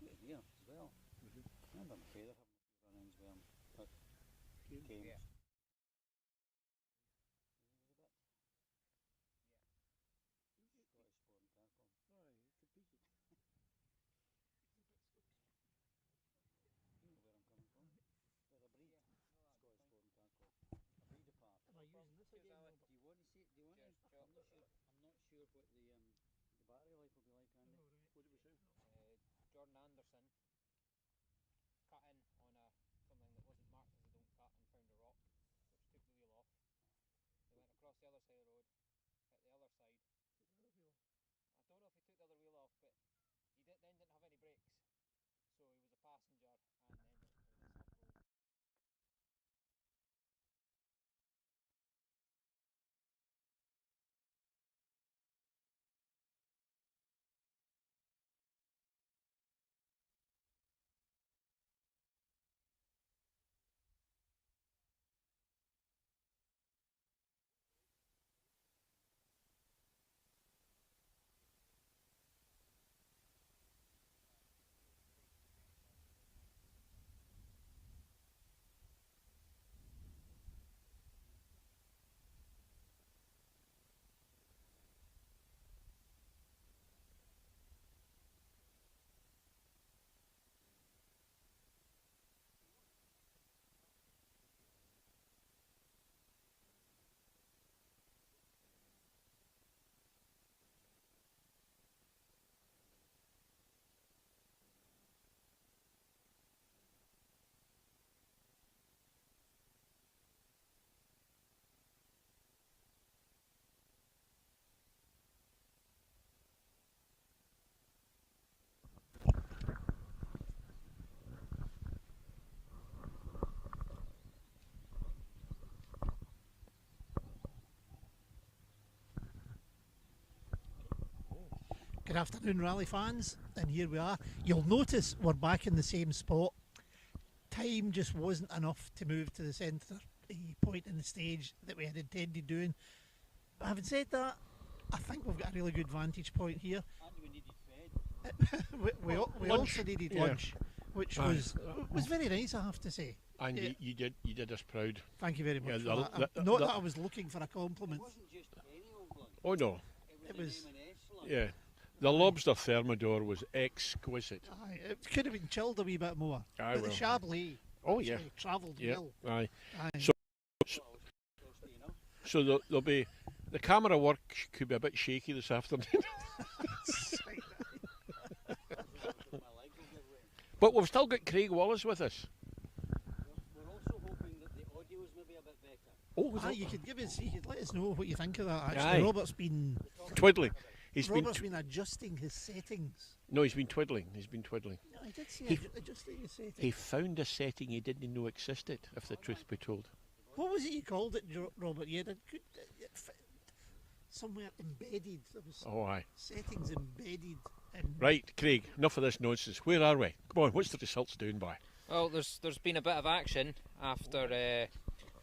it here as well. I remember my father having run-ins with him at games. Yeah. Scottish Sport and Tackle. Aye, competed. You know where I'm coming from. There's a breed. Scottish Sport and Tackle. A breed apart. Am I using this again, Robert? Do you want to see it? Do you want to? I'm not sure. I'm not sure what the battery life will be like, Andy. Oh, right. What did we say? Jordan Anderson cut in on something that wasn't marked as a don't cut and found a rock, which took the wheel off. They went across the other side of the road, hit the other side. Took the other wheel off. I don't know if he took the other wheel off, but he then didn't have any brakes, so he was a passenger and ended up in this up road. Good afternoon, rally fans, and here we are. You'll notice we're back in the same spot. Time just wasn't enough to move to the centre point in the stage that we had intended doing. But having said that, I think we've got a really good vantage point here. And we needed fed. we also needed lunch, which was very nice, I have to say. And you did us proud. Thank you very much Yeah, for that. Not that I was looking for a compliment. It wasn't just any old lunch. Oh no, It was an M&S lunch. yeah. The lobster thermidor was exquisite. Aye, it could have been chilled a wee bit more. Aye, but well. the Chablis Oh yeah, travelled yeah, well. aye. Aye. So, so there'll be the camera work could be a bit shaky this afternoon. But we've still got Craig Wallace with us. We're also hoping that the audio is maybe a bit better. Oh, You could let us know what you think of that. Actually, Aye. Robert's been twiddling. He's been adjusting his settings. No, he's been twiddling. He's been twiddling. No, I did say adjusting his settings. He found a setting he didn't know existed, if the truth be told. What was it you called it, Robert? You had a good somewhere embedded. There was Aye. settings embedded. In Right, Craig, enough of this nonsense. Where are we? Come on, what's the results doing by? Well, there's been a bit of action after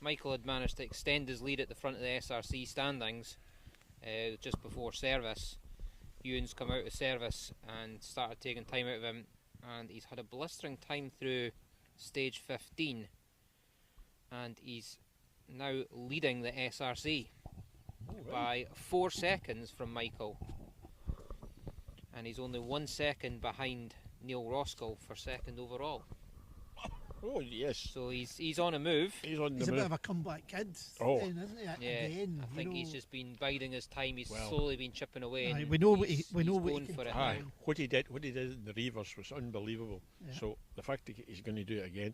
Michael had managed to extend his lead at the front of the SRC standings just before service. Ewan's come out of service and started taking time out of him, and he's had a blistering time through stage 15, and he's now leading the SRC by 4 seconds from Michael, and he's only 1 second behind Neil Roskell for second overall. Oh, yes. So he's on a move. He's on He's the a bit move. of a comeback kid, Oh. then, isn't he? Yeah, Again, I think he's just been biding his time. He's Well. slowly been chipping away. Aye, and we know what he's he going for can it do. Aye, now. what he did in the Reavers was unbelievable. Yeah. So the fact that he's going to do it again,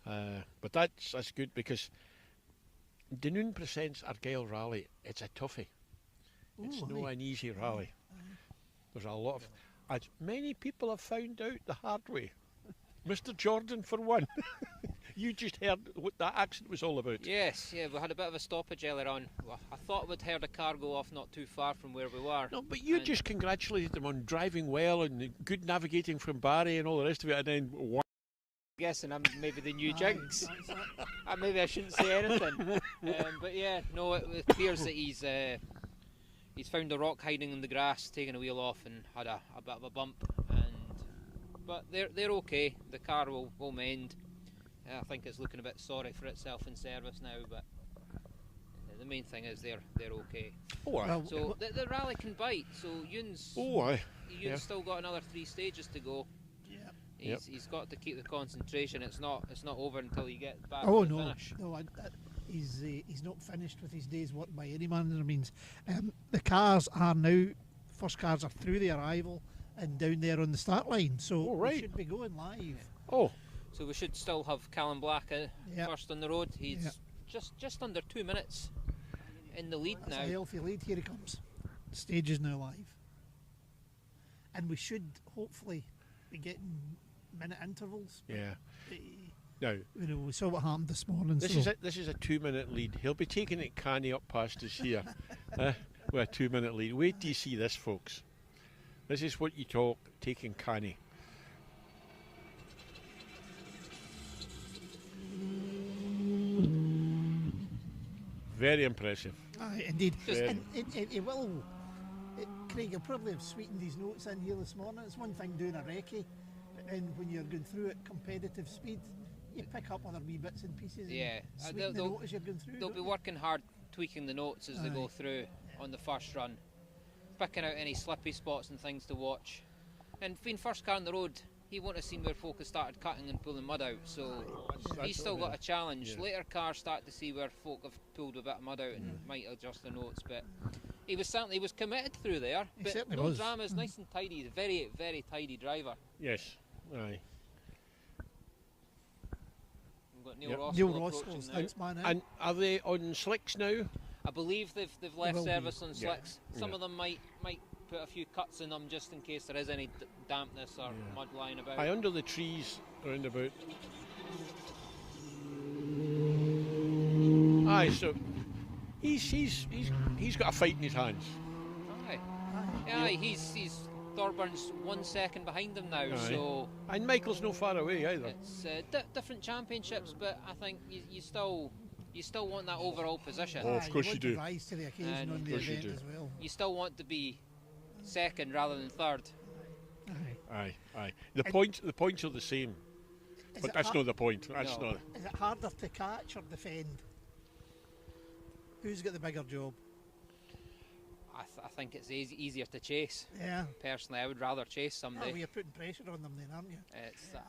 but that's good because Dunoon presents Argyll Rally. It's a toughie. It's no an easy rally. There's a lot of, as many people have found out the hard way. Mr. Jordan, for one. You just heard what that accident was all about. Yes, yeah, we had a bit of a stoppage earlier on. Well, I thought we'd heard a car go off not too far from where we were. No, but you And- just congratulated them on driving well and good navigating from Barry and all the rest of it, and then one. Guessing I'm maybe the new Aye, jinx. that's it. Maybe I shouldn't say anything. But yeah, no, it appears that he's found a rock hiding in the grass, taken a wheel off, and had a bit of a bump. And but they're okay. The car will mend. I think it's looking a bit sorry for itself in service now, but the main thing is they're okay. Oh, aye. Well, So the rally can bite. So Ewan's Oh, aye. still got another 3 stages to go. yeah. He's got to keep the concentration. It's not over until he gets back Oh to the no, finish. no, he's not finished with his day's work by any manner of means. The cars are now, first cars are through the arrival and down there on the start line, so Oh, right. we should be going live. Oh, So we should still have Callum Black first on the road. He's just under 2 minutes in the lead That's now. a healthy lead. Here he comes. The stage is now live, and we should hopefully be getting minute intervals. yeah. Uh, Now, You know, we saw what happened this morning. this so is a 2-minute lead. He'll be taking it canny up past us here with a 2-minute lead. Wait till you see this, folks. This is what you talk taking canny. Very impressive. Aye, indeed. Just- And it will. Craig, you'll probably have sweetened these notes in here this morning. It's one thing doing a recce, but then when you're going through at competitive speed, you pick up other wee bits and pieces. Yeah, and sweeten the note as you're going through. They'll don't be you? working hard tweaking the notes as they go Aye. through on the first run, picking out any slippy spots and things to watch. And being first car on the road, he won't have seen where folk have started cutting and pulling mud out, so he's still got a challenge. Yeah. Later cars start to see where folk have pulled a bit of mud out and might adjust the notes, but he was committed through there. He But certainly no was. dramas, nice and tidy. He's a very, very tidy driver. Yes. Aye. We've got Neil Yep. Roskell Neil approaching Roskell's now. next man out. And are they on slicks now? I believe they've left will be. service on Yeah. slicks. Some Yeah. of them might put a few cuts in them just in case there is any dampness or mud lying about. Aye, under the trees round about. Aye, so he's got a fight in his hands. Aye. Aye. Aye, he's Thorburn's 1 second behind him now, Aye. so And Michael's no far away either. it's different championships. But I think you still want that overall position. Oh, of Aye, course you want do. to rise to the occasion And on Of the course you event do. as well. You still want to be second rather than third. Aye. Aye. The points are the same, Is but it that's har- not the point. That's No. not. Is it harder to catch or defend? Who's got the bigger job? I think it's easier to chase. Yeah. Personally, I would rather chase Oh, somebody. you're putting pressure on them then, aren't you?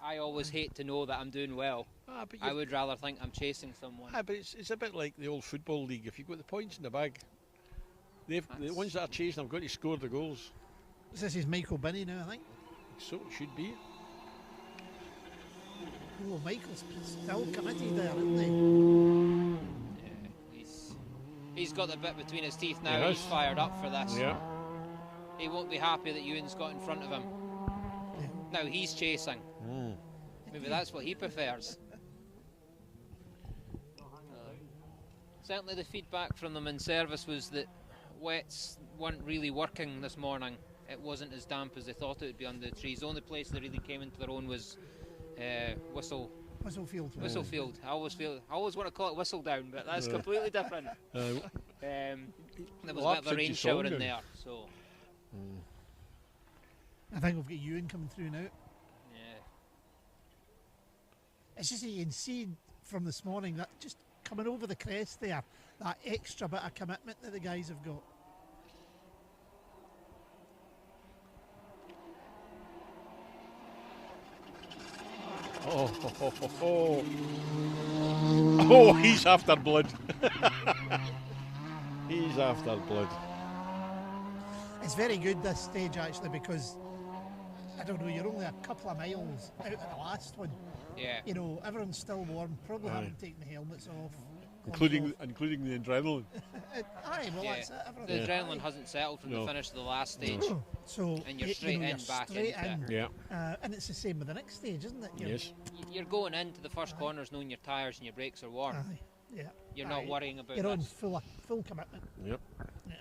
I always hate to know that I'm doing well. Ah, but I would rather think I'm chasing someone. but it's a bit like the old football league. If you've got the points in the bag, the That's- ones that are chasing have got to score the goals. This is Michael Binney now, I think. So it should be. Oh, Michael's still committed there, isn't he? Yeah, he's got the bit between his teeth now. He He's has. fired up for this. Yeah. He won't be happy that Ewan's got in front of him. Yeah. Now he's chasing. Mm. Maybe that's what he prefers. Certainly the feedback from them in service was that wets weren't really working this morning. It wasn't as damp as they thought it would be under the trees. The only place they really came into their own was Whistlefield. Whistlefield. I always want to call it Whistledown, but that's completely different. There was a bit of a rain shower in there, so I think we've got Ewan coming through now. yeah. It's just that you can see from this morning that just coming over the crest there, that extra bit of commitment that the guys have got. Oh, he's after blood. He's after blood. It's very good this stage actually because I don't know, you're only a couple of miles out of the last one. Yeah. You know, everyone's still warm, probably Aye. haven't taken the helmets off. Including the adrenaline. Aye, well Yeah. that's it. The everyone- adrenaline hasn't settled from No. the finish of the last stage. So And you're you straight know, in you're back straight into in. Yeah. And it's the same with the next stage, isn't it? You're- Yes. You're going into the first corners knowing your tyres and your brakes are warm. Aye. Yeah. You're Aye. not worrying about You're on this. full commitment. Yep. Yeah.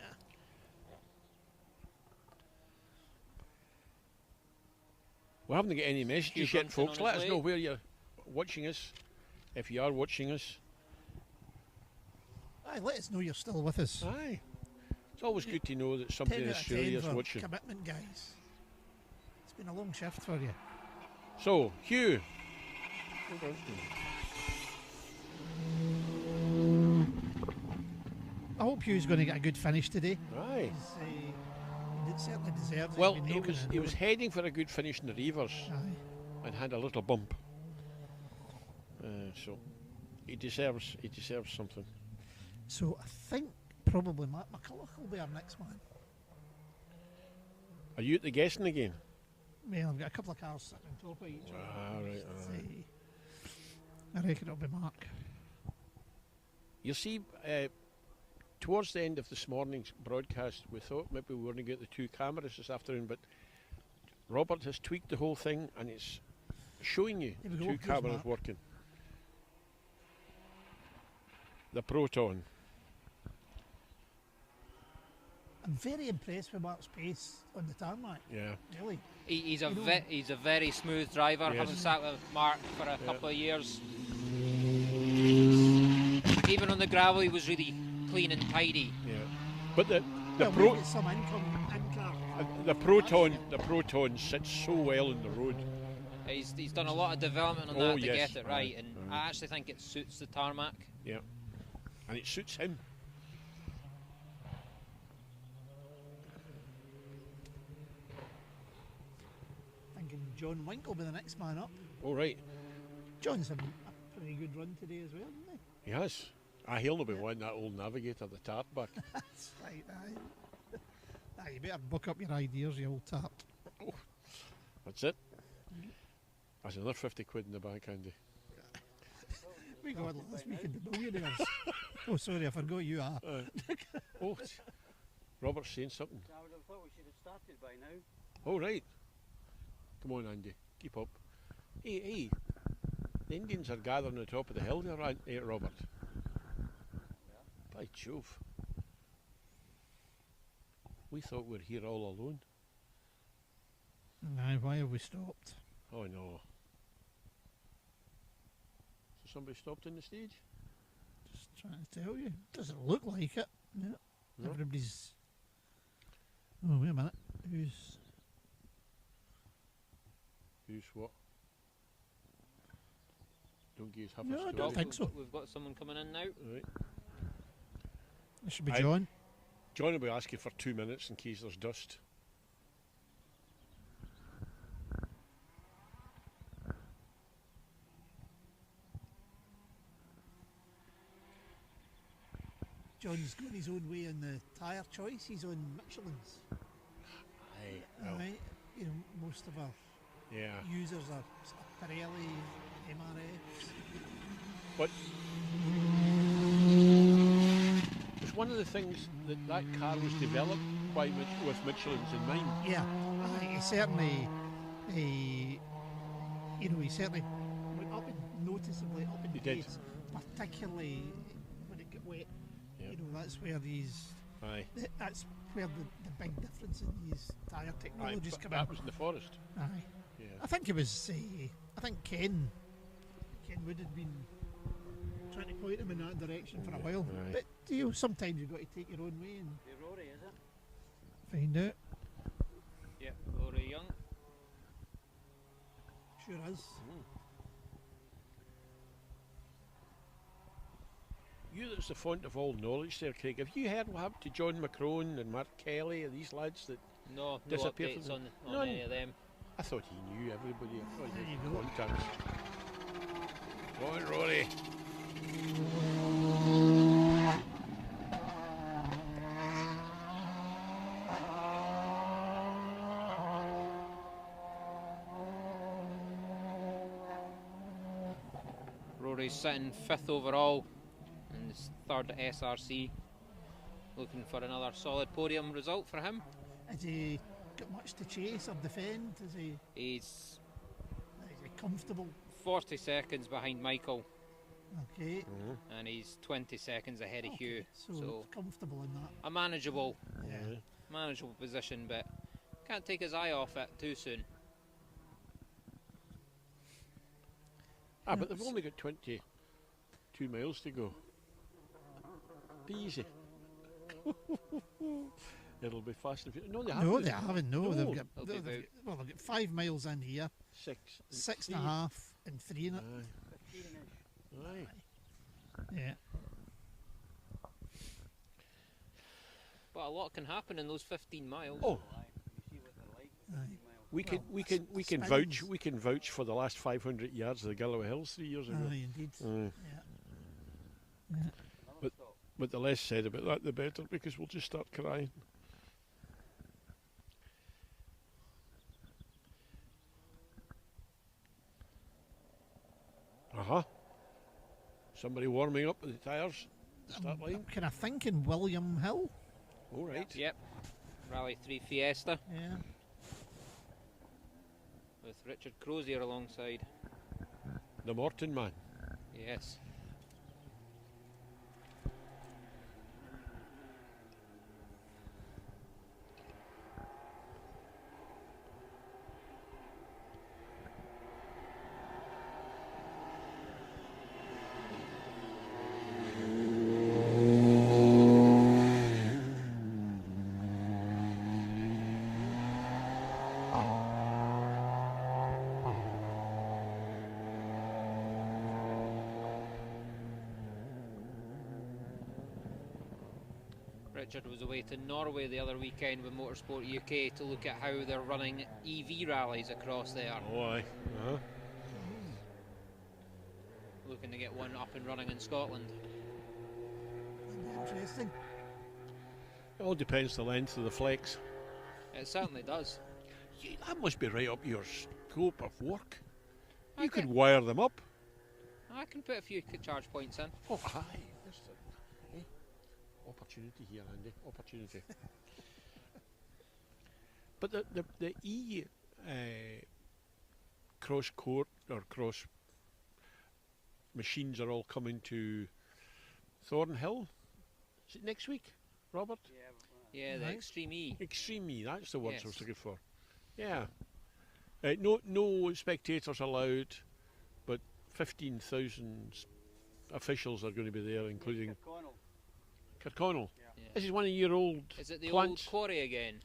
We haven't got any messages Hugh yet, Brunson folks. on Let his us way. know where you're watching us, if you are watching us. Aye, let us know you're still with us. Aye. It's always good to know that 10 somebody in out of 10 Australia is for watching. commitment, guys. It's been a long shift for you. So, Hugh. I hope Hugh's going to get a good finish today. Aye. He certainly deserves it. Well, He's been he knocking was it he was over. heading for a good finish in the Reavers Aye. and had a little bump. So he deserves something. So I think probably Mark McCulloch will be our next man. Are you at the guessing again? Well, I've got a couple of cars sitting on top of each other. Ah, right. I reckon it'll be Mark. You see, towards the end of this morning's broadcast, we thought maybe we were going to get the two cameras this afternoon, but Robert has tweaked the whole thing and it's showing you Here we go, two here's cameras Mark. working. The Proton. I'm very impressed with Mark's pace on the tarmac. Yeah. Really. He's You know- a very smooth driver, Yes. having sat with Mark for a couple of years. Even on the gravel, he was really clean and tidy. Yeah. But the Well, Pro we've got some income in car. the Proton sits so well in the road. He's done a lot of development on Oh, that to yes. get it right, Aye, and aye. I actually think it suits the tarmac. Yeah. And it suits him. Thinking John Wink will be the next man up. All right. John's having a pretty good run today as well, isn't he? He has. He'll not be wanting that old Navigator, the tart back. That's right, aye. Aye, you better book up your ideas, you old tart. That's it. That's another 50 quid in the bank, Andy. We got last week in the millionaires. Oh, sorry, I forgot you are. Oh, Robert's saying something. I would have thought we should have started by now. Oh, right. Come on, Andy. Keep up. Hey. The Indians are gathering on the top of the hill there, Robert. By Jove. We thought we were here all alone. Aye, why have we stopped? Oh, no. So somebody stopped in the stage? Just trying to tell you. Doesn't look like it. No. No. Everybody's. Oh, wait a minute. Who's what? Don't give us half No, a I story. don't think so. We've got someone coming in now. Right. It should be Aye. John. John will be asking for 2 minutes in case there's dust. John's going his own way in the tyre choice. He's on Michelin's. Aye. Well, Right. You know, most of our yeah. users are sort of Pirelli, MRFs. But it's one of the things that car was developed by with Michelin's in mind. Yeah, he certainly, he certainly went up noticeably up in He did. pace, particularly when it got wet. Yeah. You know, that's where Aye. that's where the big difference in these tyre technologies but come that in. was in the forest. Aye. Yeah. I think it was. I think Ken Wood had been trying to point him in that direction for a while. Aye. But sometimes you've got to take your own way and The Rory, is it? find out. Yeah, Rory Young. Sure is. You that's the font of all knowledge there, Craig. Have you heard what happened to John McCrone and Mark Kelly and these lads that No disappeared updates from on None. any of them. I thought he knew everybody. I thought There he you had go. contacts. Go on, Rory. Rory's sitting 5th overall and his 3rd SRC. Looking for another solid podium result for him. Has he got much to chase or defend? Is he He's comfortable? 40 seconds behind Michael Okay. and he's 20 seconds ahead of Hugh. So, So comfortable in that. a manageable Yeah. position, but can't take his eye off it too soon. But they've only got 22 miles to go. Be easy. It'll be fast and furious. No, they haven't. No, they haven't. No, No. they've got. They'll be They've got 5 miles in here. 6.5 and 3 in it. Aye. Yeah. But a lot can happen in those 15 miles. Oh, Aye. we can spins. vouch for the last 500 yards of the Galloway Hills 3 years ago. Aye, indeed. Aye. Yeah. But the less said about that, the better, because we'll just start crying. Somebody warming up with the tyres. Start line. I'm kind of thinking William Hill. All right. Yep. Rally 3 Fiesta Yeah. with Richard Crozier alongside. The Morton man. Yes. Richard was away to Norway the other weekend with Motorsport UK to look at how they're running EV rallies across there. Oh, aye. Looking to get one up and running in Scotland. Interesting. It all depends the length of the flex. It certainly does. That must be right up your scope of work. I You could can- wire them up. I can put a few charge points in. Oh, aye. That's the opportunity here, Andy. Opportunity. But the E cross court or cross machines are all coming to Thornhill. Is it next week, Robert? Yeah, the Right. Extreme E. Extreme E, that's the words I was Yes. looking for. Yeah. No spectators allowed, but 15,000 officials are going to be there, including Kirkconnell. Yeah. This is one of your old Is it the plants. old quarry again?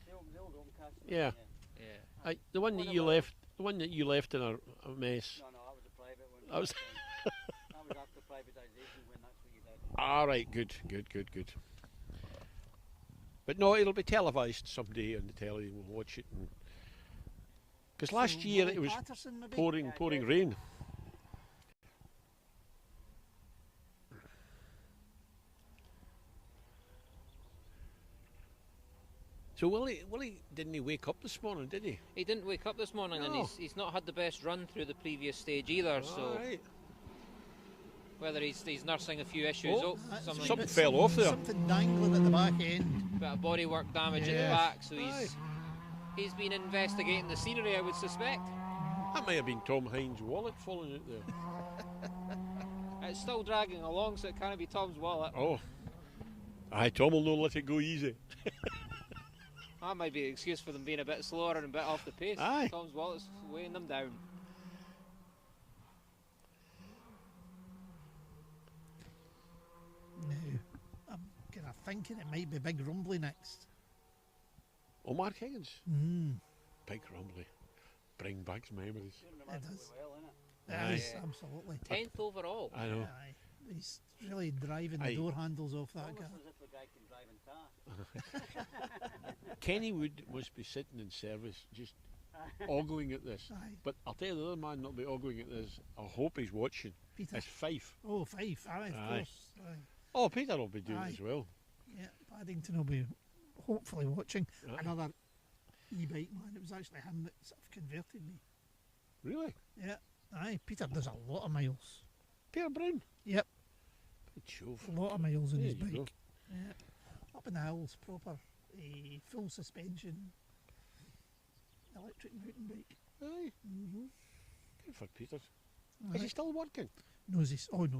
Yeah. Yeah. The one that you left. The one that you left in a mess. No, that was a private one. That was That was after privatisation when that's what you did. all right. Good. But no, it'll be televised someday on the telly. We'll watch it. Because last So year Willie it was Patterson maybe? pouring rain. So Willie didn't he wake up this morning, did he? He didn't wake up this morning, and No. he's not had the best run through the previous stage either. So All right. whether he's nursing a few issues, Oh, something Bit fell off there. Something dangling at the back end. bit of bodywork damage at the Yes. back, so Aye. he's been investigating the scenery, I would suspect. That may have been Tom Hines' wallet falling out there. It's still dragging along, so it can't be Tom's wallet. Oh. Aye, Tom will not let it go easy. That might be an excuse for them being a bit slower and a bit off the pace. Aye. Tom's wallet's weighing them down. Now, I'm kind of thinking it might be Big Rumbly next. Oh, Mark Higgins. Mm. Big Rumbly. Bring back memories. It does. Well, innit? It is, Aye. absolutely. 10th overall. I know. Aye. He's really driving the Aye. door handles off that Almost guy. as if the guy can drive in tar. Kenny Wood must be sitting in service just ogling at this. Aye. But I'll tell you the other man not be ogling at this. I hope he's watching. Peter. It's Fife. Oh, Fife. Aye, of Aye. course. Aye. Oh, Peter will be doing Aye. it as well. Yeah, Paddington will be hopefully watching. Aye. Another e-bike man. It was actually him that sort of converted me. Really? Yeah. Aye, Peter does a lot of miles. Peter Brown. Yep, Good shove. a lot of miles on There his you bike. go. Yeah. Up in the hills, proper. Full suspension. Electric mountain bike. Aye. Mm-hmm. Good for Peter. Is he still working? No, he's retired,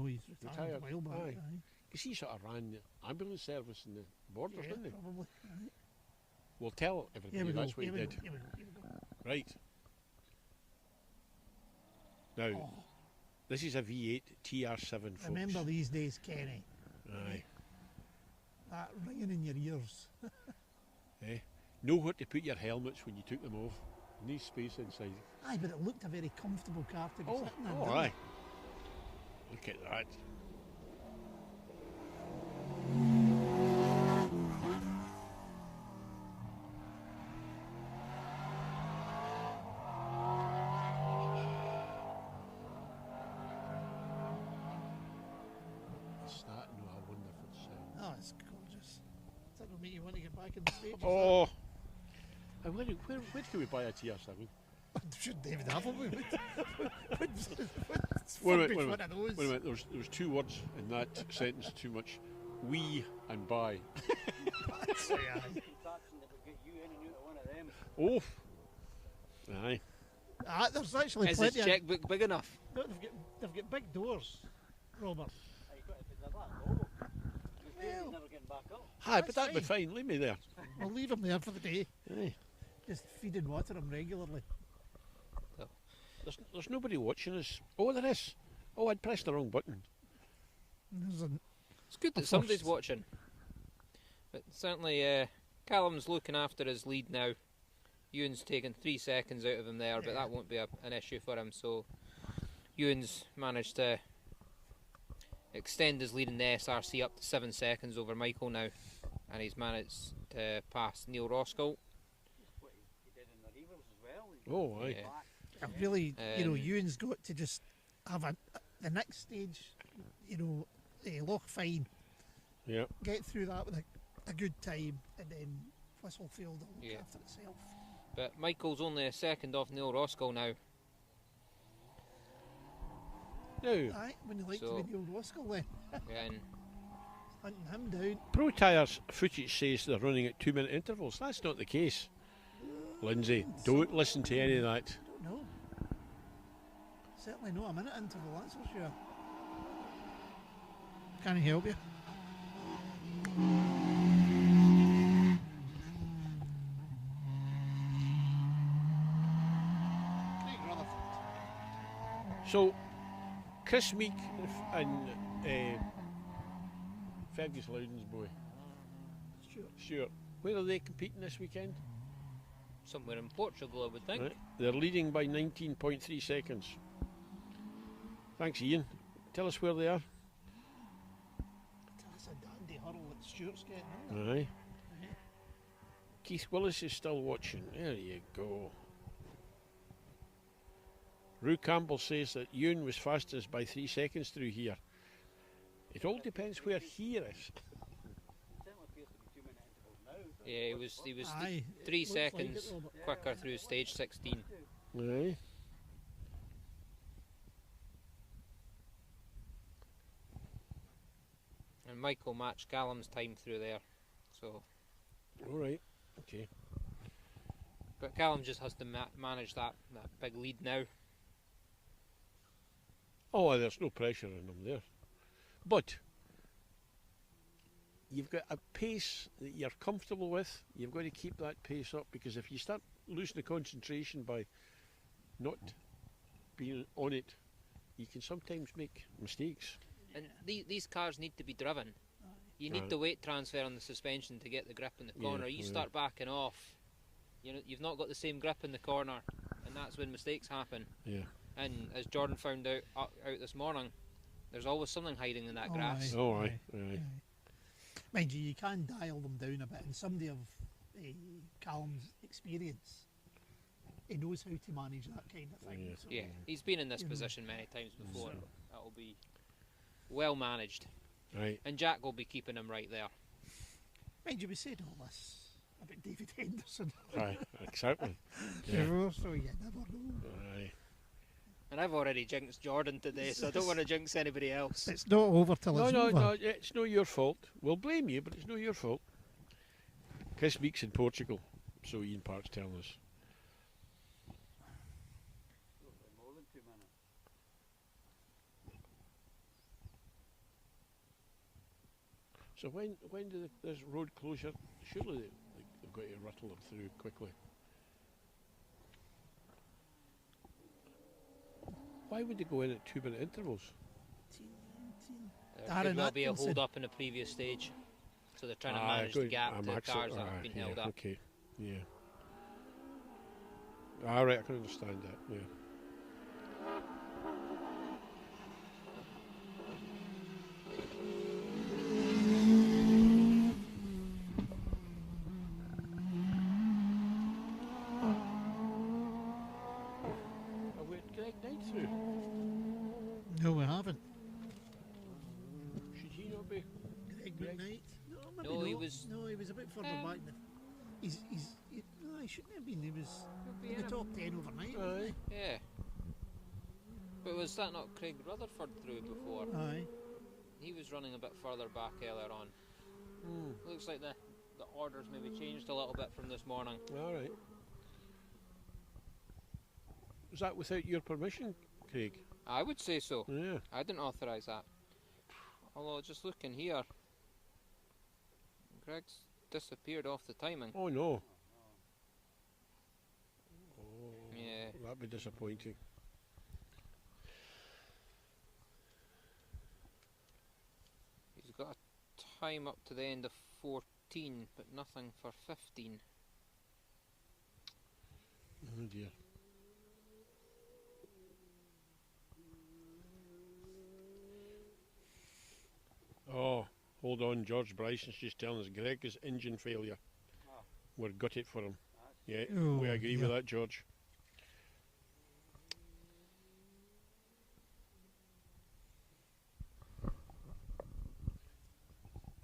Retired, a while back. aye. Because he sort of ran the ambulance service in the borders, Yeah, didn't he? probably. Aye. We'll tell everybody Here we go. that's what Here he we did. go. Here we go. Here we go. Right. Now, Oh, this is a V8 TR7, folks. remember these days, Kenny. Aye. That ringing in your ears. Eh? Know where to put your helmets when you took them off. Nice space inside. Aye, but it looked a very comfortable car to be sitting in. Oh, didn't aye. it? Look at that. It's starting with a wonderful sound. Oh, it's gorgeous. That'll make you want to get back in the stage. Oh! And where can we buy a TR7? Should David have one? Wait a minute, One of those. Wait a minute, there was two words in that sentence too much. We and buy. Say aye. Contraption that would get you in and out of one of them. Oh! Aye. Ah, there's actually Is his plenty of... checkbook big enough? No, they've got big doors, Robert. Aye, you've got to put that low. Because Well. never getting back up. Aye, but That's that'd be fine. Leave me there. We'll leave him there for the day. Aye. Just feed and water him regularly. There's nobody watching us. Oh, there is. Oh, I'd pressed the wrong button. There's an, It's good that Of somebody's course. watching. But certainly, Callum's looking after his lead now. Ewan's taken 3 seconds out of him there, but Yeah. that won't be an issue for him. So Ewan's managed to extend his lead in the SRC up to 7 seconds over Michael now, and he's managed to pass Neil Roscoe. What he did in the Revers as well. He Oh, aye. Yeah. back. really, Um, Ewan's got to just have the next stage, Loch Fyne, Yeah. get through that with a good time, and then Whistlefield will look Yeah. after itself. But Michael's only a second off Neil Roscoe now. Now, Aye, when you like So- to be Neil Roscoe then, And hunting him down. Pro Tyres footage says they're running at 2-minute intervals. That's not the case. Lindsay, don't listen to any of that. I don't know. Certainly not a minute interval, that's for sure. Can I help you? Craig Rutherford. So, Chris Meek and Fergus Loudon's boy, Stuart, where are they competing this weekend? somewhere in Portugal, I would think. Right. They're leading by 19.3 seconds. Thanks, Ian. Tell us where they are. That's a dandy hurl that Stuart's getting, isn't it? Aye. Keith Willis is still watching. There you go. Rue Campbell says that Ewan was fastest by 3 seconds through here. It all depends where here is. Certainly appears to be 2-minute intervals now. Yeah, he was Aye, it 3 looks like it, seconds Robert. quicker through stage 16. Aye. And Michael matched Callum's time through there. So, All right. Okay. but Callum just has to manage that big lead now. Oh, there's no pressure on them there. But you've got a pace that you're comfortable with. You've got to keep that pace up, because if you start losing the concentration by not being on it, you can sometimes make mistakes. And these cars need to be driven. You need Right. the weight transfer on the suspension to get the grip in the Yeah, corner. You yeah. start backing off, you've not got the same grip in the corner, and that's when mistakes happen. Yeah. And as Jordan found out this morning, there's always something hiding in that Oh, grass. aye. Oh, aye. Aye. Aye. Mind you, you can dial them down a bit, and somebody of Callum's experience, he knows how to manage that kind of thing. Yeah. So, Yeah, he's been in this You know. position many times before. So- That'll be well managed, Right. and Jack will be keeping him right there. mind you, we said all this about David Henderson Aye. Exactly. Yeah. before, so you never know. Aye. And I've already jinxed Jordan today, so I don't want to jinx anybody else. It's not over till No, it's no, over. no. It's not your fault. We'll blame you, but it's not your fault. Chris Meek's in Portugal, so Ian Park's telling us. More than 2 minutes. So when do this road closure? Surely they've got to rattle them through quickly. Why would they go in at 2-minute intervals? There Darren could well be a Atkinson. hold up in a previous stage, so they're trying to Ah, manage the good. gap Ah, to Max- cars that ah, have been yeah, held up. Okay, yeah. Ah, right, I can understand that, yeah. Have we had Greg Knight through? No, we haven't. Should he not be? Greg McKnight? No, maybe No, not. he was- No, he was a bit further back. No, he shouldn't have been. He was be in the in top 10 overnight, wasn't Yeah. But was that not Craig Rutherford through before? he? Aye. He was running a bit further back earlier on. Looks like the orders maybe changed a little bit from this morning. Alright. Was that without your permission, Craig? I would say so. Yeah. I didn't authorise that. Although, just looking here, Greg's disappeared off the timing. Oh no. Oh, Yeah. that'd be disappointing. He's got a time up to the end of 14, but nothing for 15. Oh dear. Oh, hold on, George Bryson's just telling us Greg is engine failure. Ah. We're gutted for him. Yeah, Oh, we agree with yeah. that, George.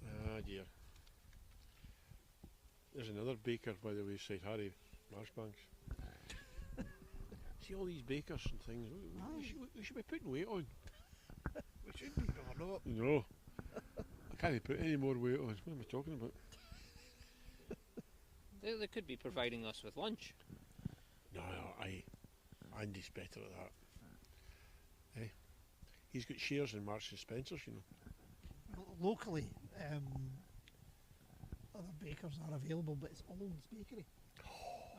Ah dear. There's another baker by the wayside, Harry Marshbanks. See all these bakers and things. We should be putting weight on. We should be, or not. No. I can't put any more weight on. What am I talking about? They could be providing us with lunch. No, Andy's better at that. Eh? He's got shares in Marks and Spencer's, you know. Well, locally, other bakers are available, but it's Ald's Bakery.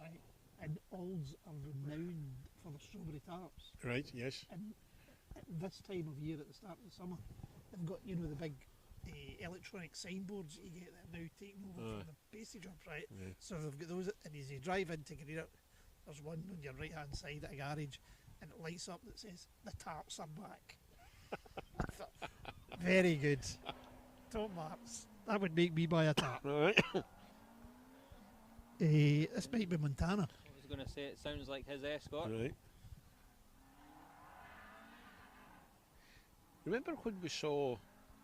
Right. And Ald's are renowned for their strawberry tarts. Right, yes. And at this time of year, at the start of the summer, they've got, you know, the big electronic signboards that you get that are now taking over for the pastry jobs, right? Yeah. So they've got those, and as you drive into Greenock, there's one on your right hand side at a garage, and it lights up that says, "The tarts are back." I thought, very good. Top marks. That would make me buy a tart. Right. This might be Montana. I was going to say it sounds like his escort. Right. Remember when we saw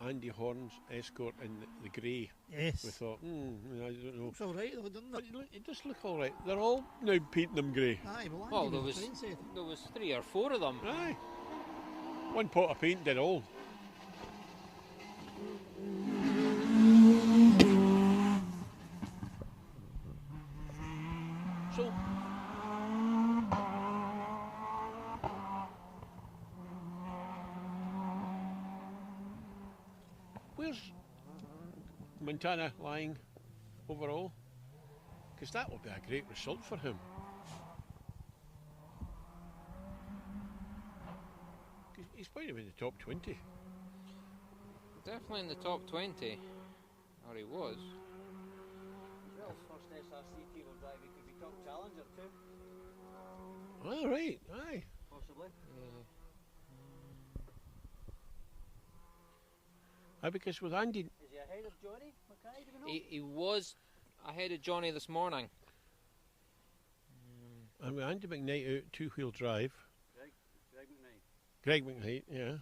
Andy Horn's escort in the grey? Yes. We thought, I don't know. Looks alright though, doesn't But it? it does look alright. They're all now painting them grey. Aye, well, Well, Andy there was was a trendsetter. there was 3 or 4 of them. Aye. One pot of paint did all. So, where's Montana lying overall? Because that will be a great result for him. He's probably in the top 20. Definitely in the top 20. Or he was. Well, first SRC two-wheel drive, he could be top challenger too, All right, aye. possibly. Aye, because with Andy, Is he ahead of Johnny Mackay, do we know? He was ahead of Johnny this morning. and with Andy McKnight out two-wheel drive, Greg McKnight. Greg McKnight, yeah.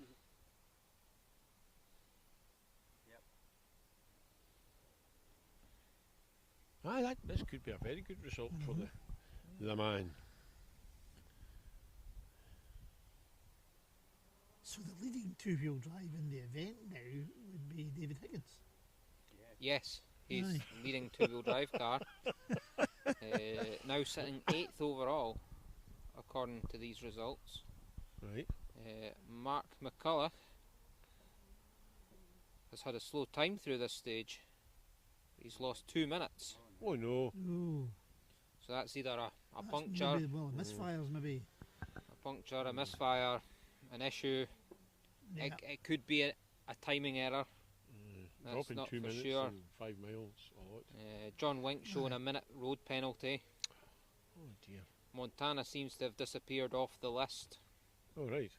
Yep. Aye, this could be a very good result for the man. So the leading two-wheel drive in the event now would be David Higgins. Yes, he's Aye. leading two-wheel drive car. Now sitting 8th overall, according to these results. Right. Mark McCulloch has had a slow time through this stage. He's lost 2 minutes. Oh no. Ooh, So that's either a that's puncture, maybe, well, misfires maybe. a misfire, an issue. Yeah. It could be a timing error. That's Dropping not 2 for minutes sure. and 5 miles a lot. John Wink showing a minute road penalty. Oh dear. Montana seems to have disappeared off the list. Oh, right.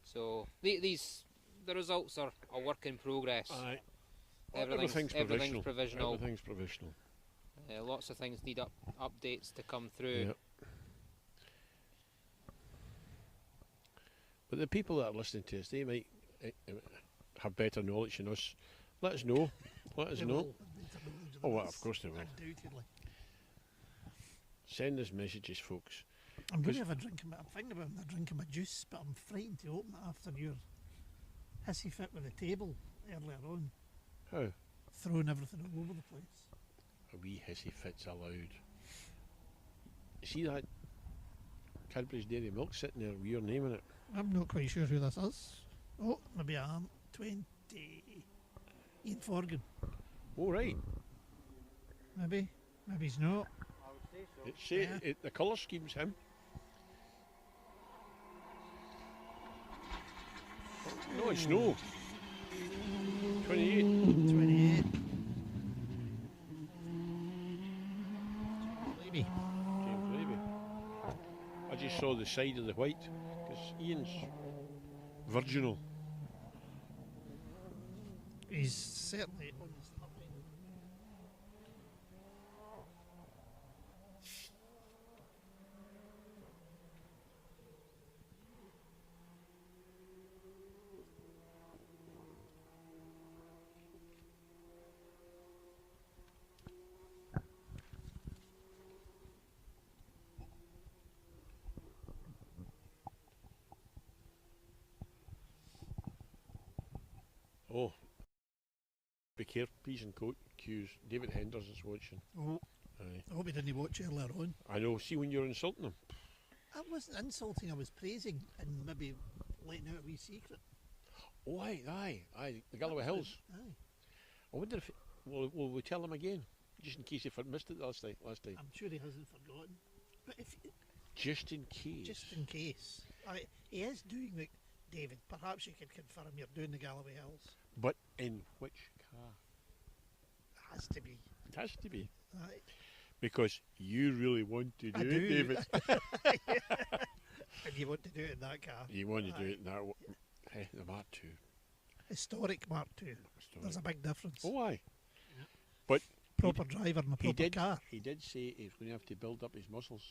So the results are a work in progress. Aye. Everything's provisional. Everything's provisional. Lots of things need updates to come through. Yep. But the people that are listening to us, they might have better knowledge than us. Let us know. Let us know. Oh, well, of course they will. Undoubtedly. Send us messages, folks. I'm going to have a drink of my, I'm thinking about having a drink of my juice, but I'm frightened to open it after your hissy fit with the table earlier on. How? Throwing everything all over the place. A wee hissy fit's allowed. You see that Cadbury's Dairy Milk sitting there with your name in it? I'm not quite sure who this is. Oh, maybe I am. 20. Ian Forgan. Oh, right. Maybe. Maybe he's not. I would say so. The colour scheme's him. No, it's no. 28. 28. Maybe. James Levy. I just saw the side of the white because Ian's virginal. He's certainly on the slip. Oh. Be careful, P's and Q's. David Henderson's watching. Oh, Aye. I hope he didn't watch earlier on. I know, see when you're insulting him. I wasn't insulting, I was praising and maybe letting out a wee secret. Oh, aye. The Galloway Hills. Aye. I wonder if... Will we tell him again? Just in case he missed it last time. I'm sure he hasn't forgotten. But if Just in case. just in case. He is doing the... David, perhaps you could confirm you're doing the Galloway Hills. But in which car? It has to be. It has to be. Aye. Because you really want to do I it, do. David. And you want to do it in that car. You want to do Aye. it in that... Hey, the Mark II. Historic Mark II. There's a big difference. Oh, aye. But Proper driver and a proper car. he did say he was going to have to build up his muscles.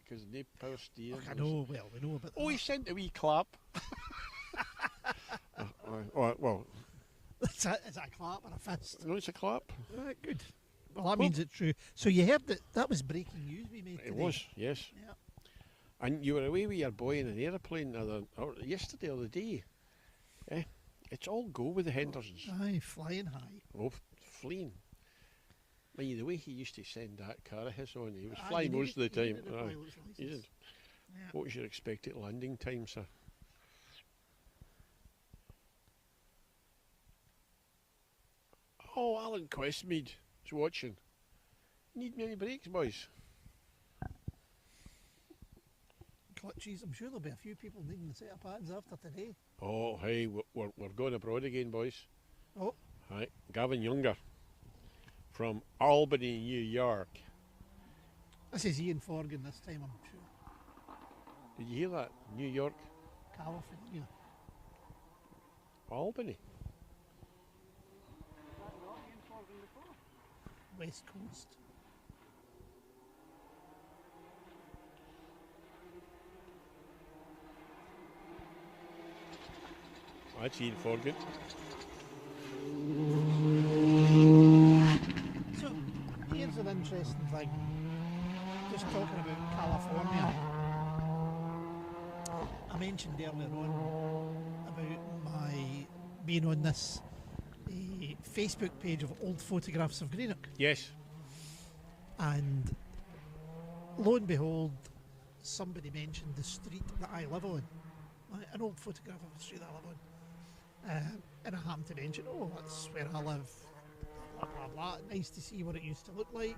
Because no power steering. I know, well, we know about that. Oh, he sent a wee clap. Well, Is that a clap or a fist? no, it's a clap. Right, good. Well, that means it's true. So you heard that was breaking news we made today. It was, yes. Yeah. And you were away with your boy in an aeroplane yesterday or the day. It's all go with the Hendersons. Aye, flying high. Oh, fleeing. The way he used to send that car of his on, he was Aye, flying you most of the needed- you time. needed a Aye. pilot's He licence. did. Yeah. What was your expected landing time, sir? Oh, Alan Questmead is watching. Need me any breaks, boys? Clutches. I'm sure there'll be a few people needing a set of pads after today. Oh, hey, we're going abroad again, boys. Oh. Right, Gavin Younger from Albany, New York. This is Ian Forgan this time, I'm sure. Did you hear that? New York, California. Albany. West Coast. That's Ian Forgan. So, here's an interesting thing. Just talking about California. I mentioned earlier on about my being on this Facebook page of old photographs of Greenock. Yes. And lo and behold, somebody mentioned the street that I live on. Right, an old photograph of the street that I live on. And I happened to mention, oh, that's where I live. Blah, blah, blah. Nice to see what it used to look like.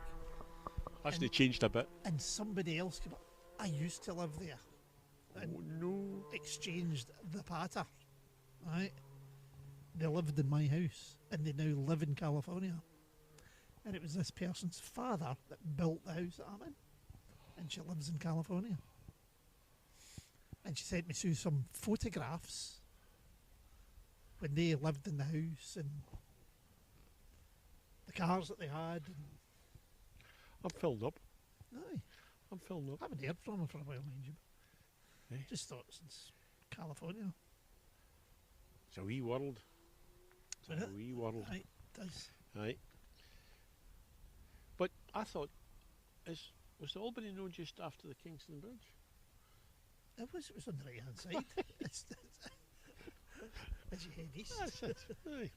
Actually changed a bit. And somebody else came up, I used to live there. And Oh, no. exchanged the patter. Right? They lived in my house and they now live in California. And it was this person's father that built the house that I'm in. and she lives in California. And she sent me through some photographs when they lived in the house and the cars that they had. And I'm filled up. aye, I'm filled up. I haven't heard from her for a while, mind you. Eh? Just thought since California. It's a wee world. It's Is a it? wee world. Aye, it does. Aye. But I thought, was the Albany Road just after the Kingston Bridge? It was on the right hand side. As you head east. That's it. Aye.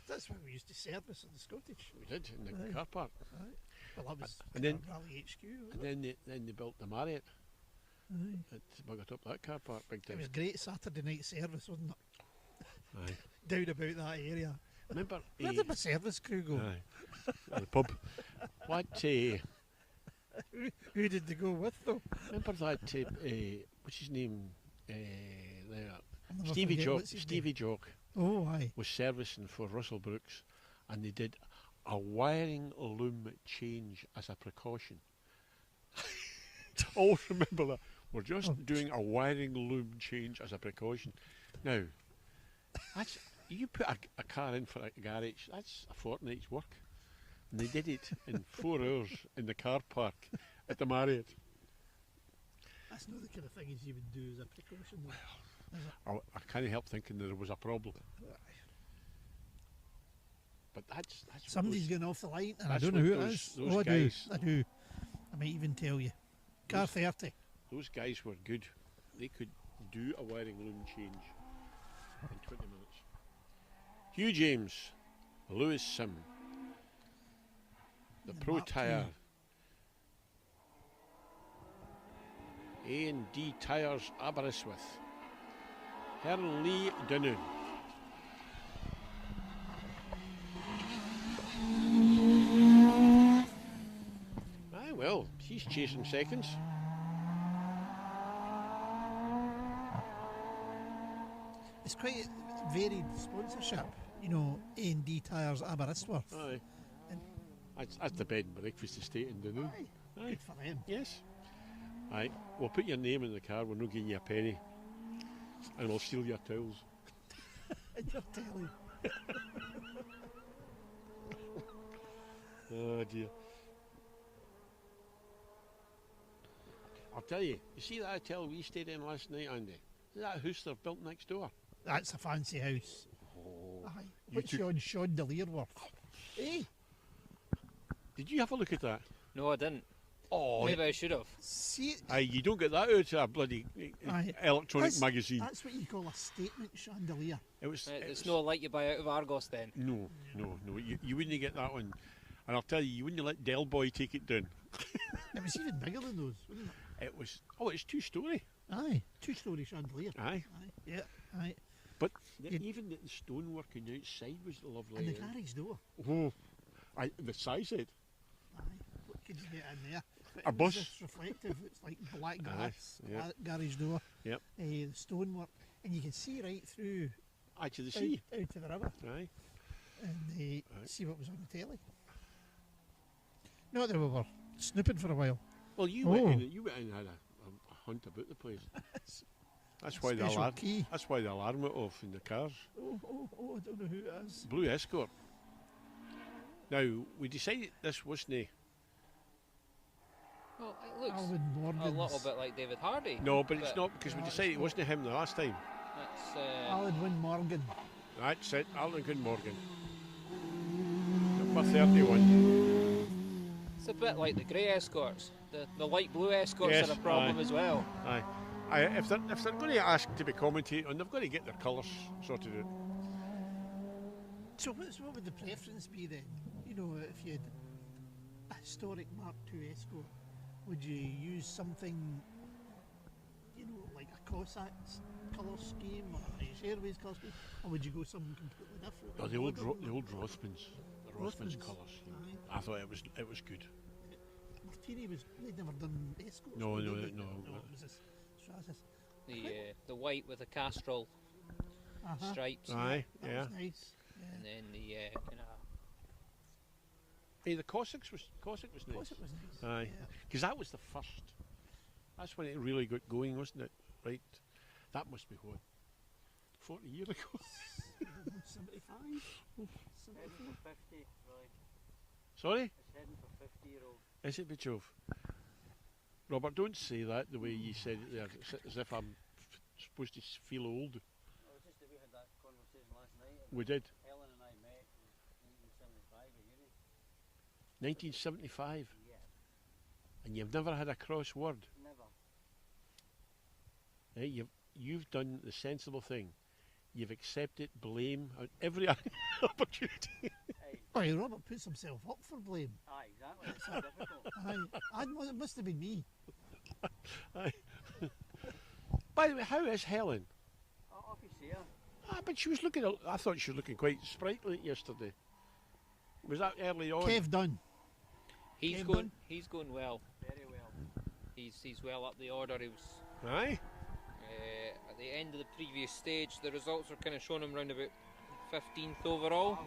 That's where we used to service in the Scottish. We did in the Aye. car park. Aye. Well, that was And then- Rally HQ. And then they built the Marriott. Aye. It buggered up that car park big It time. was great Saturday night service, wasn't it? Aye. Down about that area. Remember? Where did my service crew go? Aye. At the pub. What? Who did they go with, though? Remember that? What's his name? There. I'll never Stevie forget Jock. what's his Stevie Jock name. Oh, aye. was servicing for Russell Brooks, and they did a wiring loom change as a precaution. Always remember that. We're just doing a wiring loom change as a precaution. Now, that's, you put a car in for a garage, that's a fortnight's work. And they did it in 4 hours in the car park at the Marriott. That's not the kind of thing you would do as a precaution, though. I can't help thinking that there was a problem. But that's what Somebody's those- going off the line, and I that's don't know what who it those- is. those Oh, guys- I do. I might even tell you. Car Those- 30. Those guys were good. They could do a wiring loom change in 20 minutes. Hugh James, Lewis Sim, the The Pro Mark Tyre, II. A&D Tyres Aberystwyth, Helen Lee Dunoon. Aye, well, he's chasing seconds. It's quite a varied sponsorship. You know, A&D Tyres Aberystwyth. Aye. And- That's the bed and breakfast estate in Dunoon. Aye. Aye. Good for them. Yes. Aye. We'll put your name in the car, we're not giving you a penny. And we'll steal your towels. And you're telling. Oh dear. I'll tell you, you see that hotel we stayed in last night, Andy? See that house they've built next door? That's a fancy house. Oh. Aye. You What's took- on Chandelier worth? Eh? Did you have a look at that? No, I didn't. Oh, Maybe I should have. See, aye, you don't get that out of a bloody Aye. electronic That's- magazine. that's what you call a statement chandelier. It was. It's not like you buy out of Argos then. No. You wouldn't get that one. And I'll tell you, you wouldn't let Del Boy take it down. It was even bigger than those, wasn't it? It was. Oh, it's 2-story. Aye. 2-story chandelier. Aye. Aye. Yeah. Aye. But You'd- even the stonework on the outside was lovely. And the garage door. Oh, the size it. Aye. What could you get in there? But A it was bus. just reflective. It's like black glass. yeah. Garage door. Yep. The stonework. And you can see right through Aye, to the sea. out to the river Aye. and see what was on the telly. Not that we were snooping for a while. Well, you went in and had a hunt about the place. That's why the Special alarm. key. That's why the alarm went off in the cars. Oh, I don't know who it is. Blue Escort. Now we decided this wasn't. Well, it looks Alvin a Morgan's. little bit like David Hardy. No, but it's not because we decided it wasn't him the last time. That's, Alan Wynne Morgan. That's it. Alan Good Morgan. Number 31. it's a bit like the grey escorts. The light blue escorts Yes, are a problem aye. as well. Aye. If they're going to ask to be commentated on, they've got to get their colours sorted out. So what would the preference be then? You know, if you had a historic Mark II Escort, would you use something, you know, like a Cossacks colour scheme or a British Airways colour scheme, or would you go something completely different? Oh, like the old modern? Rothmans. The Rothmans Rothmans. colours. Aye. I thought it was good. Martini they'd never done Escorts. No, did no, they? no. It was this Stratus. The white with the castrol Uh-huh. stripes, Aye, That yeah. was nice. Yeah. and then the kind of Hey, the Cossack was nice. Cossack was nice. Aye, because that was the first. That's when it really got going, wasn't it? Right. That must be what, 40 years ago. 75? Heading for 50, right. Sorry? It's heading for 50-year-old. Is it, Bichov? Robert, don't say that the way you said it there. It's as if I'm supposed to feel old. Well, it's just that we had that conversation last night. We did. Helen and I met in 1975 at uni. 1975. Yeah. And you've never had a cross word. Never. Right? You've done the sensible thing. You've accepted blame on every opportunity. Aye. Well, Robert puts himself up for blame. Aye, exactly. It's so difficult. It must have been me. Aye. By the way, how is Helen? Off you see her. But she was looking. I thought she was looking quite sprightly yesterday. Was that early on? Kev Dunn. He's Kev going. Dunn? He's going well. Very well. He's well up the order. He was Aye. at the end of the previous stage. The results were kind of showing him round about 15th overall.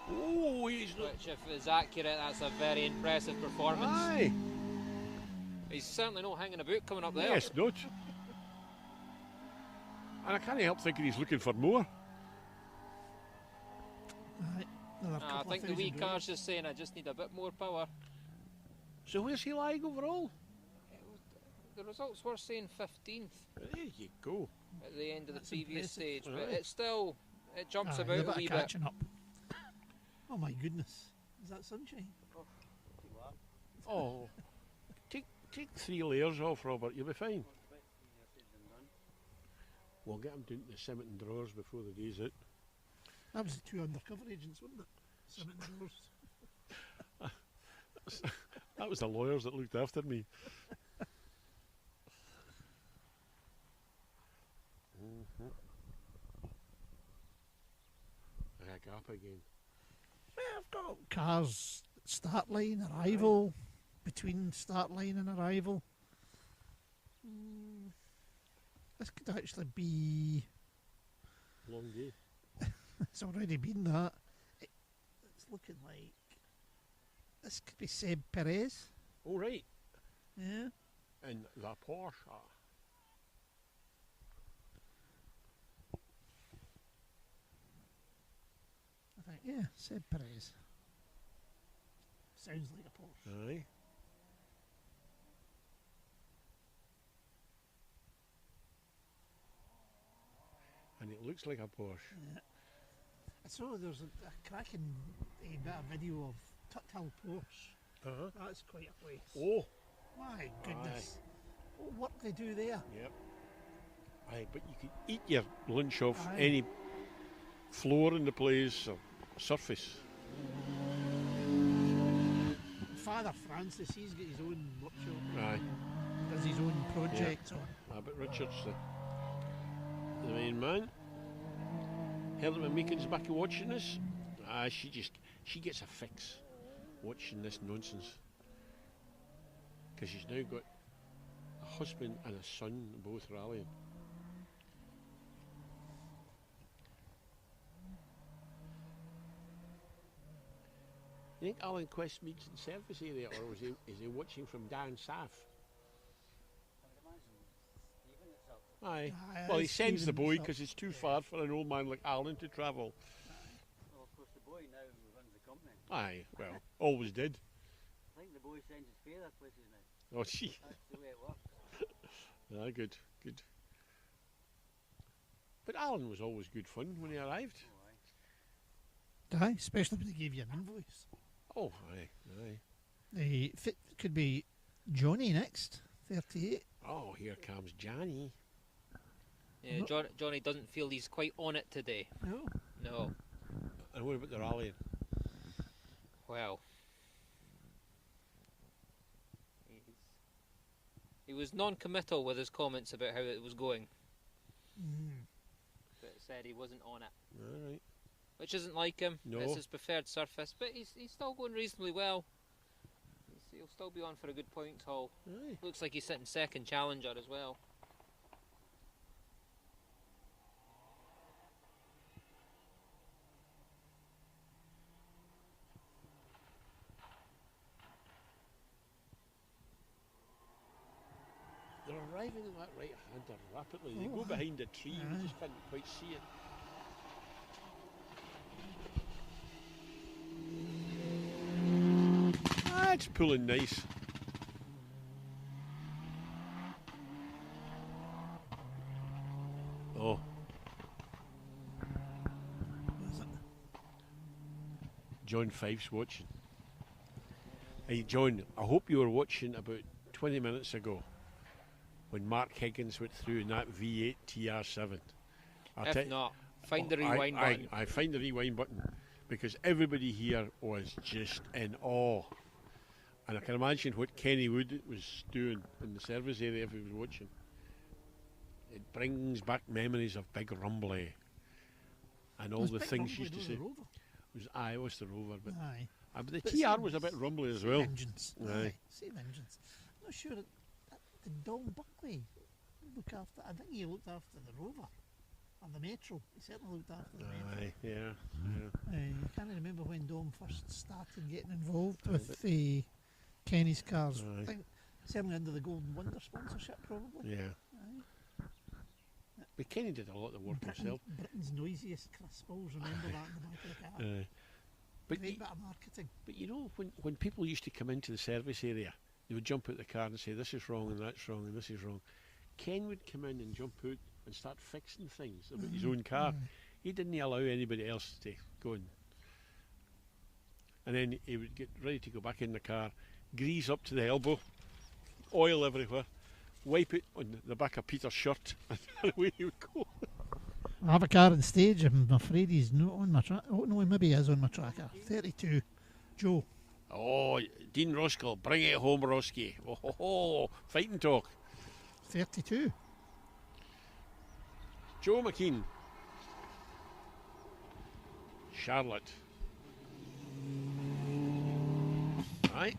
Oh, he's not. Which, if it's accurate, that's a very impressive performance. Aye. He's certainly not hanging about coming up there. Yes, not. And I can't help thinking he's looking for more. Aye. Another I couple think of the wee thousand car's just saying, I just need a bit more power. So where's he lying overall? The results were saying 15th There you go. at the end of That's the previous impressive. stage, but Aye. it's still, it jumps Aye, about a a bit wee of bit. catching up. Oh my goodness. Is that sunshine? Too loud. Oh, take 3 layers off, Robert. You'll be fine. It's a bit easier said than done. We'll get him down to the cement and drawers before the day's out. That was the 2 undercover agents, wasn't it? Cement doors. That was the lawyers that looked after me. A gap again. I've got cars, start line, arrival, between start line and arrival. This could actually be. Long day. It's already been that. It's looking like. This could be Seb Perez. Oh, right. Yeah. And the Porsche. I think, yeah, Seb Perez. Sounds like a Porsche. Aye. And it looks like a Porsche. Yeah. I saw there's a cracking bit of video of Tuthill Porsche. Uh-huh. That's quite a place. Oh. My goodness. What they do there? Yep. Aye, but you can eat your lunch off Aye. any floor in the place or surface. Father Francis, he's got his own workshop. Aye. Does his own projects on. But Richards, the main man. Helen Meekin's back watching this. She gets a fix watching this nonsense. Because she's now got a husband and a son both rallying. You think Alan Quest meets in service area, or is he watching from down south? I would imagine Stephen it's up. Aye. Aye, Well, he it's sends the Stephen boy himself. because it's too far for an old man like Alan to travel. Well, of course, the boy now runs the company. Aye, well, always did. I think the boy sends his father places now. Oh, gee. That's the way it works. Aye, good. But Alan was always good fun when he arrived. Oh, aye. Aye, especially when they gave you an invoice. Oh, aye. Could be Johnny next, 38. Oh, here comes Johnny. Yeah, Johnny doesn't feel he's quite on it today. No. No. And what about the rallying? Well, he was non-committal with his comments about how it was going, but said he wasn't on it, All right. which isn't like him. No. It's his preferred surface, but he's still going reasonably well. He'll still be on for a good points haul. Aye. Looks like he's sitting second challenger as well. arriving at that right-hander rapidly. They Oh, go aye. behind the tree, Aye. we just can't quite see it. Ah, it's pulling nice. Oh, Was it? John Fife's watching. Hey, John, I hope you were watching about 20 minutes ago when Mark Higgins went through in that V8 TR7. If not, find the rewind button. I find the rewind button because everybody here was just in awe. And I can imagine what Kenny Wood was doing in the service area if he was watching. It brings back memories of Big Rumbly and all Was the Big things Rumbly he used to not say. the Rover? It was the Rover, but, Aye. but the But TR same- was a bit rumbly as same well. Engines. Aye. Same engines. I'm not sure. Did Dom Buckley look after? I think he looked after the Rover and the Metro. He certainly looked after the Metro. Aye, yeah. I can't remember when Dom first started getting involved Aye, with the Kenny's cars. Aye. I think certainly under the Golden Wonder sponsorship, probably. Yeah. Aye. But Kenny did a lot of the work himself. Britain's noisiest Chris Bowles, remember that in the back of the car. But Great y- bit of marketing. But you know, when people used to come into the service area, they would jump out the car and say, this is wrong and that's wrong and this is wrong. Ken would come in and jump out and start fixing things about his own car. Aye. He didn't allow anybody else to go in. And then he would get ready to go back in the car, grease up to the elbow, oil everywhere, wipe it on the back of Peter's shirt, and away he would go. I have a car on stage. I'm afraid he's not on my track. Oh no, maybe he is on my tracker. 32. Joe. Oh, Dean Roskill, bring it home, Roski. Oh, ho, ho, fighting talk. 32. Joe McKean. Charlotte. Aye.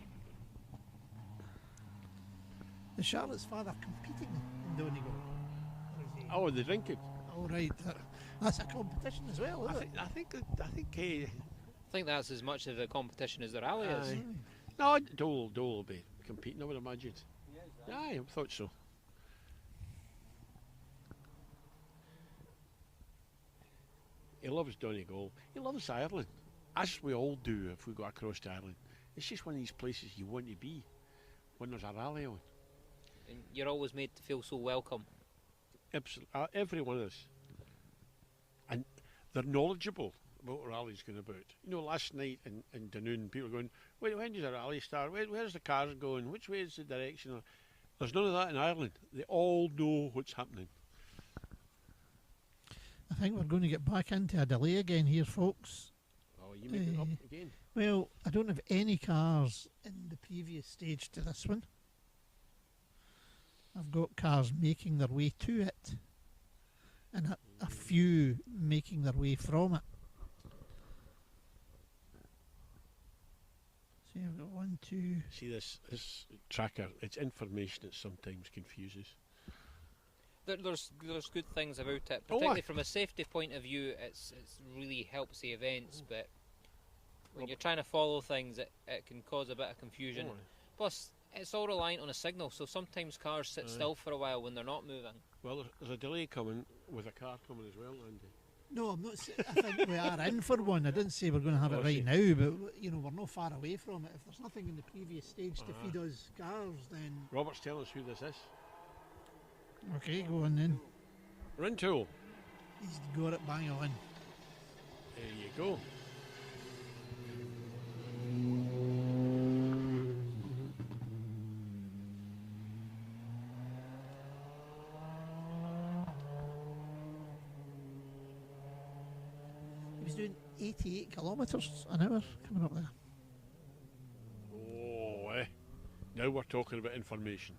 Is Charlotte's father competing in Donegal? Or is he- Oh, the drinking. Oh, right. That's a competition as well, I isn't it? think. I think that's as much of a competition as the rally is. Aye. No, Dole will be competing, I would imagine. Aye, I thought so. He loves Donegal. He loves Ireland, as we all do if we go across to Ireland. It's just one of these places you want to be when there's a rally on. And you're always made to feel so welcome. Absolutely, every one of us. And they're knowledgeable about what rally's going about. You know, last night in Dunoon, people were going, "Wait, when does a rally start? Where's the cars going? Which way is the direction?" There's none of that in Ireland. They all know what's happening. I think we're going to get back into a delay again here, folks. Oh, you make it up again. Well, I don't have any cars in the previous stage to this one. I've got cars making their way to it, and a few making their way from it. See, I've got 1, 2. See this tracker, it's information that sometimes confuses. There's good things about it, Oh, particularly from a safety point of view. It's really helps the events, but when you're trying to follow things, it can cause a bit of confusion. Oh, Plus, it's all reliant on a signal, so sometimes cars sit still for a while when they're not moving. well, there's a delay coming with a car coming as well, Andy. No, I'm not. I think we are in for one. I didn't say we're going to have it Oh, right see. now, but you know we're not far away from it. If there's nothing in the previous stage to feed us cars, then Robert's telling us who this is. okay, go on then. Rintoul. He's got it bang on. There you go. He was doing 88 kilometres an hour coming up there. Oh, now we're talking about information.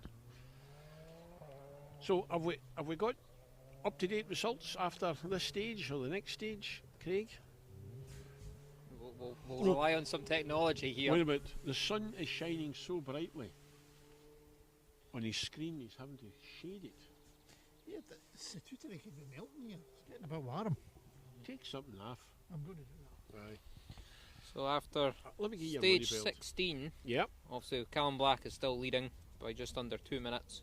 So have we got up-to-date results after this stage or the next stage, Craig? We'll rely on some technology here. Wait a minute. The sun is shining so brightly on his screen, he's having to shade it. Yeah, the statutory could be melting here. It's getting a bit warm. Take something off. I'm going to do that. Right. So after Let me get you stage a money belt. 16, Yep. obviously Callum Black is still leading by just under 2 minutes.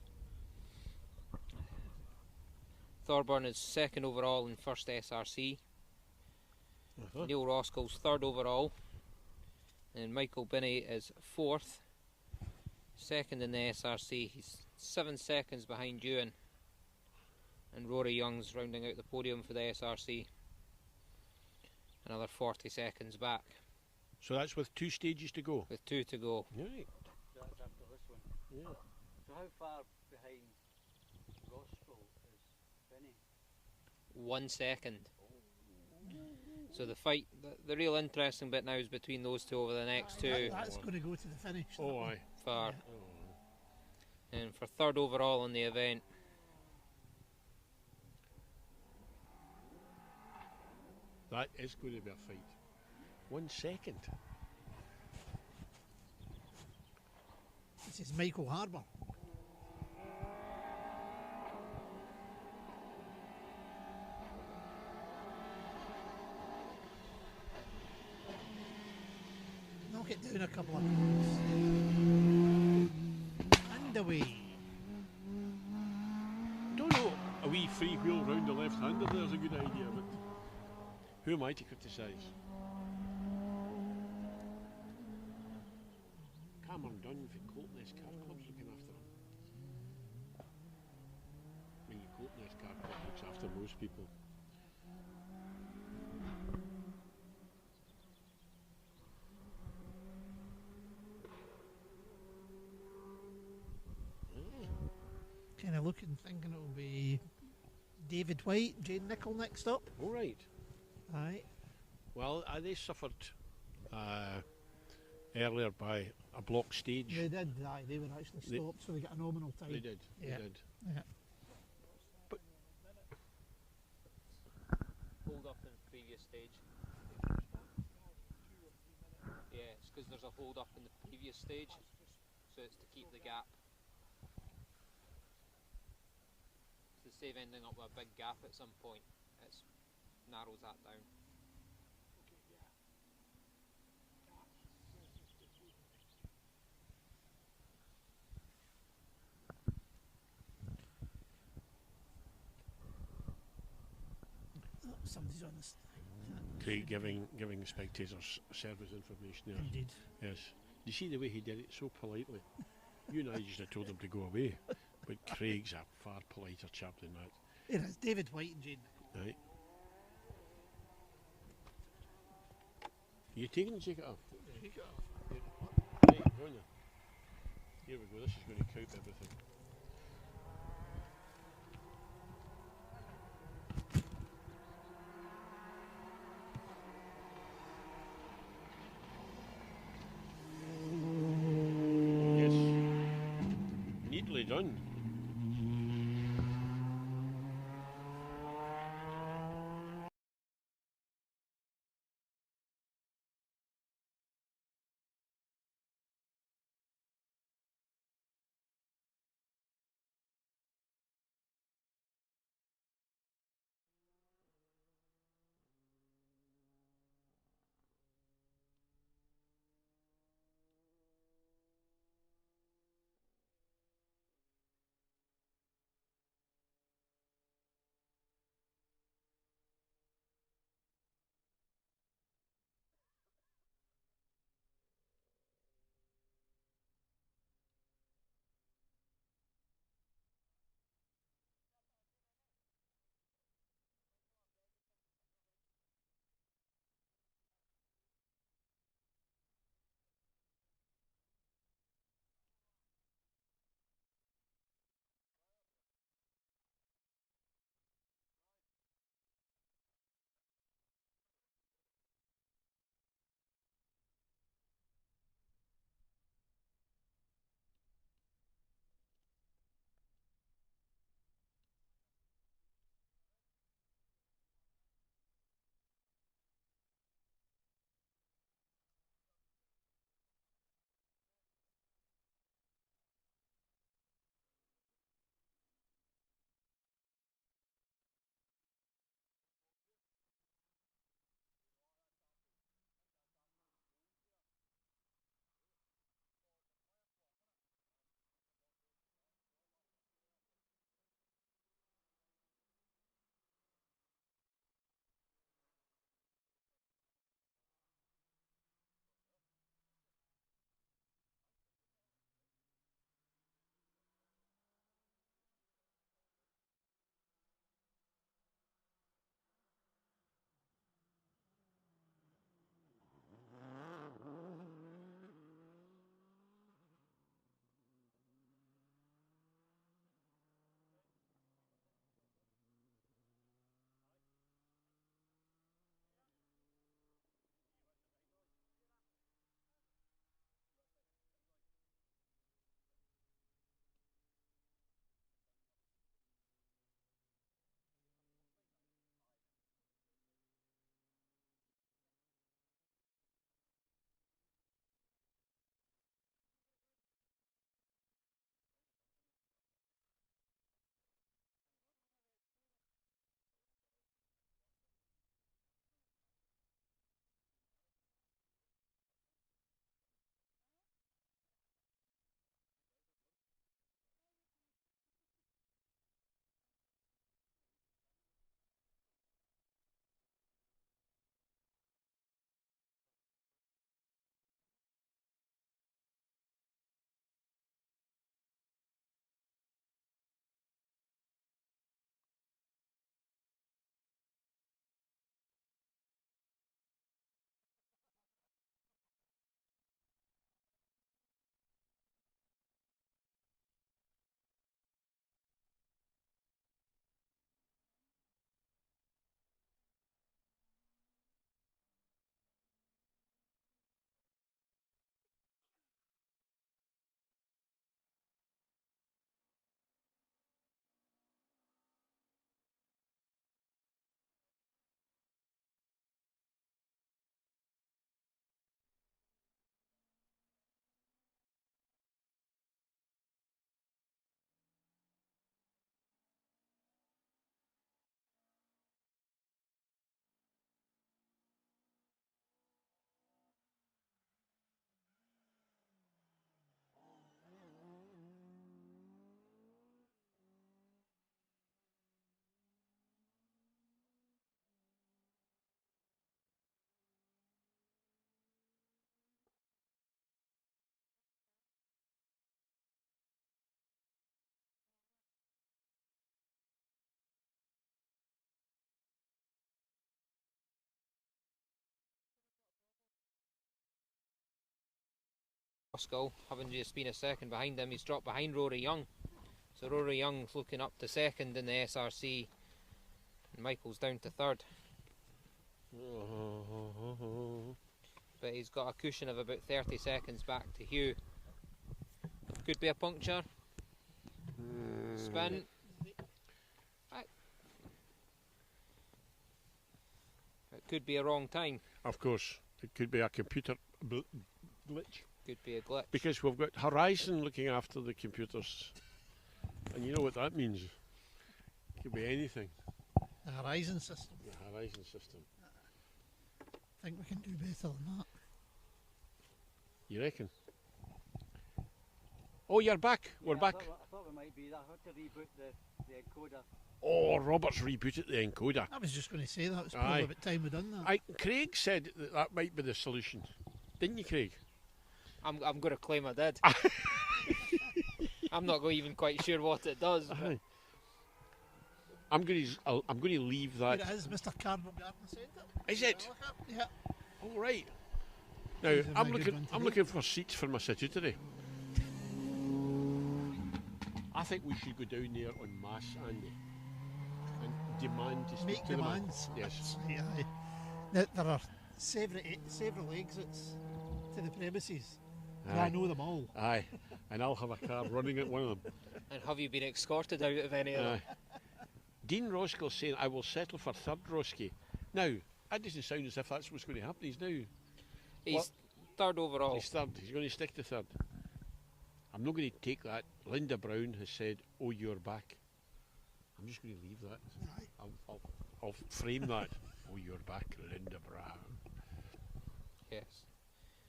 Thorburn is 2nd overall in 1st SRC. Neil Roskell's 3rd overall. And Michael Binney is 4th. 2nd in the SRC. He's 7 seconds behind Dunoon. And Rory Young's rounding out the podium for the SRC. Another 40 seconds back. So that's with 2 stages to go? With 2 to go. Right. That's after this one. Yeah. So how far behind Roscoe is Benny? 1 second. So the fight, the real interesting bit now is between those two over the next two. That's going to go to the finish. Oh, aye. For, and for 3rd overall in the event. That is going to be a fight. 1 second. This is Michael Harbour. Knock it down a couple of times. And away. Don't know, a wee free wheel round the left-hander there's a good idea, but who am I to criticise? Cameron Dunn from Coltness Car Club's looking after him. I mean, Coltness Car Club looks after most people. Kind of looking, thinking it'll be David White, Jane Nichol next up. All right. Aye. Well, they suffered earlier by a block stage. They did, aye. They were actually stopped, so they got a nominal time. They did. Yeah. They did. Yeah. But Hold up in the previous stage. Yeah, it's because there's a hold up in the previous stage, so it's to keep the gap. To save ending up with a big gap at some point, it narrows that down. Oh, somebody's on this. Craig giving spectators service information there. Indeed. Yes. You see the way he did it so politely? You and I just have told him to go away. But Craig's a far politer chap than that. It is David White and Jane Nichol. Right. Are you taking the jacket off? Take it off. Right, go on there. Here we go, this is going to count everything. Yes. Neatly done. Argyll, having just been a second behind him, he's dropped behind Rory Young. So Rory Young's looking up to second in the SRC, and Michael's down to third. But he's got a cushion of about 30 seconds back to Hugh. Could be a puncture. Spin. It could be a wrong time. Of course, it could be a computer glitch. Could be a glitch. Because we've got Horizon looking after the computers. And you know what that means. It could be anything. The Horizon system. The Horizon system. I think we can do better than that. You reckon? Oh, you're back. We're back. I thought we might be. I had to reboot the encoder. Oh, Robert's rebooted the encoder. I was just going to say that. It's probably about time we done that. Craig said that that might be the solution. Didn't you, Craig? I'm going to claim I did. I'm not even quite sure what it does. I'm going to leave that. Here it is, Mr. Cardinal Garden Centre. Is it? Yeah. All right. Now This is a I'm very good one today. looking for seats for my city today. I think we should go down there en masse, Andy, and demand to speak Make to demands. them. Yes. Right, aye. There are several exits to the premises. And I Aye. know them all. Aye. And I'll have a car running at one of them. And have you been escorted out of any of them? Aye. Dean Roskell's saying, I will settle for third, Roski. Now, that doesn't sound as if that's what's going to happen. He's now. He's third overall. He's third. He's going to stick to third. I'm not going to take that. Linda Brown has said, oh, you're back. I'm just going to leave that. Aye. I'll frame that. Oh, you're back, Linda Brown. Yes.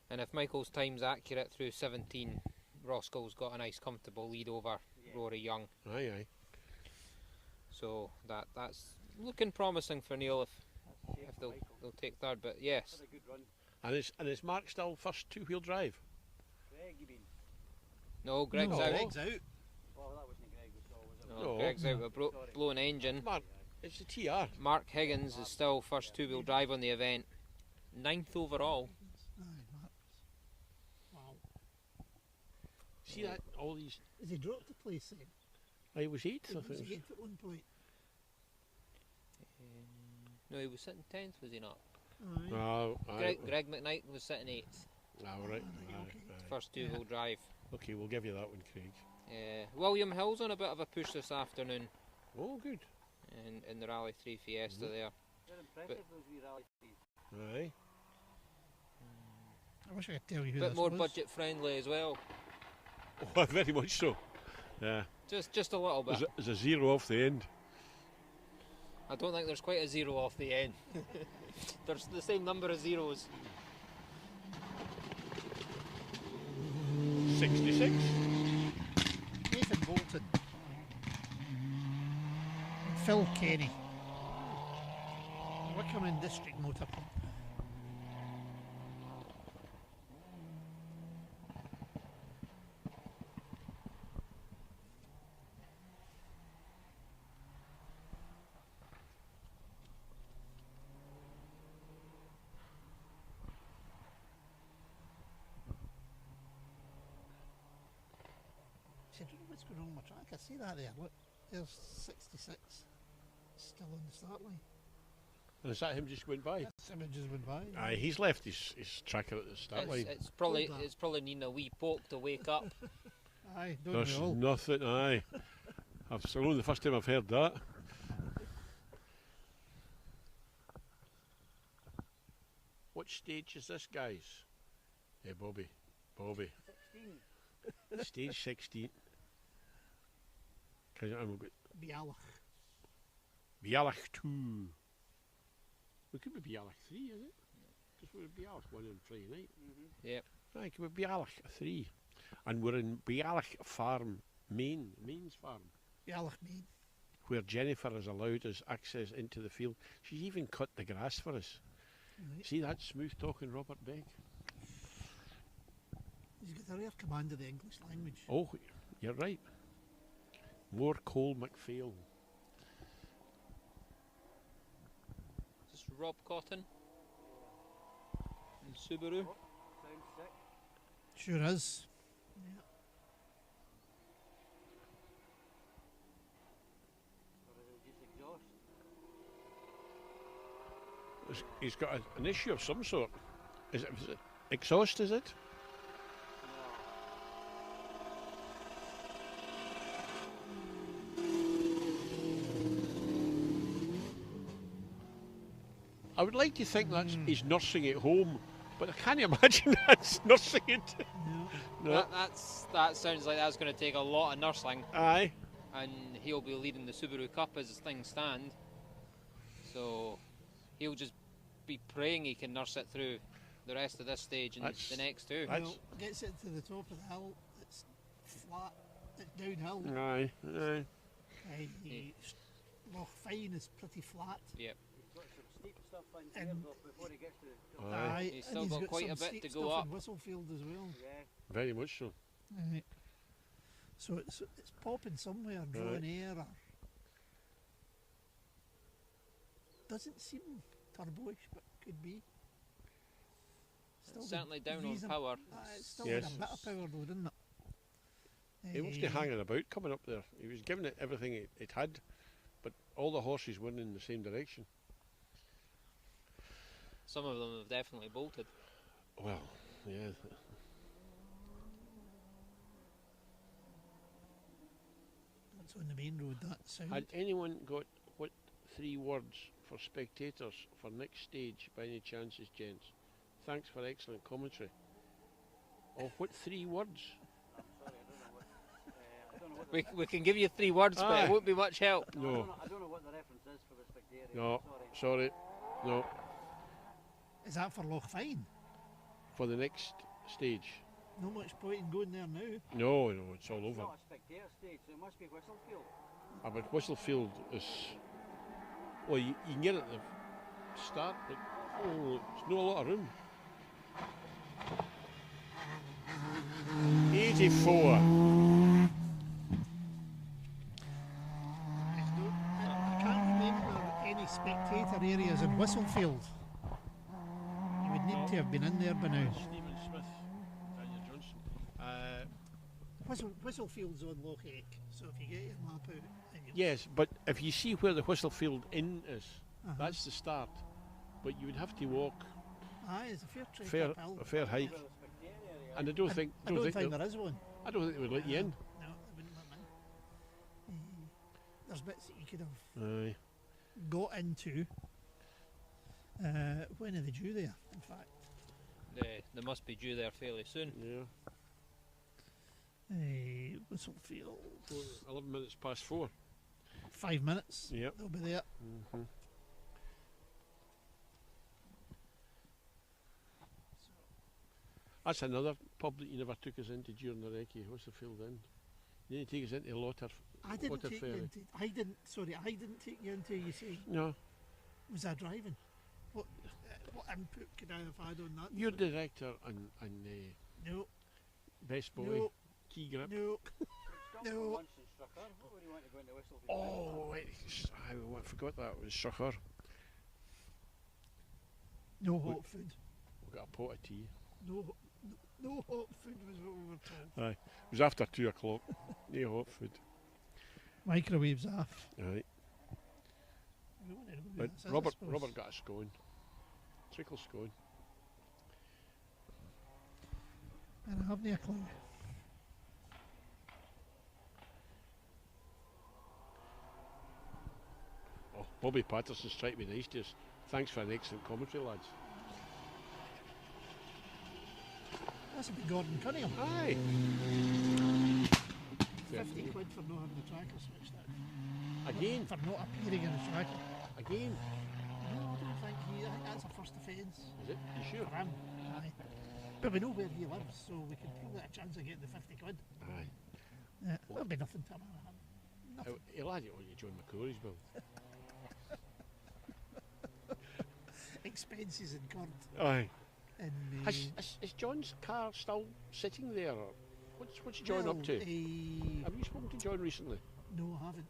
And if Michael's time's accurate through 17, Roskell's got a nice comfortable lead over Rory Young. Aye, aye. So that's looking promising for Neil if they'll take third. But yes, Had a good run. And is Mark still first two-wheel drive? Greg, you mean? no, Greg's No. out. Greg's out. Well, that wasn't Greg, was it? No, No. Greg's out with a Sorry. blown engine. Mark, it's the TR. Mark Higgins is still first two-wheel drive on the event, 9th overall. Aye, Marks. Wow. See that? All these. Has he dropped the place then? I was 8th, I Was think. he 8th at one point? No, he was sitting 10th, was he not? Aye. Oh, Greg McKnight was sitting 8th, all right. first two-wheel drive. Okay, we'll give you that one, Craig. William Hill's on a bit of a push this afternoon Oh, good. in the Rally 3 Fiesta there. They're impressive, those wee rally threes. Aye. I wish I could tell you who Bit this more was. budget friendly as well. Oh, very much so. Yeah. Just a little bit. There's a zero off the end. I don't think there's quite a zero off the end. There's the same number of zeros. 66. Nathan Bolton. Phil Kenny. Wickham District Motor Pump. I don't know what's going on with my track. I see that there. Look, there's 66 still on the start line. And is that him just went by? That's him just went by. Aye, he's left his tracker at the start line. It's Hold that. probably needing a wee poke to wake up. Aye, don't There's we all? nothing, aye. It's only the first time I've heard that. What stage is this, guys? Hey, Bobby. 16. Stage 16. We've got Bialach. Bialach 2. It could be Bialach 3, is it? Because we're Bialach 1 on Friday night. Yep. Aye, it could be Bialach 3. And we're in Bialach Farm, Main's Farm, Bialach Main. where Jennifer has allowed us access into the field. She's even cut the grass for us. Right. See that smooth talking Robert Beck? He's got a rare command of the English language. Oh, you're right. More Cole McPhail. Just Rob Cotton and Subaru. Sounds sick. Sure is. Yeah. Or is it just exhaust? He's got an issue of some sort. Is it exhaust, is it? I would like to think that's he's nursing it home, but I can't imagine that's nursing it. No. That sounds like that's going to take a lot of nursing. Aye. And he'll be leading the Subaru Cup as things stand. So he'll just be praying he can nurse it through the rest of this stage and the next two. Well, gets it to the top of the hill, it's flat, it's downhill. Aye. Loch Fyne is pretty flat. Yep. He's got some steep stuff in here before he gets to the top. Aye. He's still got quite a bit to go up. In Whistlefield as well. Yeah. Very much so. Right. So it's popping somewhere, drawing air. Or doesn't seem turboish, but could be. It's certainly down on power. It's still got a bit of power though, doesn't it? He wasn't hanging about coming up there. He was giving it everything it had, but all the horses went in the same direction. Some of them have definitely bolted. Well, yeah. That's on the main road, that sound. Had anyone got what 3 words for spectators for next stage by any chances, gents? Thanks for excellent commentary. Oh, what 3 words? I don't know what We can give you 3 words, but it won't be much help. No. I don't know what the reference is for the spectator. No, sorry. No. Is that for Loch Fyne? For the next stage. No much point in going there now. No, it's all It's over. not a spectator stage, so it must be Whistlefield. But Whistlefield is... Well, you can get it at the start, but there's not a lot of room. 84. I can't remember any spectator areas in Whistlefield. You would need to have been in there by now. Stephen Smith, Daniel Johnson. Whistlefields on Loch Eck, so if you get your map out... Yes, but if you see where the Whistlefield Inn is, that's the start. But you would have to walk Aye, it's a fair trek uphill. a fair hike. And I don't think there is one. I don't think they would let you in. No, they wouldn't let me in. There's bits that you could have got into. When are they due there, in fact? They must be due there fairly soon. Yeah. Whistlefield. 11 minutes past 4. 5 minutes. Yep. They'll be there. That's another pub that you never took us into during the recce. Whistlefield Inn. You didn't take us into I didn't Water take Ferry. you into. I didn't take you into. You say, No, was I driving? What input could I have had on that? you're director and No, best boy, no, key grip. no. No. Lunch in Strucker. What would you want to go into Whistlefield? Oh, wait, I forgot that was Strucker. No hot food. We got a pot of tea. No hot food was what we were told. Aye, it was after 2 o'clock. No hot food. Microwaves off. Aye, We don't know who but this is, I Robert suppose. got a scone. Trickle scone. And I have no clue. Oh, Bobby Patterson's trying to be nice to us. Thanks for an excellent commentary, lads. That's a bit Gordon Cunningham. Aye. 50 quid for not having the tracker switched out. Again. For not appearing in the tracker. Again. No, I don't think I think that's a first offence. Is it? You sure? For him. Aye. But we know where he lives, so we can probably get a chance of getting the 50 quid. Aye. Yeah, that'll be nothing to him. Nothing. He'll add it on your John McCrory's bill. Expenses incurred. Aye. In, Is John's car still sitting there? Or what's John up to? Have you spoken to John recently? No, I haven't.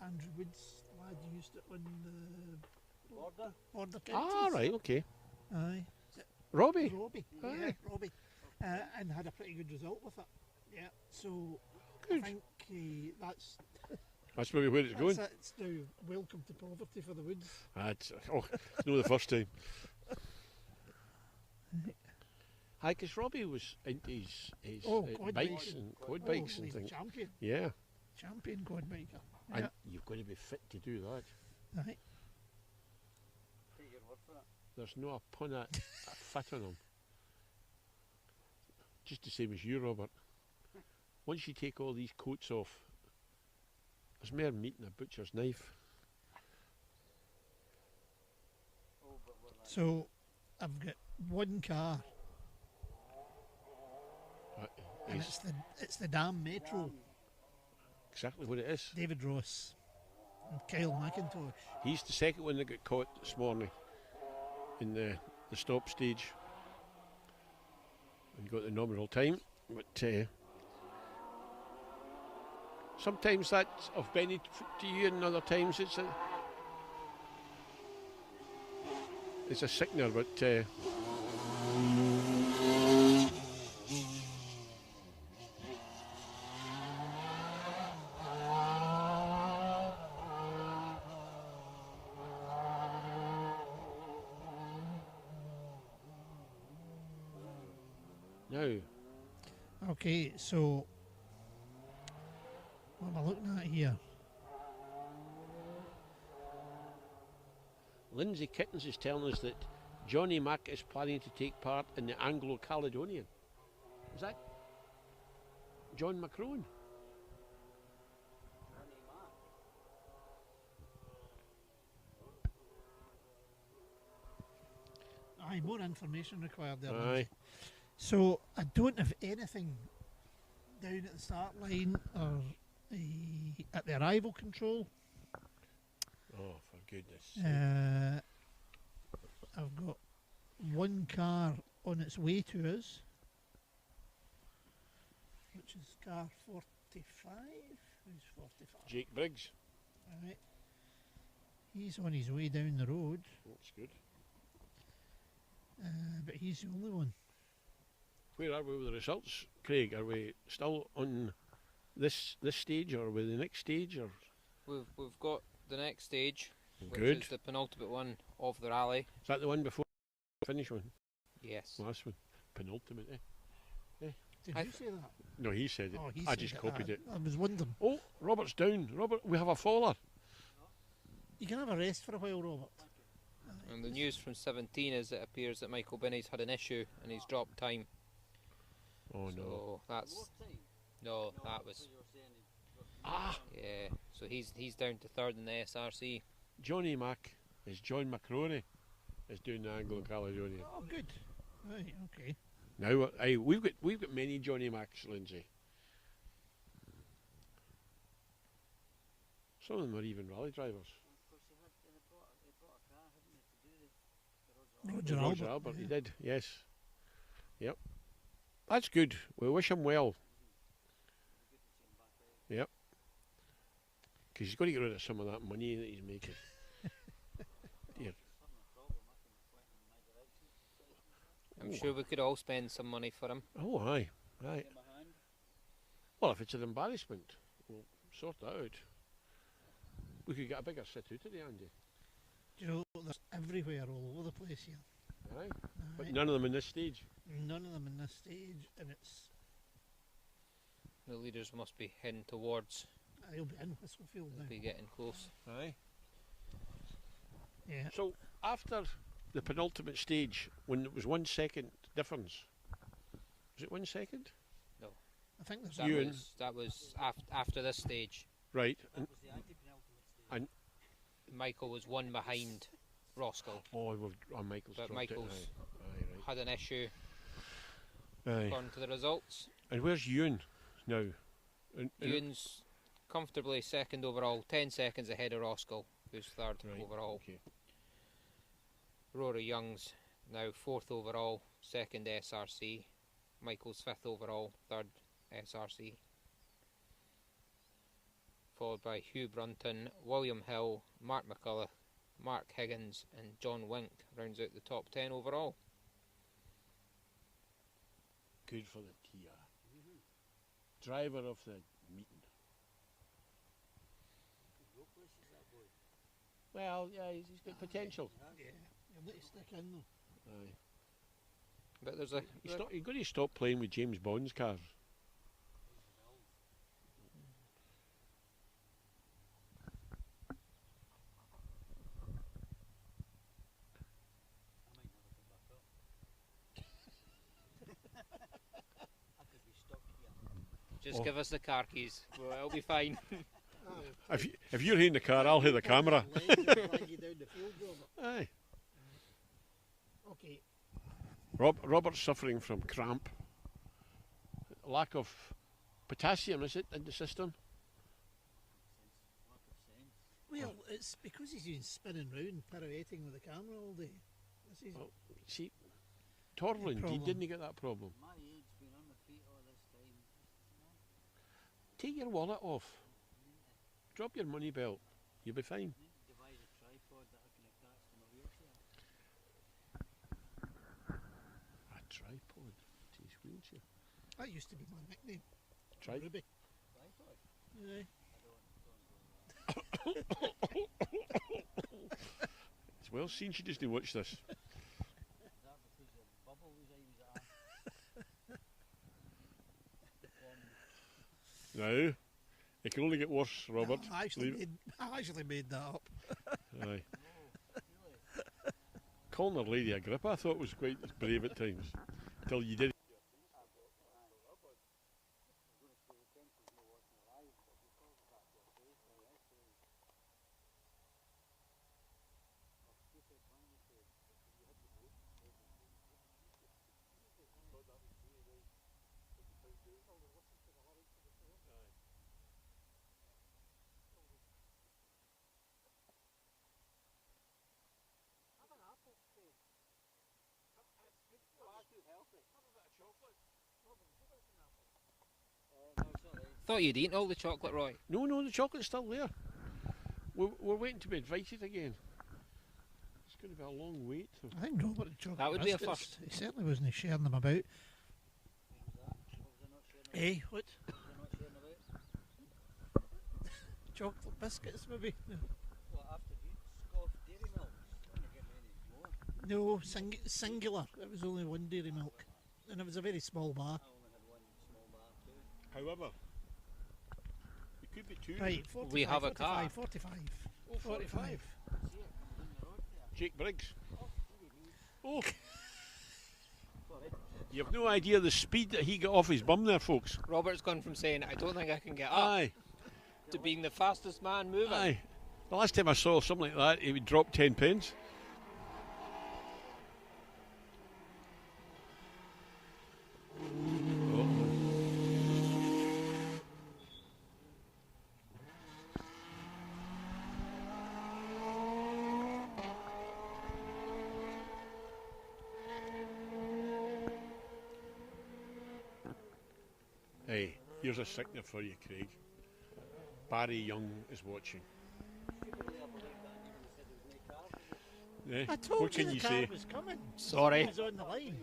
Andrew Woods, the lad who used it on the Border? border Ah, counties. right, okay. Aye. Robbie? Robbie. Aye. Yeah, Robbie. And had a pretty good result with it. Yeah, so Good. I think that's That's maybe where it's going. it. It's now welcome to poverty for the Woods. It's not the first time. Aye, because Robbie was into his quad bikes biking. and quad bikes and He's a things. champion. Yeah, Champion quad biker. and Yeah. you've got to be fit to do that. Aye. Take your word for it. There's no a pun at a fit on him. Just the same as you, Robert. Once you take all these coats off, there's more meat in a butcher's knife. Oh, but we're like, So I've got one car, and it's the damn Metro. Exactly what it is. David Ross and Kyle McIntosh. He's the second one that got caught this morning in the stop stage and got the nominal time. But sometimes that's of benefit to you, and other times it's a sickener. But now, Okay, so what am I looking at here? Lindsay Kittens is telling us that Johnny Mack is planning to take part in the Anglo-Caledonian. Is that John Macron? Aye, more information required there. Aye. Lindsay. So I don't have anything down at the start line or at the arrival control. Oh, for goodness sake. I've got one car on its way to us, which is car 45. Who's 45? Jake Briggs. Right. He's on his way down the road, That's good. but he's the only one. Where are we with the results, Craig? Are we still on this stage, or are we the next stage? Or We've got the next stage, which good. is the penultimate one of the rally. Is that the one before the finish one? Yes. Last one, penultimate. Did I you say that? No, he said it. Oh, he I said just it. copied it. I was wondering. Oh, Robert's down. Robert, we have a faller. You can have a rest for a while, Robert. And the news from 17 is it appears that Michael Binney's had an issue and he's dropped time. Oh no. So that's more time. no, that was So you were saying Ah, yeah. So he's down to third in the SRC. Johnny Mack is John Macroney is doing the Anglo-Caledonian. Oh, good. Right, okay. Now, we've got many Johnny Macks, Lindsay. Some of them are even rally drivers. of course, he bought a car, hadn't he, to do the Roger Albert, yeah. he did, yes. Yep. That's good. We wish him well. Yep. Because he's got to get rid of some of that money that he's making. Dear. I'm sure we could all spend some money for him. Oh, aye. Right. in my hand. Well, if it's an embarrassment, we'll sort that out. We could get a bigger sit out of the Andy. Do you know, there's everywhere all over the place here. Aye. But Aye. none of them in this stage. None of them in this stage, and it's The leaders must be heading towards. I'll be in Whistlefield now. Be getting close. Aye. Yeah. So, after the penultimate stage, when it was 1 second difference, was it 1 second? I think there's That Ewan. that was after this stage. Right. That was the anti-penultimate stage. Michael was one behind Roscoe. Michael's But dropped Michael's it. Aye, had an issue right. according to the results. And where's Ewan now? And- Ewan's comfortably second overall, 10 seconds ahead of Roscoe, who's third Right, overall. okay. Rory Young's now fourth overall, second SRC. Michael's fifth overall, third SRC. Followed by Hugh Brunton, William Hill, Mark McCullough, Mark Higgins and John Wink rounds out the top 10 overall. good for the TR. Driver of the meeting. Well, yeah, he's got potential. Yeah, you'll need to stick in though. Aye. But there's a You've got to stop playing with James Bond's cars. just give us the car keys. Well, it'll be fine. If you're in the car, I'll hit the camera. Aye. Okay. Robert's suffering from cramp. Lack of potassium, is it, in the system? Well, it's because he's been spinning round, pirouetting with the camera all day. This is Well, see, Torland, he problem. didn't get that problem. My age's been on my feet all this time. Take your wallet off. Drop your money belt. You'll be fine. I need to devise a tripod that I can attach to my wheelchair. A tripod to his wheelchair. that used to be my nickname. Tripod? Ruby. Tripod? Aye. It's well seen she doesn't watch this. Is that because of bubbles I was at? Now, it can only get worse, Robert. No, I actually Leave- made that up. Aye. Calling her Lady Agrippa I thought was quite brave at times. Till you did. Thought you'd eaten all the chocolate, Roy. No, the chocolate's still there. We're waiting to be invited again. It's going to be a long wait. I think Robert had chocolate That would be a biscuits. first. He certainly wasn't sharing them about. Eh, what? Chocolate biscuits, maybe? Well, after you scoffed dairy milk, you're not getting any more. No, singular. It was only one dairy milk. And it was a very small bar. I only had one small bar too. However, it could be two. Right, 45, We have a 45, car. 45. Oh, 45. Jake Briggs. Oh. You have no idea the speed that he got off his bum there, folks. Robert's gone from saying, I don't think I can get up, Aye, to being the fastest man moving. aye. The last time I saw something like that, he would drop 10 pence. Hey, here's a signal for you, Craig. Barry Young is watching. Eh, I told what you can the you car say? was coming. Sorry. He was on the line.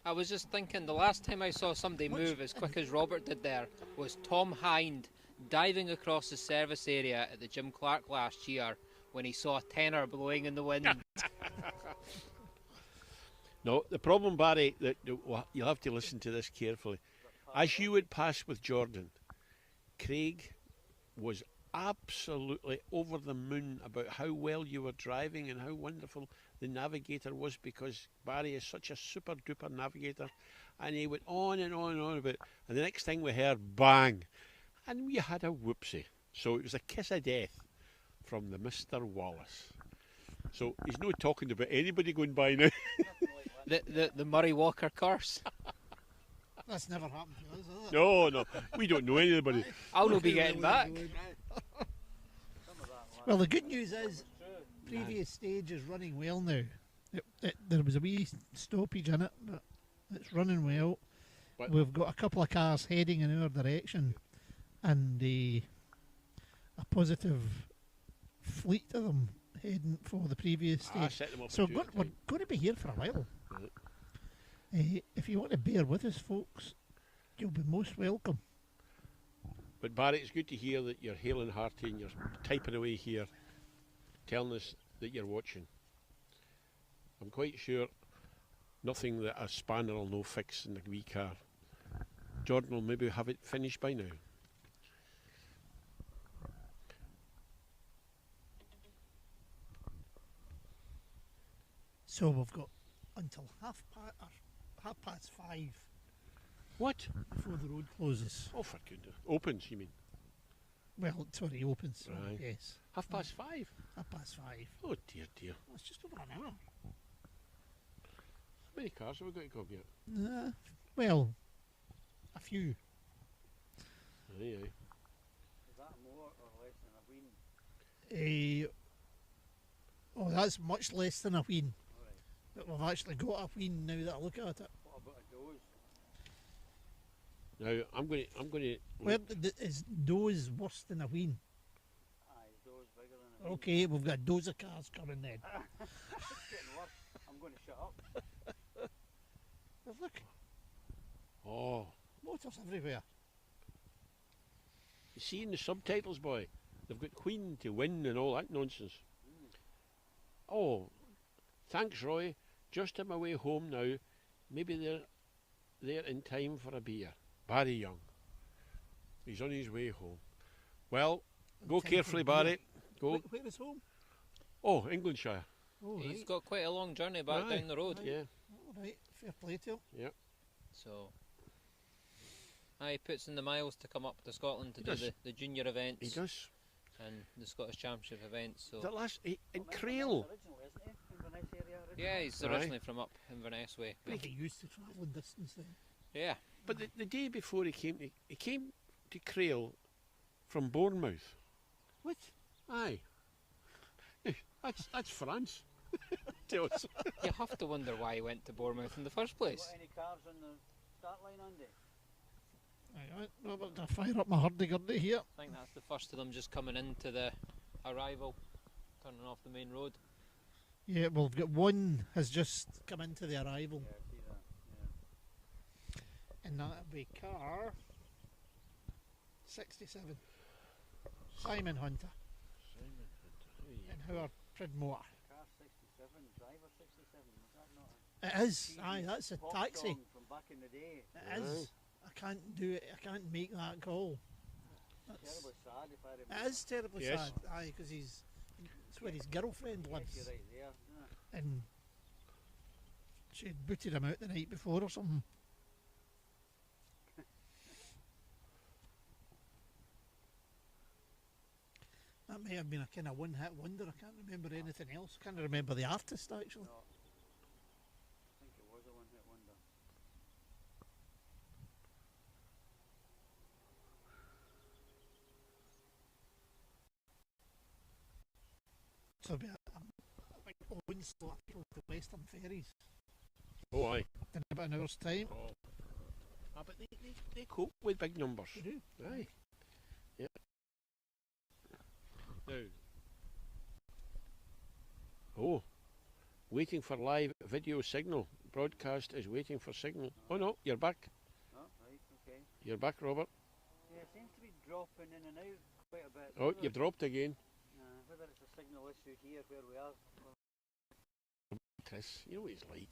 I was just thinking, the last time I saw somebody move as quick as Robert did there was Tom Hind diving across the service area at the Jim Clark last year when he saw a tenor blowing in the wind. No, the problem, Barry, you'll have to listen to this carefully. As you would pass with Jordan, Craig was absolutely over the moon about how well you were driving and how wonderful the navigator was, because Barry is such a super duper navigator, and he went on and on and on about it. And the next thing we heard, bang, and we had a whoopsie. So it was a kiss of death from the Mr. Wallace. So he's not talking about anybody going by now. the Murray Walker curse. That's never happened to us, has it? No, we don't know anybody. I'll not be getting back. Well, the good news is, previous stage is running well now. There was a wee stoppage in it, but it's running well. But We've got a couple of cars heading in our direction, and a positive fleet of them heading for the previous I stage. set them up So at two at a we're time. going to be here for a while. If you want to bear with us, folks, you'll be most welcome. But Barry, it's good to hear that you're hale and hearty and you're typing away here, telling us that you're watching. I'm quite sure nothing that a spanner will no fix in the wee car. Jordan will maybe have it finished by now. So we've got until half past 5 What? before the road closes. Oh, for goodness. Opens, you mean? Well, sorry, opens. So Right. yes, 5:30. 5:30. Oh dear, dear. Well, it's just over an hour. How many cars have we got to go up yet? Well, a few. Aye, aye. Is that more or less than a win? Oh, that's much less than a win. Alright. But we've actually got a win now that I look at it. What about a doze? Now I'm going to. Where is those worse than a win? Aye, doze bigger than a win. Okay, we've got those of cars coming then. It's getting worse. I'm going to shut up. Well, look, Oh, motors everywhere. you see in the subtitles, boy, they've got Queen to win and all that nonsense. Oh, thanks, Roy. Just on my way home now. Maybe they're there in time for a beer. Barry Young. He's on his way home. Well, go Time carefully, for a beer. Barry. Go. Where is home? Oh, Englandshire. Oh, He's right. got quite a long journey back Aye. down the road. Yeah. All right, fair play to him. So, he puts in the miles to come up to Scotland to He do does. the junior events He does. and the Scottish Championship events. So, The last in Well, Crail. original, isn't he? Inverness area original? yeah, he's Aye. originally from up Inverness way. They get used to travelling distance then. Yeah, But the day before he came to Crail from Bournemouth. What? Aye. That's France. Tell us. you have to wonder why he went to Bournemouth in the first place. Got any cars on the start line, Andy? Right, Robert, I fire up my hurdy-gurdy here. I think that's the first of them just coming into the arrival, turning off the main road. Yeah, well, we've got one has just come into the arrival, Yeah, I see that. Yeah. and that'll be car 67. Simon Hunter and Howard Pridmore. Car 67, driver 67. Was that not a It is, aye, that's a pop taxi. song from back in the day? It is. I can't do it, I can't make that call. That's, Terribly sad if I remember. it is terribly Yes. sad, aye, because it's where his girlfriend Yes, lives. you're right there. Yeah. And she had booted him out the night before or something. That may have been a kind of one-hit wonder. I can't remember anything else. I can't remember the artist actually. No. I think it was a one-hit wonder. So it'll be a big onslaught of people to Western Ferries Oh, aye. in about an hour's time. Oh. Ah, but they cope with big numbers. They do. Aye. Yep. Now. Oh. Waiting for live video signal. Broadcast is waiting for signal. Oh no, you're back. Oh, right, okay. You're back, Robert. Yeah, it seems to be dropping in and out quite a bit. Oh, you've dropped again. Whether it's a signal issue here where we are. Chris, you know what he's like.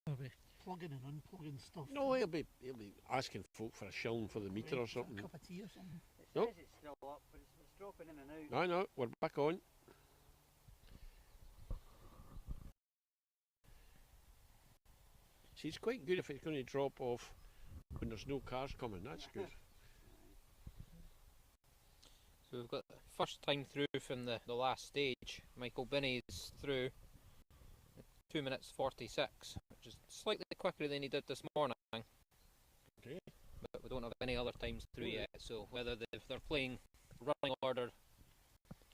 They'll be plugging and unplugging stuff. No, he'll be asking folk for a shilling for the meter or For a something. cup of tea or something. It Nope. says it's still up, but it's dropping in and out. No, we're back on. See, it's quite good if it's going to drop off when there's no cars coming. That's good. So we've got the first time through from the last stage. Michael Binney's through at 2 minutes 46, which is slightly quicker than he did this morning. Okay. But we don't have any other times through Alright. yet. So whether they're playing running order,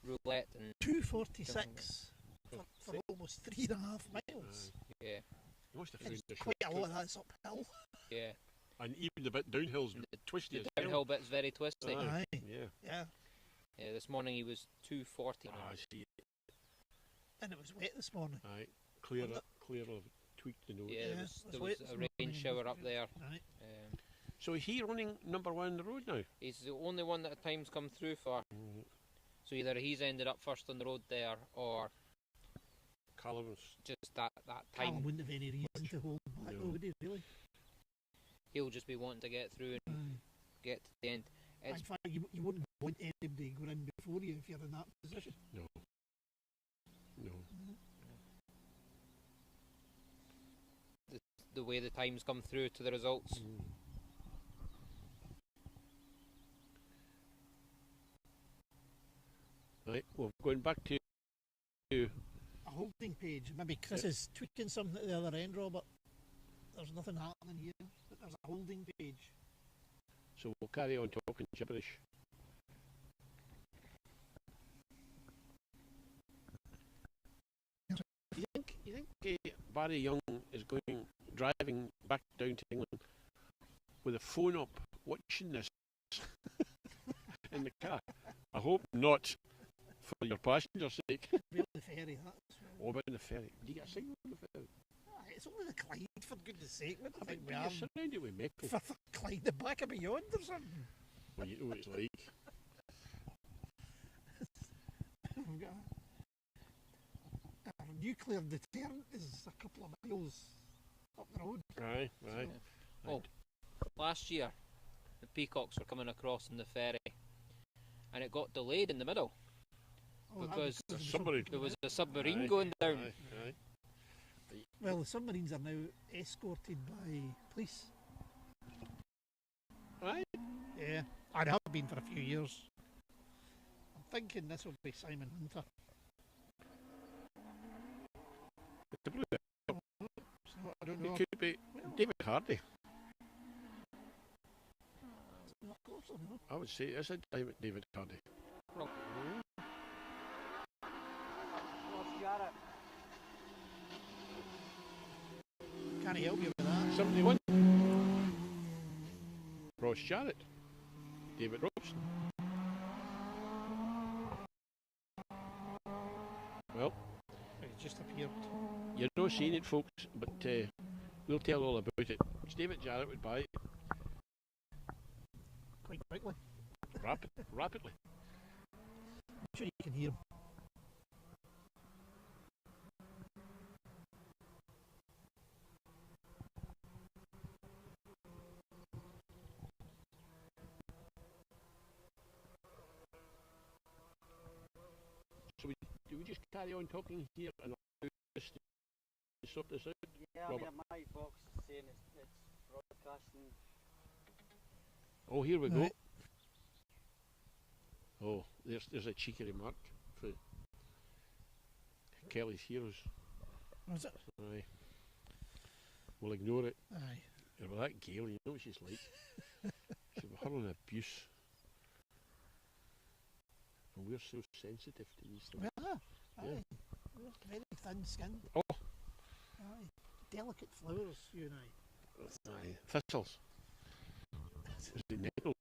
roulette, and 246 for almost 3.5 miles. yeah, You must have And found the quite a shortcut. lot of that's uphill. yeah, And even the bit downhill's twisty the as hell. downhill bit's very twisty. Aye. Aye, Yeah. yeah. Yeah, this morning he was 240. Ah, I see. And it was wet this morning. Aye. Clear of tweaked the notes. Yeah, Yeah, there let's was wait, a it's not rain raining shower up there. Right. So is he running number one on the road now? He's the only one that at times come through for. So either he's ended up first on the road there, or Callum's. just that Callum time wouldn't have any reason to hold back, No. though, would he, really? he'll just be wanting to get through and get to the end. In It's fact, you wouldn't want anybody going in before you if you're in that position. No. the way the times come through to the results. Right, well, going back to A holding page. Maybe Chris is tweaking something at the other end, Robert. There's nothing happening here, but there's a holding page. so we'll carry on talking gibberish. You think Barry Young is driving back down to England with a phone up, watching this in the car? I hope not, for your passenger's sake. Really, the ferry, that's. What about the ferry? Do you get a signal on the ferry? It's only the Clyde, for goodness sake. What do you think we You're are? surrounded with maple. For Clyde, the back of beyond or something? Well, you know what it's like. We've got our nuclear deterrent is a couple of miles up the road. Aye. Oh, last year the Peacocks were coming across in the ferry, and it got delayed in the middle Oh, that because of the submarine. there was a submarine Aye, going down. Aye. Well, the submarines are now escorted by police. Aye. Yeah, and have been for a few years. I'm thinking this will be Simon Hunter. So, I don't know. It could be David Hardy. Of course, I know. I would say it's a David Hardy. Wrong. Ross Jarrett. Can't help you with that. 71. Ross Jarrett. David Robson. Well, It just appeared. you're not seeing it, folks, but we'll tell all about it. David Jarrett would buy it Quite quickly. rapidly. I'm sure you can hear him. So do we just carry on talking here and just sort this out? Yeah, Robert. my box is saying it's broadcasting. Oh, here we go. Right. Oh, there's a cheeky remark for Kelly's Heroes. Was it? Aye. We'll ignore it. Aye. Yeah, well, that Gail, you know what she's like. She's hurling abuse. And we're so sensitive to these things. We are. Yeah. Aye. We're very thin skinned. Oh. Aye. Delicate flowers, you and I. Aye. Thistles. Is it nettles?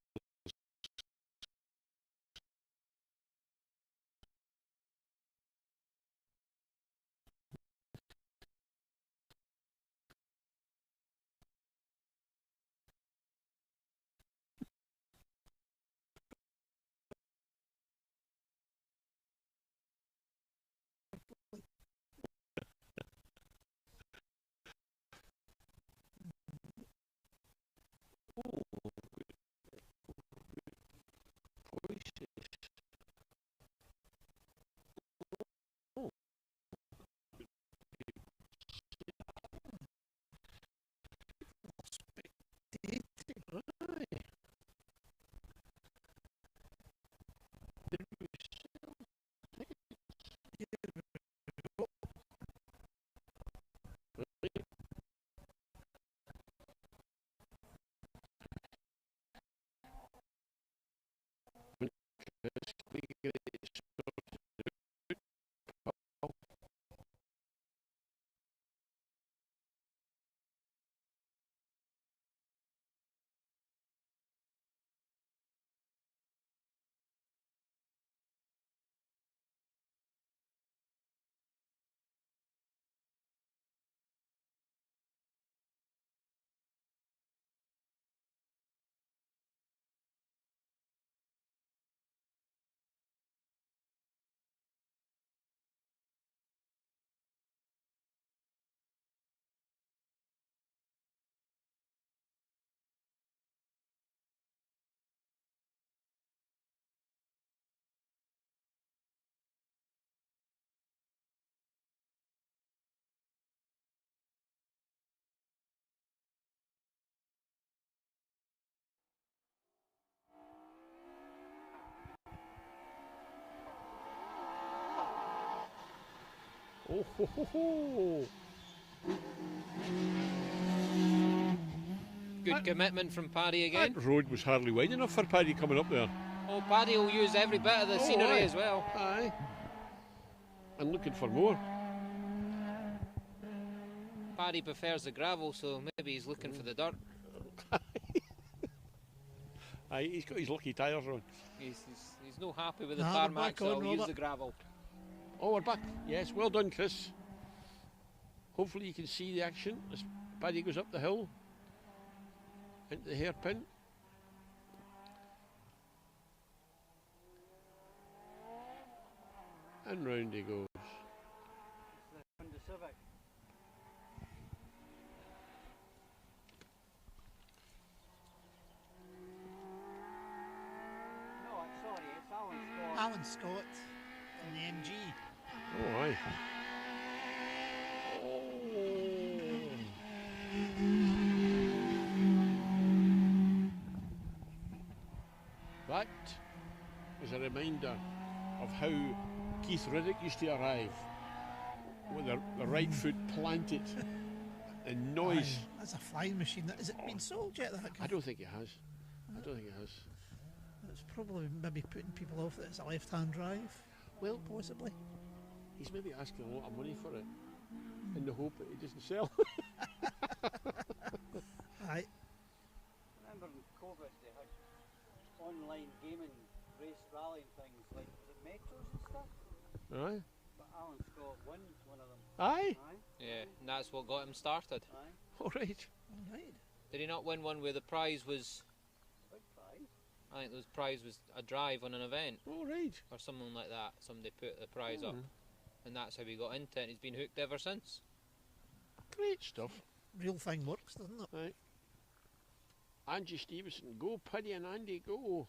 Oh ho ho ho! Good commitment from Paddy again. That road was hardly wide enough for Paddy coming up there. Oh, Paddy will use every bit of the scenery aye. as well. Aye. And looking for more. Paddy prefers the gravel, so maybe he's looking for the dirt. Aye, he's got his lucky tyres on. He's no happy with the Nah, we're tarmac, back so on, he'll use Robert. the gravel. Oh, we're back. Yes, well done, Chris. Hopefully you can see the action as Paddy goes up the hill into the hairpin. And round he goes. Honda Civic. No, sorry, it's Alan Scott. Alan Scott in the MG. Oh, aye. That is a reminder of how Keith Riddick used to arrive with the right foot planted and noise. Aye, that's a flying machine. Is it been sold yet? That I don't think it has. I don't think it has. It's probably maybe putting people off that it's a left-hand drive. Well, Possibly. he's maybe asking a lot of money for it in the hope that it doesn't sell. Aye. Remember in COVID they had online gaming, race rallying things like was it Metros and stuff? Aye. But Alan Scott won one of them. Aye. Aye, Yeah, and that's what got him started. aye. All right. All right. Did he not win one where the prize was, Big prize. I think the prize was a drive on an event All right. or something like that? Somebody put the prize up, and that's how he got into it, and he's been hooked ever since. Great stuff. Real thing works, doesn't it? Right. Angie Stevenson, go Paddy and Andy, go.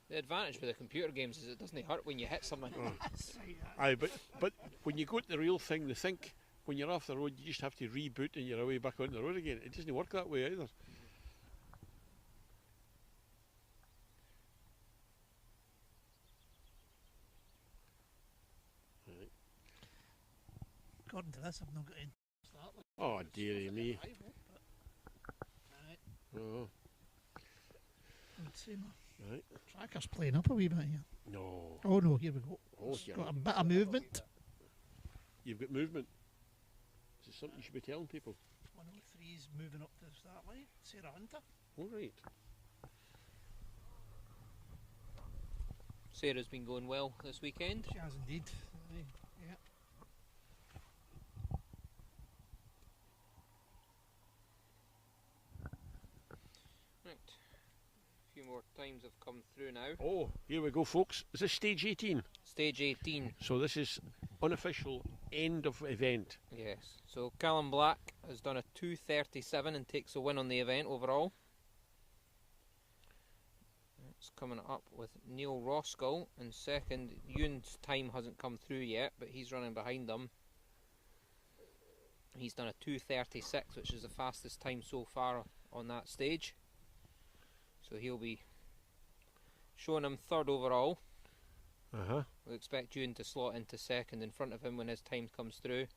The advantage with the computer games is it doesn't hurt when you hit something. That's right. Aye, but when you go to the real thing, they think when you're off the road you just have to reboot and you're away back on the road again. It doesn't work that way either. Right. According to this, I've not got in. Oh dearie me. Right. Oh, I'd say my right. tracker's playing up a wee bit here. No. Oh no, here we go. Oh, It's yeah. got a bit of movement. You've got movement. Is it something you should be telling people? 103's moving up to the start line. Sarah Hunter. All right. Sarah's been going well this weekend. She has indeed. Aye, yeah. Right. A few more times have come through now. Oh, here we go, folks. Is this stage 18? Stage 18. So this is unofficial end of event. Yes. So Callum Black has done a 2:37 and takes a win on the event overall. It's coming up with Neil Roskell in second. Ewan's time hasn't come through yet, but he's running behind them. He's done a 2:36, which is the fastest time so far on that stage. So he'll be showing him third overall. Uh-huh. We'll expect Ewan to slot into second in front of him when his time comes through.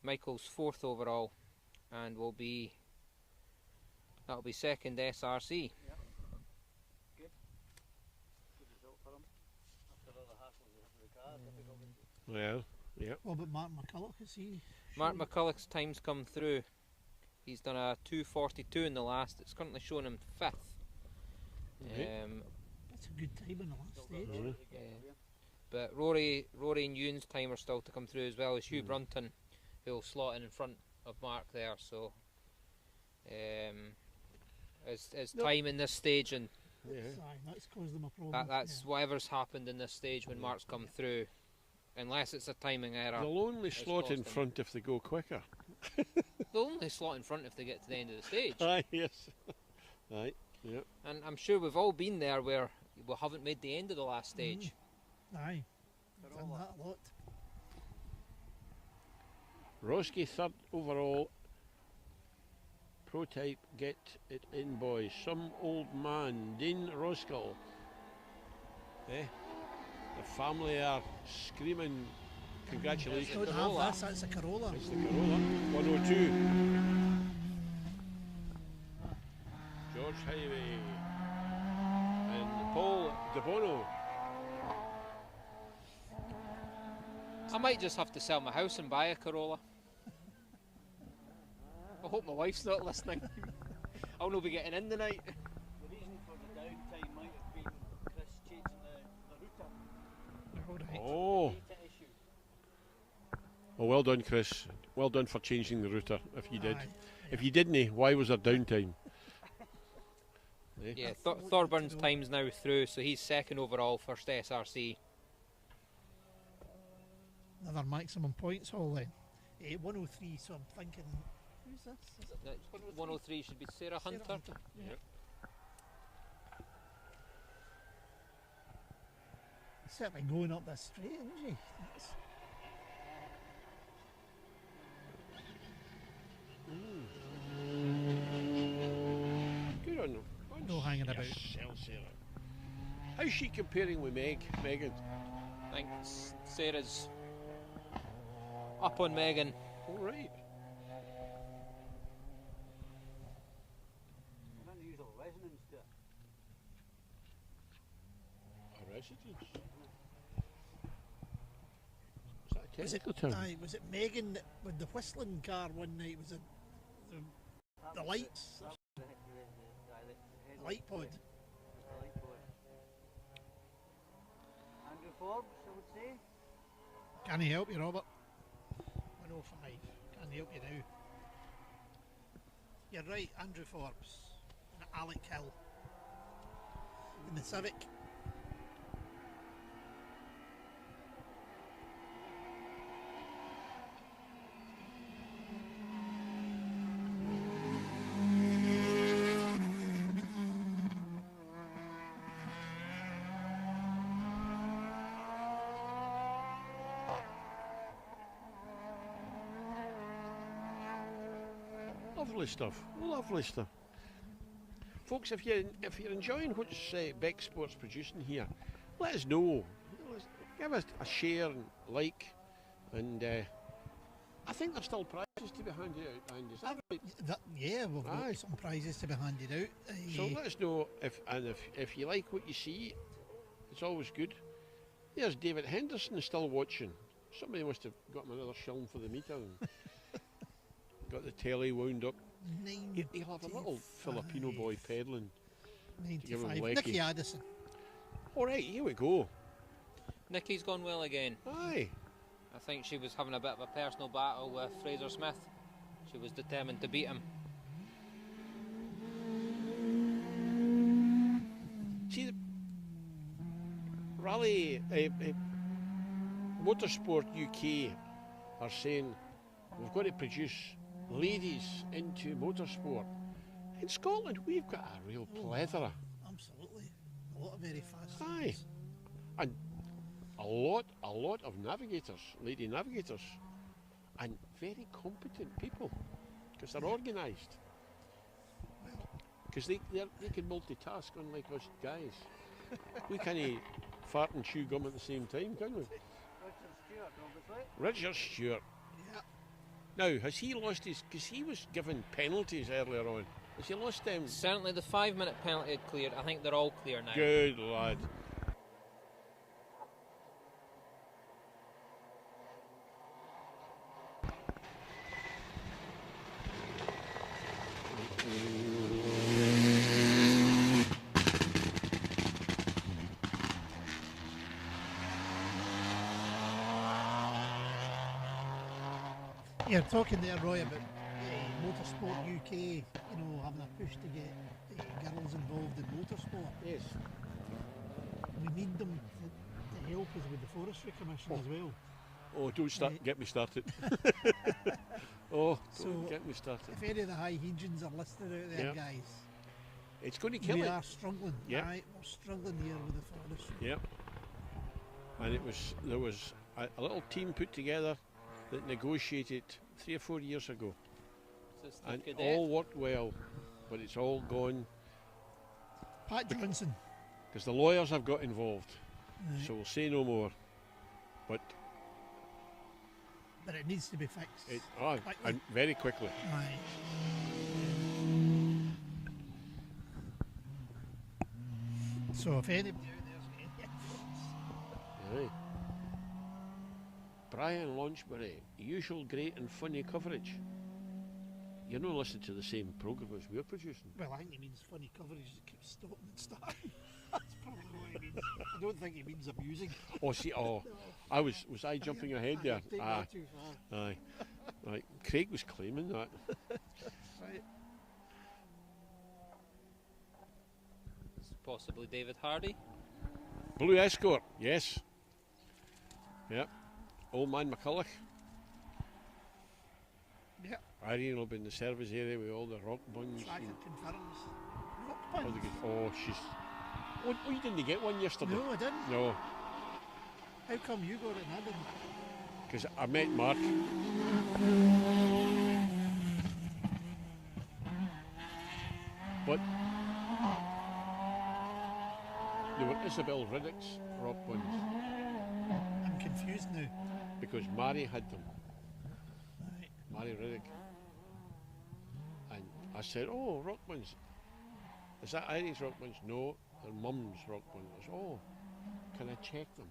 Michael's fourth overall, and that'll be second SRC. Good result for him. After all the hassles they have with the car, difficulty. Well, yeah. What about Mark McCulloch? Is he? Mark McCulloch's time's come through. He's done a 2:42 in the last. It's currently showing him fifth. Okay. That's a good time in the last stage. Mhm. Yeah. But Rory and Ewan's time are still to come through as well as Hugh Brunton, who'll slot in front of Mark there. So his time in this stage, and Yeah. Aye, that's caused them a problem. that's whatever's happened in this stage when Mark's come through, unless it's a timing error. They'll only It's slot in cost them. front if they go quicker. They'll only slot in front if they get to the end of the stage. Aye, yes. Aye, yeah. And I'm sure we've all been there where we haven't made the end of the last stage. Aye. Done that a lot. Roski third overall. Protype, get it in, boys. Some old man, Dean Roskell. The family are screaming Congratulations. Don't have this, that's a Corolla. It's the Corolla, 102. George Highway. And Paul De Bono. I might just have to sell my house and buy a Corolla. I hope my wife's not listening. I'll not be getting in tonight. The reason for the downtime might have been Chris changing the router. Alright. Oh. Data issue. Oh, well done, Chris. Well done for changing the router, if you did. Aye. If you didn't, why was there downtime? Yeah, Thorburn's time's now through, so he's second overall, first SRC. Another maximum points haul then. 103, so I'm thinking, who's this? Is it 103 should be Sarah Hunter. Yeah. Certainly going up this straight, isn't she? That's- Good on them. No hanging about. Yourself, Sarah. How's she comparing with Megan? I think Sarah's up on Megan. All right. I don't use all resonance to it. A residence. Is that a technical term? Aye, was it Megan that, with the whistling car one night? Was it the lights? The Light pod. light pod. Andrew Forbes, I would say. Can I help you, Robert? 105. Can I help you now? You're right, Andrew Forbes and Alec Hill in the Civic. Lovely stuff. Lovely stuff. Folks, if you're enjoying what Beck Sports producing here, let us know. Give us a share and like, and I think there's still prizes to be handed out. And is that right? Yeah, we've Aye. got some prizes to be handed out. So let us know if you like what you see. It's always good. There's David Henderson still watching. Somebody must have got him another shilling for the meter and got the telly wound up. He'll have a little Filipino boy peddling. give him 95. Lecky. Nicky Addison. All right, here we go. Nikki's gone well again. Aye. I think she was having a bit of a personal battle with Fraser Smith. She was determined to beat him. See, the Rally Motorsport UK are saying we've got to produce ladies into motorsport. In Scotland, we've got a real plethora. Absolutely. A lot of very fast. Aye. ladies. And a lot of navigators, lady navigators, and very competent people, because they're organised. Because they can multitask, unlike us guys. We can't fart and chew gum at the same time, can we? Richard Stewart, obviously. Richard Stewart. Yeah. Now, has he lost his... Because he was given penalties earlier on. Has he lost them? Certainly the 5-minute penalty had cleared. I think they're all clear now. Good lad. You're talking there, Roy, about Motorsport UK, you know, having a push to get girls involved in motorsport. Yes. We need them to help us with the Forestry Commission as well. Oh, don't start. Get me started. Oh, don't So, get me started. If any of the high Hegians are listening out there, Yeah. guys, It's going to kill we it. are struggling. Yeah. Right? We're struggling here with the Forestry. Yep. And there was a little team put together that negotiated 3 or 4 years ago, Just the and cadet. all worked well, but it's all gone Pat Johnson. because the lawyers have got involved. Right. So we'll say no more. But but it needs to be fixed. Quickly. And very quickly. Aye. So if anybody out there's any Aye. Brian Launchbury, usual great and funny coverage. You're not listening to the same programme as we're producing. well, I think he means funny coverage that keeps stopping and starting. That's probably what he means. I don't think he means amusing. Oh, see, was I jumping ahead there? Take Aye, that too far. aye. Right, Craig was claiming that. Right. It's possibly David Hardy. Blue Escort, yes. Yep. Old man McCulloch. Yep. Irene will be in the service area with all the rock buns. Tracker and confirms. Rock all buns. the good. Oh, she's. Oh, you didn't get one yesterday? No, I didn't. No, How come you got it and I didn't? because I met Mark. But they were Isabel Riddick's rock buns I'm confused now. because Mary had them. Right. Mary Riddick. And I said, oh, rock buns. Is that Irene's rock buns? No, they're Mum's rock buns. I said, oh, can I check them?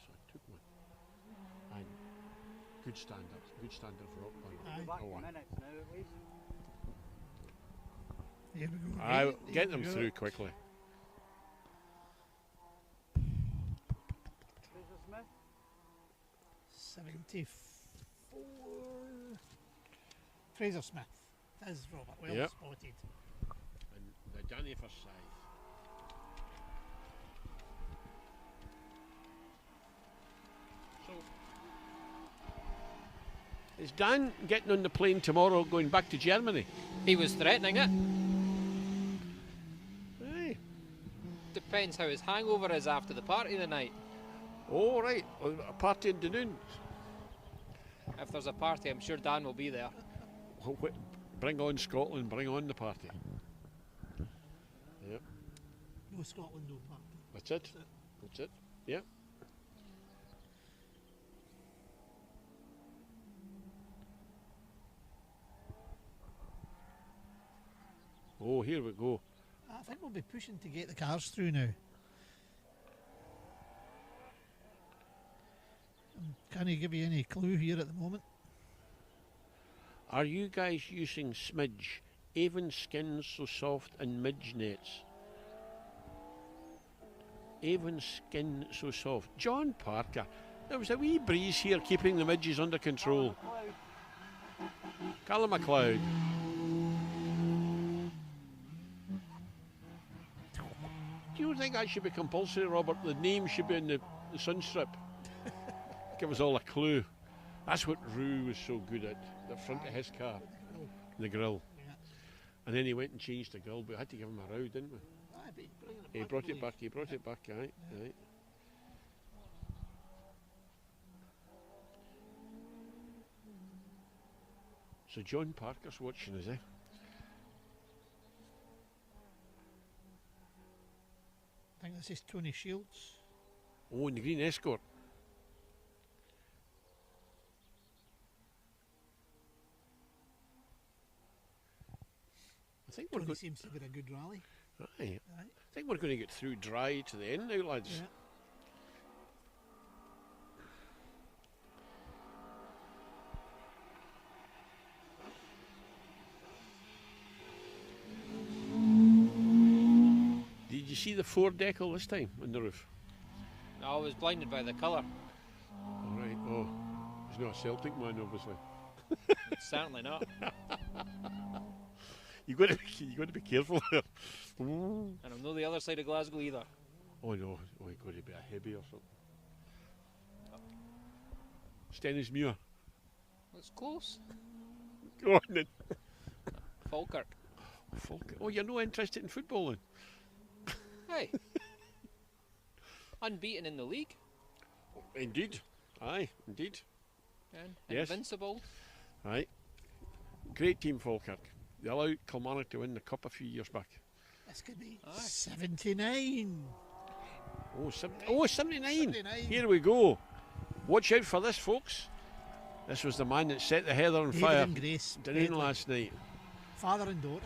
So I took one. And good standard for rock buns. Aye. Back Oh, in minutes now at least. Here we go. I'll Right, get here them we go. through quickly. Fraser Smith. 74. Fraser Smith. That is Robert. Well Yep. spotted. And the Danny for scythe. So, is Dan getting on the plane tomorrow going back to Germany? He was threatening it. Aye. Depends how his hangover is after the party tonight. Oh, right. A party in Dunoon. If there's a party, I'm sure Dan will be there. Bring on Scotland, bring on the party. Yep, No Scotland, no party. that's it. That's it. Yep. Oh, here we go. I think we'll be pushing to get the cars through now. Can he give you any clue here at the moment? Are you guys using smidge? Avon skins so soft and midge nets. Avon skin so soft. John Parker. There was a wee breeze here keeping the midges under control. Callum MacLeod. Do you think that should be compulsory, Robert? The name should be in the sun strip. Give us all a clue. That's what Rue was so good at. The front of his car. The grill. Yeah. And then he went and changed the grill, but we had to give him a row, didn't we? Aye, but he's bringing it He back, brought I it back, he brought believe. it back, aye, aye. So John Parker's watching, is he? I think this is Tony Shields. Oh, in the green Escort. I think we're Tony going. seems to be a good rally. Aye. Aye. I think we're going to get through dry to the end now, lads. Yeah. Did you see the four decal this time on the roof? I was blinded by the colour. All right. Oh, he's not a Celtic man, obviously. Certainly not. You got to be careful there. Ooh. And I'm not the other side of Glasgow either. Oh no! Oh, you got to be a heavy or something. Stennismuir. It's close. Go on then. Falkirk. Oh, you're no interested in football then? Hey. Unbeaten in the league. Indeed. Aye, indeed. And Yes. invincible. Aye. Great team, Falkirk. They allowed Kilmarnock to win the cup a few years back. This could be Aye. 79. Oh, 79. 79. Here we go. Watch out for this, folks. This was the man that set the heather on David fire. and Grace. Dunoon Bedlam. last night. Father and daughter.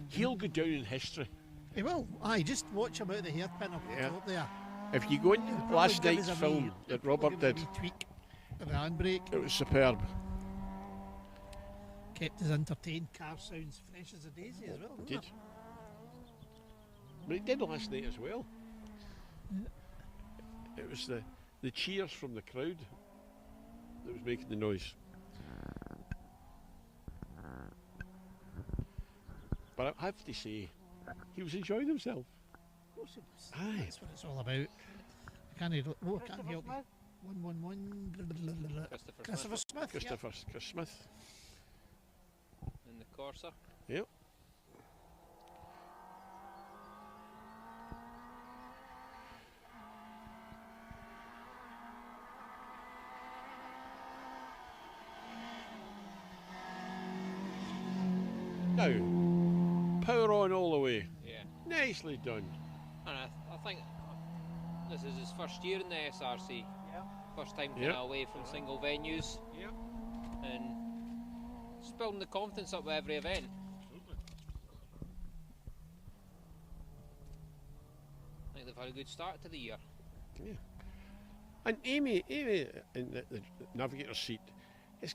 He'll go down in history. He will. Aye, just watch him out of the hairpin up Yeah. the top there. If you go into He'll probably last give night's us a film wee- that he'll probably Robert give did, us a wee tweak of the handbrake. it was superb. Kept us entertained. Car sounds fresh as a daisy as well. It Didn't did. it? But it did last night as well. It was the cheers from the crowd that was making the noise. But I have to say, he was enjoying himself. Of course it was. Aye. That's what it's all about. I can't help you. 111. Christopher Smith Christopher Smith. Chris Smith. in the Corsa. Yep. Now, power on all the way. Yeah. Nicely done. And I think this is his first year in the SRC. Yeah. First time Yep. away from single venues. Yep. And just building the confidence up with every event. I think they've had a good start to the year. Yeah. And Amy in the navigator's seat, has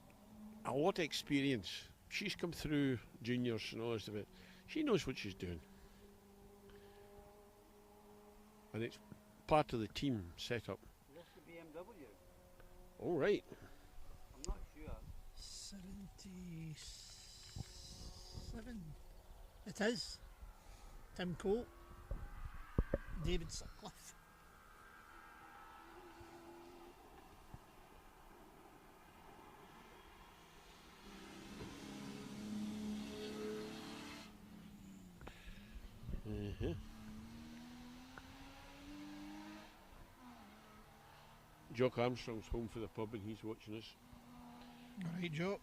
a lot of experience. She's come through juniors and all this of it. She knows what she's doing. And it's part of the team setup. Is this the BMW? All right. I'm not sure. 77. It is. Tim Cole. David Sutcliffe. Jock Armstrong's home for the pub and he's watching us. All right, Jock.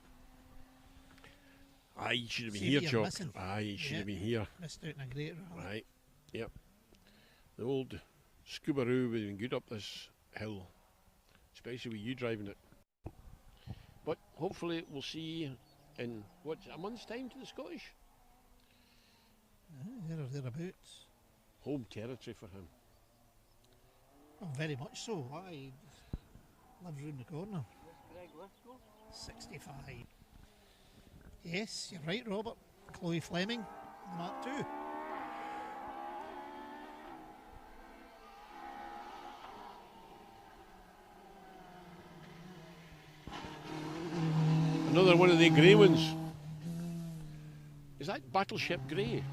Aye, you should have been See here, what you're Jock. missing. Aye, you should Yeah. have been here. Missed out on a great rally. Right. Yep. The old Scoobaroo would have been good up this hill, especially with you driving it. But hopefully we'll see in, what, a month's time to the Scottish? There or thereabouts. Home territory for him. Oh, very much so. Aye. Lives round the corner. Is this Greg Lithgow? 65. Yes, you're right, Robert. Chloe Fleming, Mark 2. Another one of the grey ones. Is that Battleship Grey?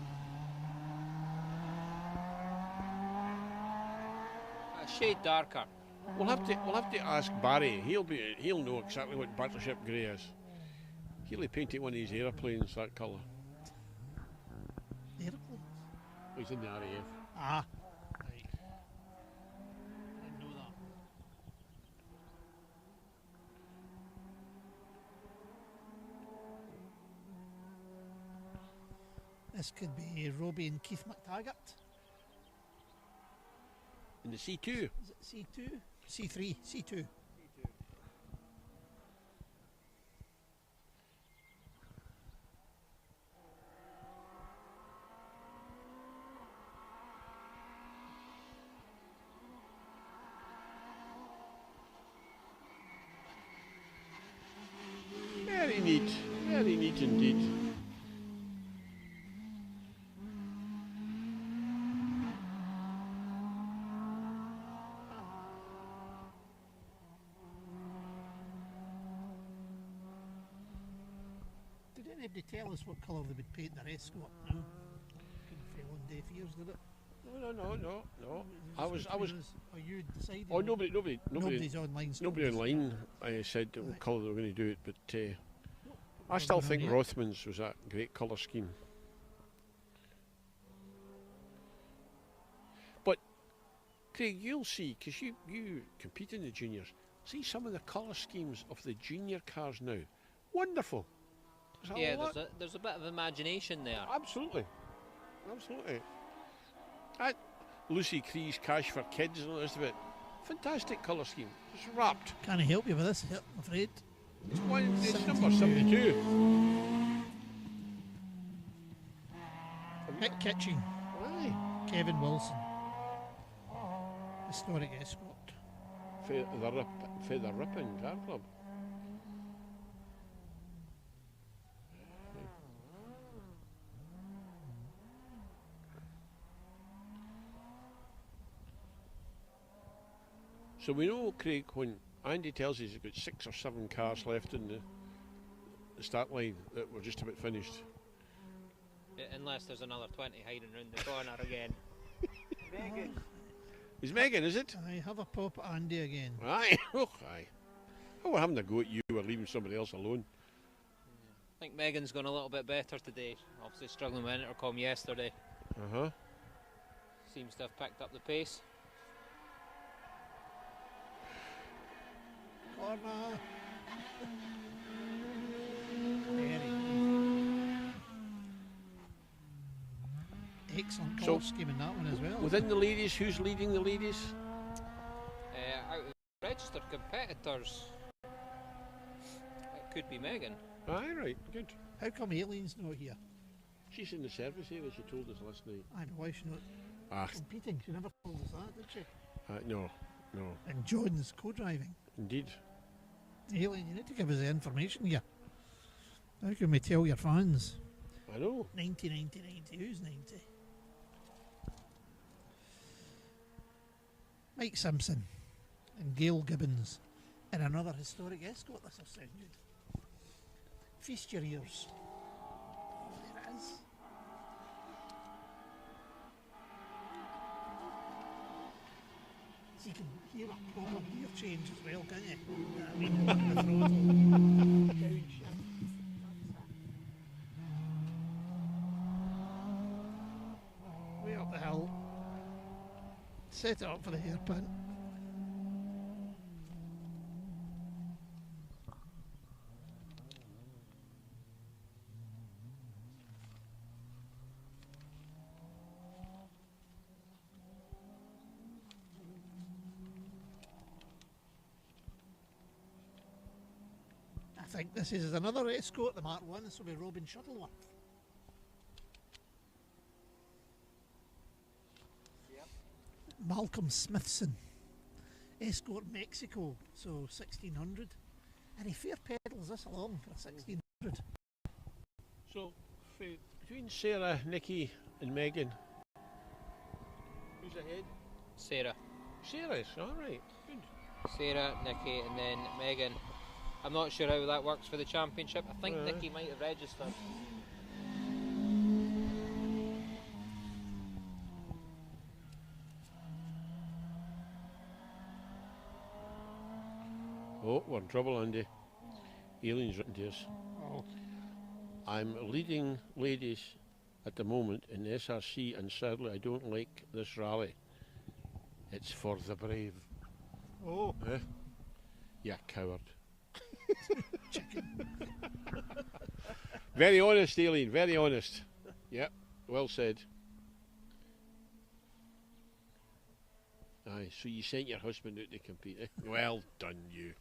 A shade darker. We'll have to ask Barry. He'll know exactly what Battleship Grey is. He'll have painted one of his aeroplanes that colour. Aeroplanes. He's in the RAF. Ah. Right. I know that. This could be Robbie and Keith McTaggart. In the C2. Is it C2? C3, C2. Very neat indeed. Did anybody tell us what colour they would paint their escort? No. Couldn't fail on deaf ears, did it? No. I was. Are you deciding? Oh, nobody. Nobody's online. Nobody online. I said what colour they were going to do it, but I still think Rothman's was that great colour scheme. But Craig, you'll see, because you compete in the juniors. See some of the colour schemes of the junior cars now. Wonderful. Yeah, there's a bit of imagination there. Absolutely. Lucy Cree's Cash for Kids and all the rest of it. fantastic colour scheme. It's wrapped. Can't help you with this, I'm afraid. It's number 72. Mick Kitching, Aye. Kevin Wilson. Historic escort. For the Ripping Car Club. So we know, Craig, when Andy tells us he's got 6 or 7 cars left in the start line, that we're just about finished. Yeah, unless there's another 20 hiding round the corner again. Megan. Is Megan, is it? I have a pop at Andy again. Aye. Oh, aye. Oh, we're having a go at you. We're leaving somebody else alone. I think Megan's gone a little bit better today. Obviously struggling with intercom yesterday. Uh-huh. Seems to have picked up the pace. Corner. Very excellent colour scheme in that one as well. Within the ladies, who's leading the ladies? Out of registered competitors, it could be Megan. Aye, right, good. How come Aileen's not here? She's in the service area, she told us last night. Aye, but why is she not competing? She never told us that, did she? No. And John's co-driving. Indeed. Aileen, you need to give us the information here. How can we tell your fans? I know. 90, 90, 90. Who's 90? Mike Simpson and Gail Gibbons in another historic escort. This will sound good. Feast your ears. There it is. So you can hear a proper gear change as well, can't you? I mean, the throttle. Downshift. Way up the hill. Set it up for the hairpin. I think this is another escort, the Mark 1. This will be Robin Shuttleworth. Yep. Malcolm Smithson, escort Mexico, so 1600. And he fair pedals this along for a 1600. So, between Sarah, Nikki and Megan, who's ahead? Sarah. Sarah's, alright, good. Sarah, Nikki, and then Megan. I'm not sure how that works for the championship. I think Nikki might have registered. Oh, we're in trouble, Andy. Aileen's written to us. Oh. I'm leading ladies at the moment in the SRC, and sadly I don't like this rally. It's for the brave. Oh. Eh? You coward. Chicken. Very honest, Aileen, very honest. Yep, well said. Aye, so you sent your husband out to compete, eh? Well done, you.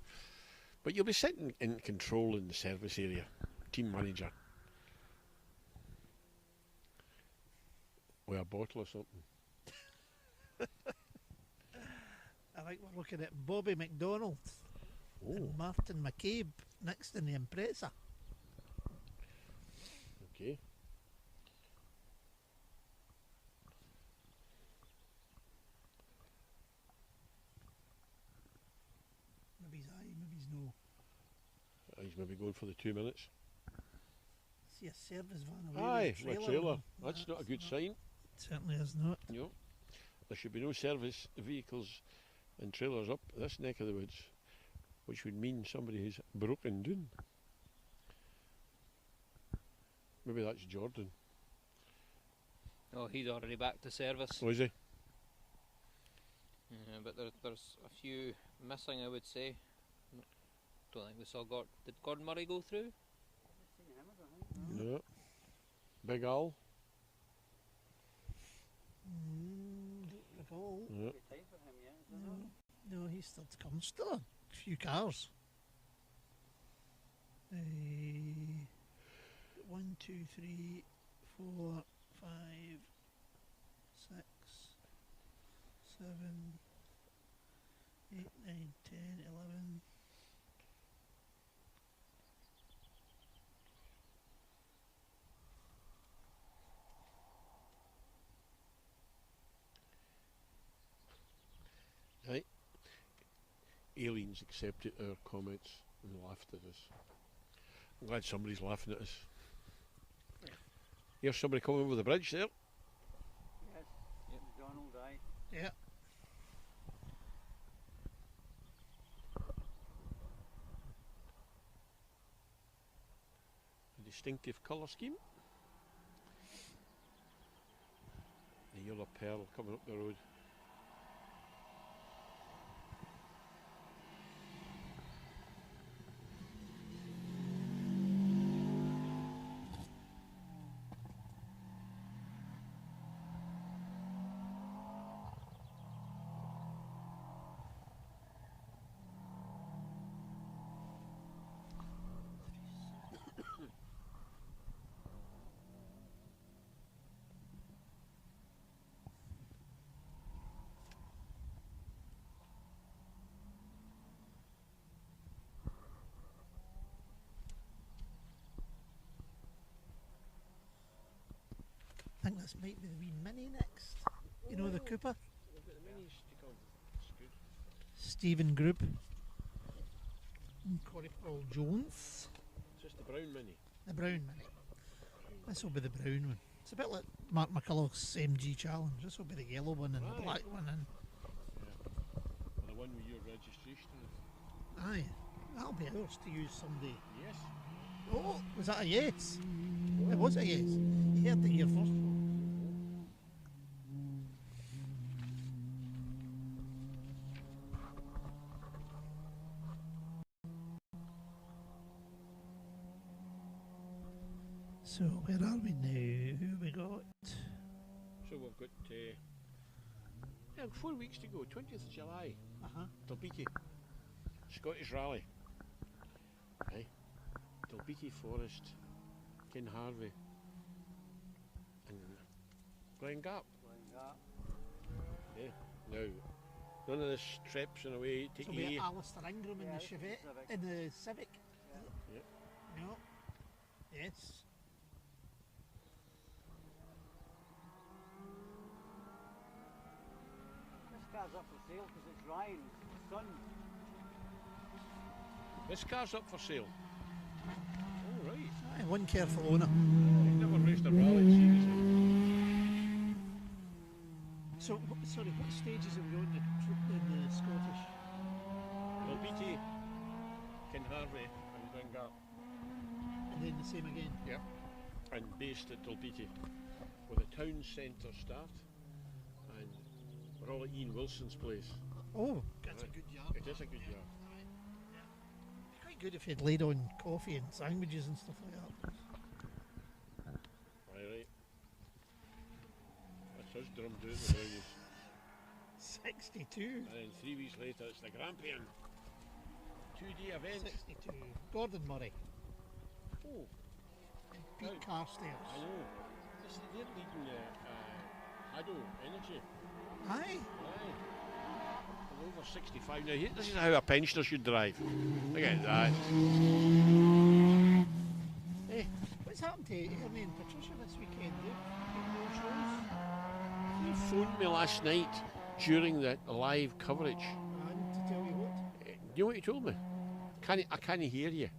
But you'll be sitting in control in the service area, team manager. With a bottle or something. I think we're looking at Bobby McDonald and Martin McCabe next in the Impreza. Okay. Maybe he's aye, maybe he's no. He's maybe going for the 2 minutes. See a service van away. Aye, with a a trailer. on. That's not a good sign. Certainly is not. No. There should be no service vehicles and trailers up this neck of the woods, which would mean somebody who's broken down. Maybe that's Jordan. Oh, he's already back to service. Oh, is he? Yeah, but there's a few missing, I would say. Don't think we saw did Gordon Murray go through? No. Big Al? Don't recall. No. Time for him yet, is there not? No, he's still to come. Still a few cars. 1, 2, 3, 4, 5, 6, 7, 8, 9, 10, 11. Right. Aliens accepted our comments and laughed at us. I'm glad somebody's laughing at us. Here's somebody coming over the bridge there. Yes. Yep. Donald, aye. Yeah. A distinctive colour scheme. The yellow pearl coming up the road. I think this might be the wee Mini next. You know the Cooper? We've got the minis to come. That's good. Stephen Group. Corey Paul Jones. Just the brown mini. The brown Mini. This will be the brown one. It's a bit like Mark McCulloch's MG Challenge. This will be the yellow one and the black one. And Yeah. The one with your registration. aye, that'll be ours to use someday. Yes. Oh, was that a yes? It was a yes. You heard it here first. So where are we now? Who have we got? So we've got 4 weeks to go. 20th of July. Dalbeattie. Scottish Rally. Aye. Dalbeattie Forest. Ken Harvey. And Glen Gap. Yeah. Now, none of this traipsing away to So we A. got Alistair Ingram in Yeah, the this is Chevette, Civic. in the Civic. Yep. No. Yes. This car's up for sale because it's Ryan's son. This car's up for sale. Oh, right. Aye, one careful owner. He's never raced a rally, seriously. So, sorry, what stages are we on in the Scottish? Dalbeattie, Ken Harvey, and Glen Gap. And then the same again? Yep. And based at Dalbeattie with a town centre start. And we're all at Ian Wilson's place. Oh, that's Aye. a good yard. It is a good yard. Be quite good if you'd laid on coffee and sandwiches and stuff like that. Aye, right. That's us drummed out the brownies. 62. And then 3 weeks later it's the Grampian. 2-day event. 62. Gordon Murray. Oh, Pete Right. Carstairs. I know. They're leading Hado Energy. Aye. Aye. They're over 65 now. This is how a pensioner should drive. Look at that. Hey, what's happened to Ernie and Patricia this weekend? No shows. He phoned me last night during the live coverage. And to tell you what? You know what he told me? I can't hear you.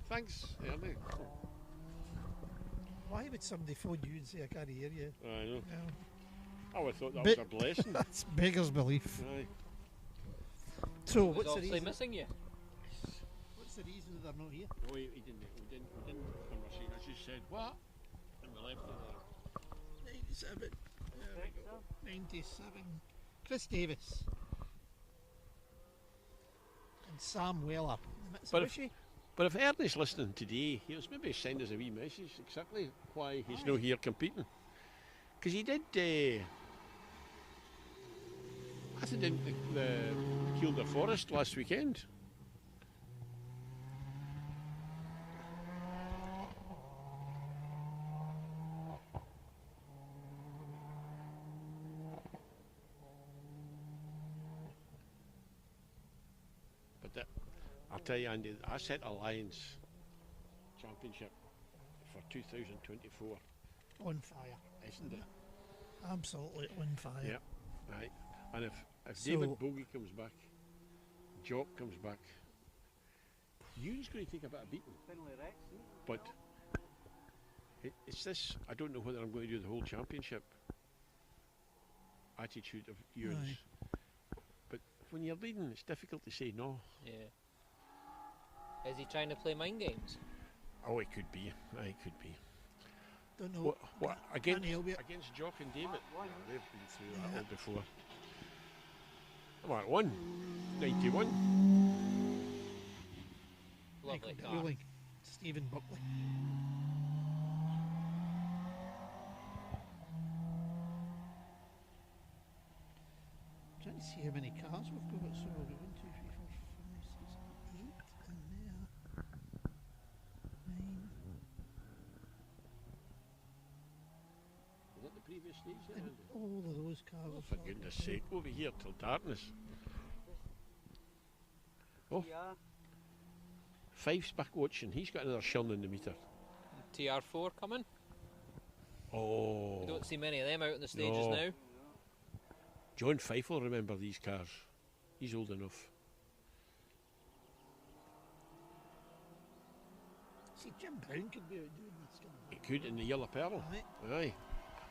Thanks, Ernie. Why would somebody phone you and say I can't hear you? I know. Well, I would have thought that Bit- was a blessing. that's beggar's belief. Aye. So, Was what's the obviously reason? missing you. What's the reason that they're not here? No, he didn't. We didn't conversate. I just said, what? And we left it there. 97. There we Correct, go. sir? 97. Chris Davis. And Sam Weller. But if- Mitsubishi. But if Ernie's listening today, he'll maybe send us a wee message exactly why he's not here competing. Because he did, I think, the Kielder Forest last weekend. But I'll tell you, Andy, I set a Lions Championship for 2024. On fire. Isn't it? Absolutely on fire. Yep. Right. And if So- David Bogie comes back, Jock comes back, Ewan's going to take a bit of beating. Finlay Rex, But it's this, I don't know whether I'm going to do the whole championship attitude of Ewan's. But when you're leading, it's difficult to say no. Yeah. Is he trying to play mind games? Oh, it could be. It could be. Don't know. What Can't help it. against Jock and David? One. They've been through that Yeah. all before. Come on, 191. Lovely Michael car. Dowling, Stephen Buckley. Trying to see how many cars we've got. So we've got 1, 2, 3, 4, 5, 6, 8 in there. 9. Is that the previous stage then, And Andy? all of those cars. Oh, are for sorted goodness out. sake, over here till darkness. Oh. Yeah. Five's back watching. He's got another shilling in the meter. TR4 coming. Oh. We don't see many of them out on the stages No. now. John Fife will remember these cars. He's old enough. See, Jim Brown could be out doing this. He could in the Yellow Pearl. Aye. Aye.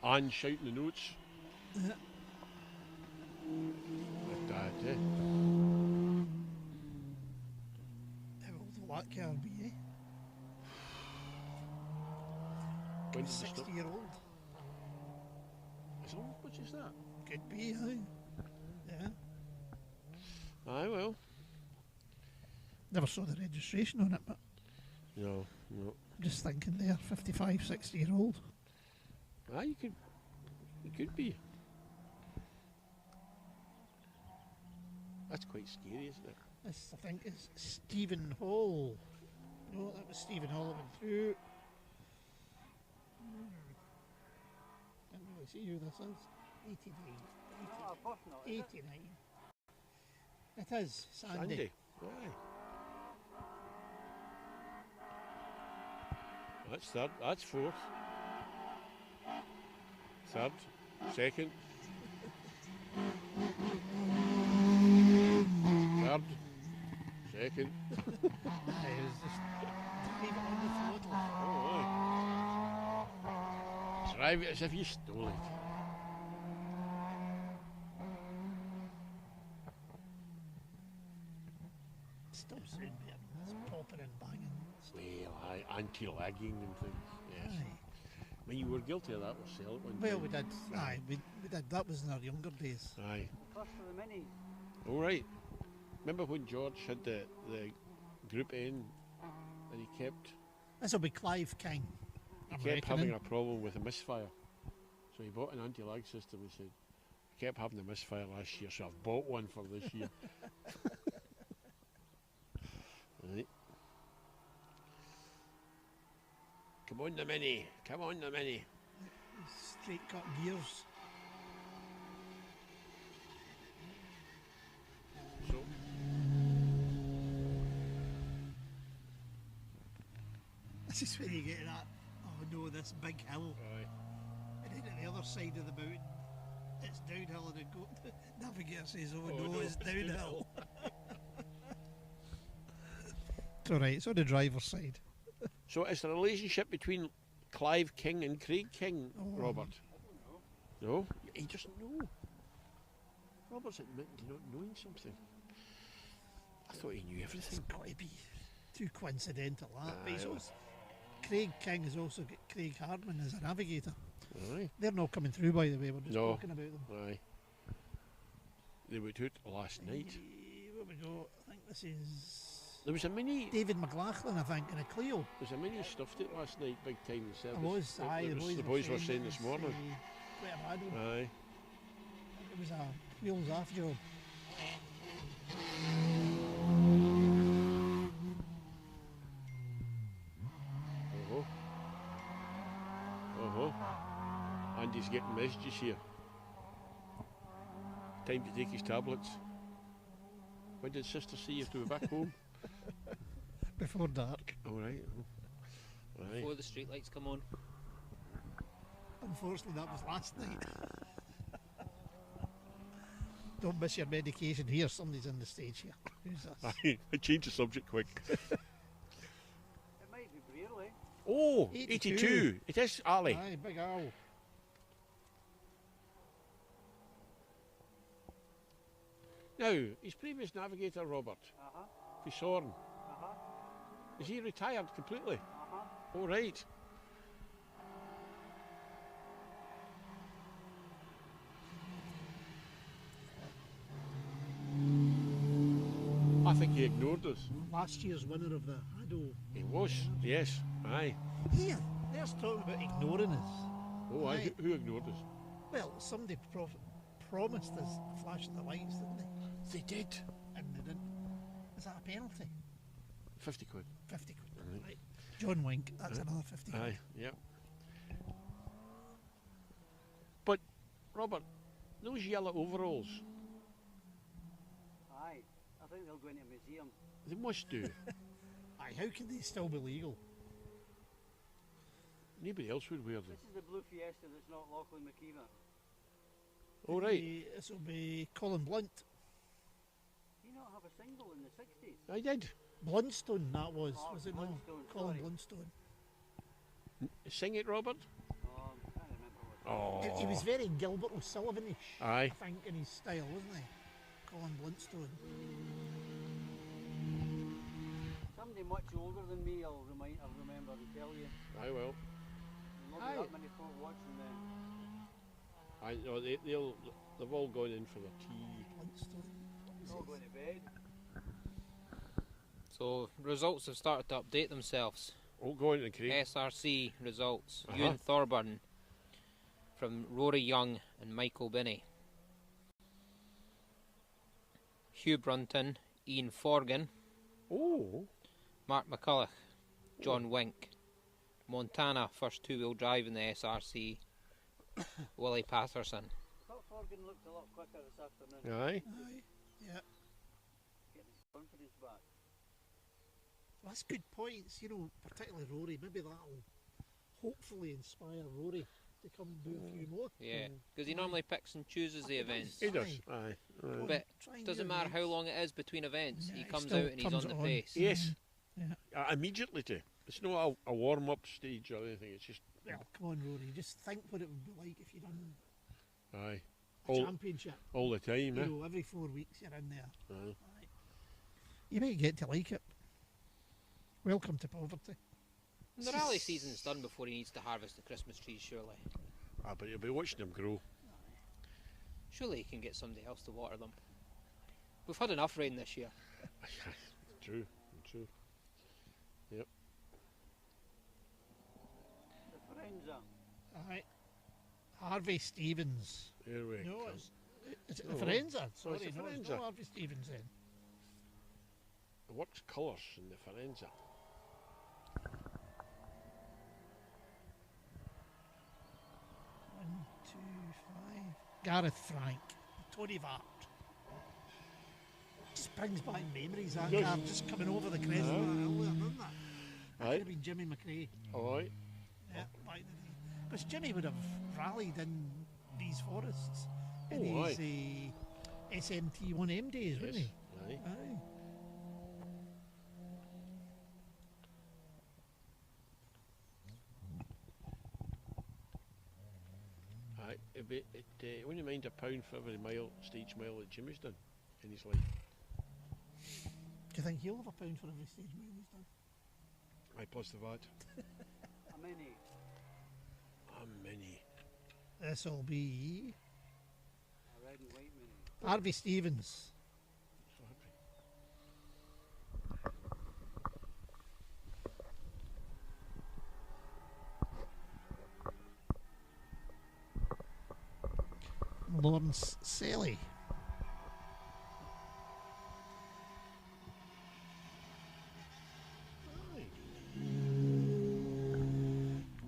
And shouting the notes. Yeah. Like that, eh? How old will that car be, eh? When did they stop? 60-year-old. As old much as that? Could be, aye. Yeah. Aye, well. Never saw the registration on it, but No. just thinking there, 55, 60-year-old. Aye, you could be. That's quite scary, isn't it? This, I think, is Stephen Hall. No, that was Stephen Hall that went through. Can't really see who this is. 89. Oh, of course not. Is it? 89. It is, Sandy. Aye. That's third. That's fourth. Third. Second. Third. Second. Aye, it was just leave it on the throttle. Oh, aye. Drive it as if you stole it. Still soon better than this popping and banging. Well, aye, anti-lagging and things. Yes. Aye. I mean, you were guilty of that yourself at one Well, time. we did. Aye, we did. That was in our younger days. Aye. First for the mini. All right. Remember when George had the Group N and he kept This will be Clive King. I'm kept having reckoning. a problem with a misfire. So he bought an anti-lag system. He said, I kept having a misfire last year, so I've bought one for this year. Right. Come on the mini. Come on the mini. Straight cut gears. So This is where you get that, oh no, this big hill. aye. And then at the other side of the mountain, it's downhill and the navigator says, oh, no, it's downhill. It's alright, it's on the driver's side. So is the relationship between Clive King and Craig King, Oh. Robert? No? He doesn't know. Robert's admitting to not knowing something. I thought he knew It's everything. got to be too coincidental, that. But he's Aye. also, Craig King has also got Craig Hardman as a navigator. Aye. They're not coming through, by the way, we're just No. talking about them. Aye. They were out last night. Where we go? I think this is There was a mini. David McLaughlin, I think, in a Clio. There's a mini stuffed it last night, big time in service. It was, aye. The boys were saying this morning. Quite a bad one. Aye. It was a wheels off job. Andy's getting messages here. Time to take his tablets. When did sister see you to be back home? Before dark. Alright. Before the streetlights come on. Unfortunately, that was last night. Don't miss your medication here. Somebody's on the stage here. Who's this? I changed the subject quick. It might be Brearley. Oh, 82. 82. It is Ali. Aye, big Al. Now, his previous navigator, Robert, Fisorn, is he retired completely? All right. I think he ignored us. Last year's winner of the Argyll. He was, yes, aye. Here, there's talking about ignoring us. Oh, aye. Aye. Who ignored us? Well, somebody promised us a flash of the lights, didn't they? They did. And they didn't. Is that a penalty? 50 quid. 50 quid. Right. Right. John Wink, that's another 50 quid. Aye, yep. But, Robert, those yellow overalls, Aye. I think they'll go into a museum. they must do. Aye, how can they still be legal? Nobody else would wear them. This is the blue Fiesta that's not Lockley McKeever. All right. This will be Colin Blunt. Do you not have a single in the 60s? I did. Bluntstone, that was Oh, it not? Bluntstone, Colin sorry. Bluntstone. Sing it, Robert. Oh, I can't remember what. Oh. He was very Gilbert O'Sullivan-ish, Aye. I think, in his style, wasn't he? Colin Bluntstone. Somebody much older than me I'll remember and tell you. I will. Not Aye. that many folk watching them. I know they've all gone in for their tea. Bluntstone. They're all going to bed. So results have started to update themselves. Oh, go on, Craig. SRC results. Uh-huh. Ewan Thorburn from Rory Young and Michael Binney. Hugh Brunton, Ian Forgan, Oh. Mark McCulloch, John Wink. Montana, first two-wheel drive in the SRC, Willie Patterson. I thought Forgan looked a lot quicker this afternoon. Aye. Aye. Yeah. Getting his confidence back. Well, that's good points, you know, particularly Rory. Maybe that'll hopefully inspire Rory to come and do a few more. Yeah, because he normally picks and chooses the events. He does. Aye. Go on, But try and doesn't do matter how events. long it is between events, Yeah, he he comes still out and he's turns on the it on. pace. Yes. Yeah. Immediately too. It's not a warm-up stage or anything. It's just Well, come on, Rory. Just think what it would be like if you done aye. a All, championship. all the time, You eh? know, every 4 weeks you're in there. Aye. Aye. You might get to like it. Welcome to poverty. And the rally season's done before he needs to harvest the Christmas trees, surely. Ah, but you'll be watching them grow. Surely he can get somebody else to water them. We've had enough rain this year. True. True. Yep. The Forenza. Aye. Harvey Stevens. Here we No, come. is it Oh, the Forenza? so it's Sorry, the no, it's Forenza. not Harvey Stevens then. The works colours in the Forenza. One, two, five. Gareth Frank. Tony Vart. Just brings back memories, that Does. car just coming over the crest of that hill there, doesn't that? That Aye. could have been Jimmy McRae. Alright. Yeah, back in the day. Because Jimmy would have rallied in these forests in Oh, his SMT1M days, wouldn't he? Aye. Aye. Aye. It wouldn't mind £1 for every stage mile that Jimmy's done in his life. Do you think he'll have £1 for every stage mile he's done? Aye, plus the VAT. How many? How many? This'll be A red and white mini. Harvey Stevens. So happy. Lawrence Selly.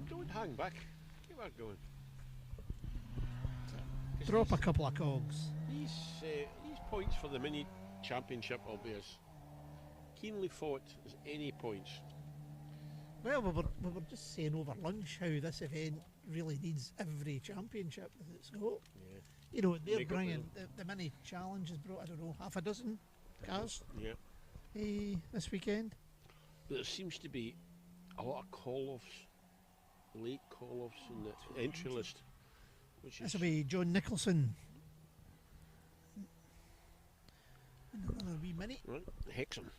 Don't hang back. Keep on going. Drop a couple of cogs. These points for the mini championship will be as keenly fought as any points. Well, we were just saying over lunch how this event really needs every championship that it's got. Yeah. You know, they're Make up bringing the mini challenge has brought, I don't know, half a dozen cars Yeah. this weekend. But there seems to be a lot of call-offs, late call-offs in the entry list. Which This is will be John Nicholson. And another wee mini. right, Hexham.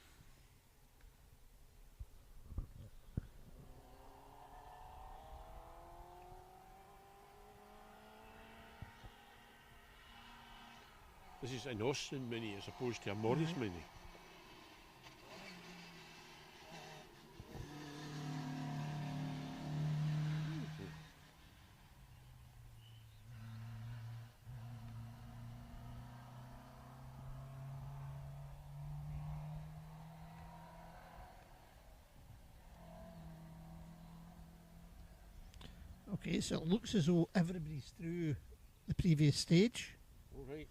This is an Austin Mini as opposed to a Morris Mini. Okay, so it looks as though everybody's through the previous stage. All right.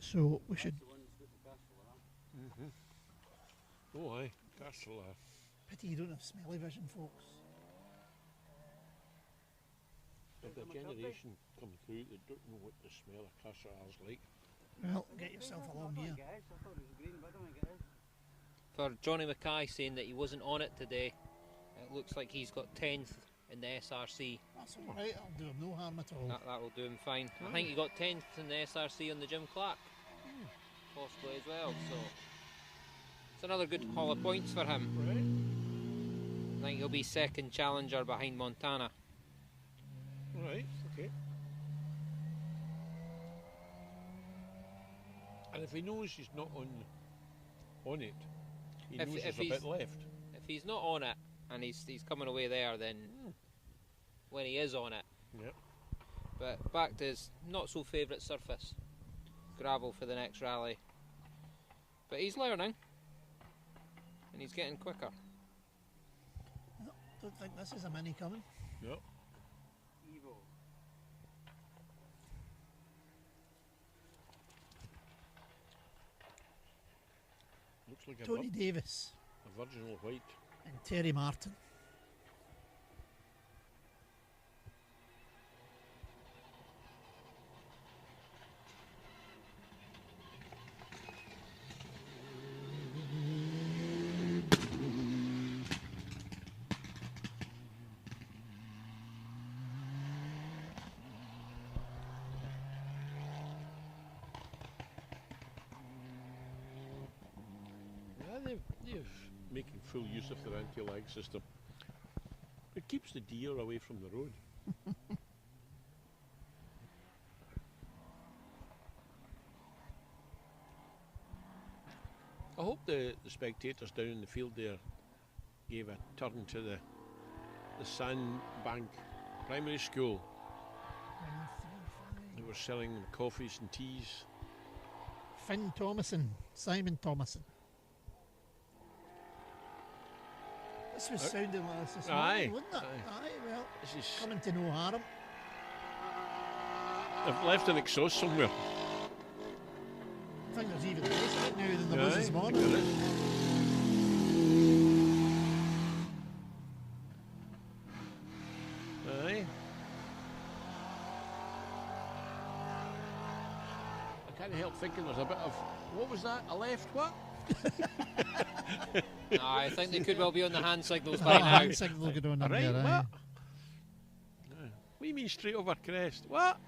So we should. That's the one that's got the castle, huh? Oh, aye. Castle. Pity you don't have smelly vision, folks. Of the generation coming through that don't know what the smell of Castle is like. Well, get yourself along I here. guess. I thought it was green, but I don't think it is. For Johnny Mackay saying that he wasn't on it today, it looks like he's got 10th in the SRC. That's alright, I'll do him no harm at all. That will do him fine. I think he got 10th in the SRC on the Jim Clark, possibly as well. So it's another good haul of points for him. Right. I think he'll be second challenger behind Montana. Right, okay. And if he knows he's not on it, he knows there's a bit left. If he's not on it and he's coming away there, then when he is on it. Yep. But back to his not so favourite surface, gravel for the next rally. But he's learning and he's getting quicker. No, don't think this is a mini coming. Yep. Evo. Looks like Tony Davis a virginal white. and Terry Martin. They're making full use of their anti-lag system. It keeps the deer away from the road. I hope the spectators down in the field there gave a turn to the Sandbank Primary School. They were selling coffees and teas. Finn Thomason, Simon Thomason. This was sounding like this this morning, wasn't it? Aye, well, This is, coming to no harm. they've left an exhaust somewhere. I think there's even less of it now than there was this Aye, morning. there is. Aye. I can't help thinking there's a bit of, what was that, a left what? No, I think they could well be on the hand signals Oh, by now. hand signal good on A in right, there, what? aye. What do you mean straight over crest? What?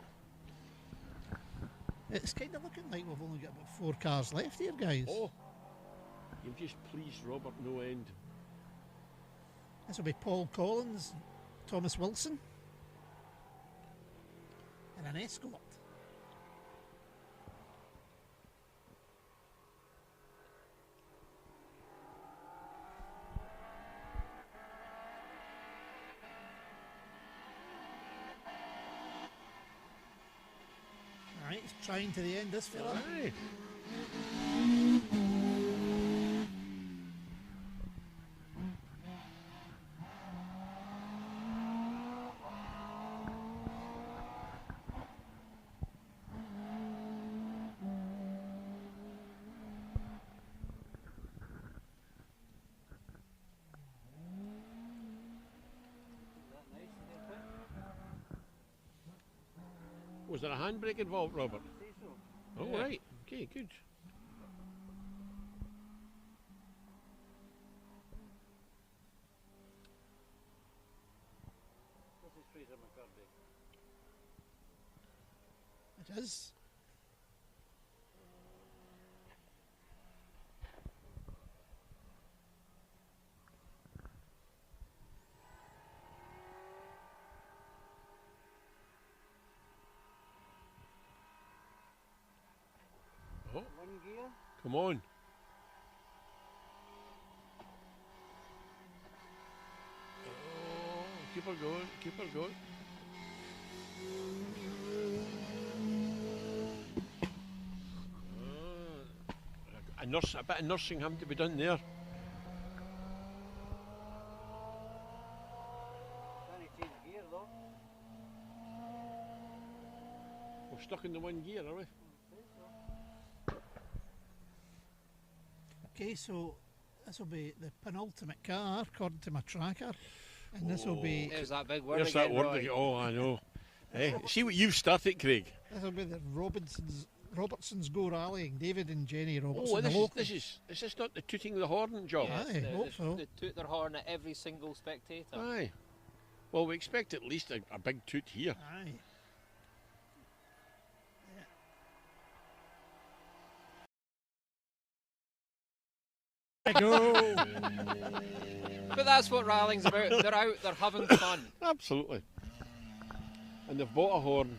It's kind of looking like we've only got about 4 cars left here, guys. Oh, you've just pleased Robert no end. This will be Paul Collins, Thomas Wilson, and an Escort. He's trying to the end, this fella. Aye. Was there a handbrake involved, Robert? I say so. Oh, Yeah. right. Okay, good. This is Fraser McCurdy. It is. Oh, One gear. come on. Oh, keep her going, keep her going. A bit of nursing having to be done there. Can't change gear though. We're stuck in the one gear, are we? I say so. Okay, so this will be the penultimate car, according to my tracker. And this will be There's that big word There's again, that word Roy. again. Oh, I know. See what you've started, Craig. the Robertson's Go Rallying. David and Jenny Robertson. Oh, the local. is this not the tooting the horn job? Yes, Aye, hope so. they toot their horn at every single spectator. Aye. Well, we expect at least a big toot here. Aye. Go. But that's what rallying's about. They're out, they're having fun. Absolutely. And they've bought a horn.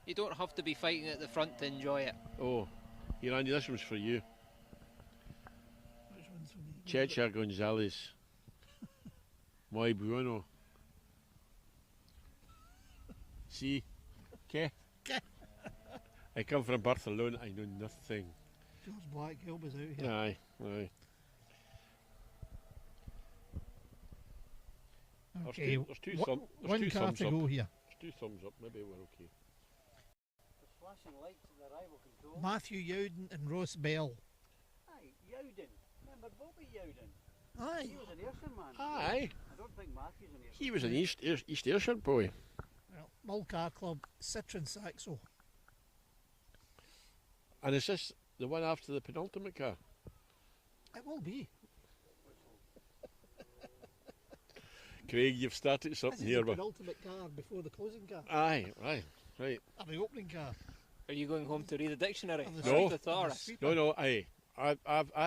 You don't have to be fighting at the front to enjoy it. Oh, here, Andy, this one's for you. Which one's for me? Checha Gonzalez. Muy bueno. See? Okay. I come from Barcelona, I know nothing. George Blackhill was out here. Aye, aye. Okay, There's two one car thumbs to up. go here. There's 2 thumbs up, maybe we're okay. There's flashing lights at the arrival control. Matthew Yowden and Ross Bell. Aye, Yowden. Remember Bobby Yowden? Aye. He was an Ayrshire man. Aye, I don't think Matthew's an Ayrshire. he was an East Ayrshire boy. Well, Mull Car Club, Citroen Saxo. And is this the one after the penultimate car? It will be. Craig, you've started This something is here. the But penultimate car before the closing car. aye, right. Or the opening car. Are you going home to read the dictionary? Or the No. sweep- or the sweeper. No, I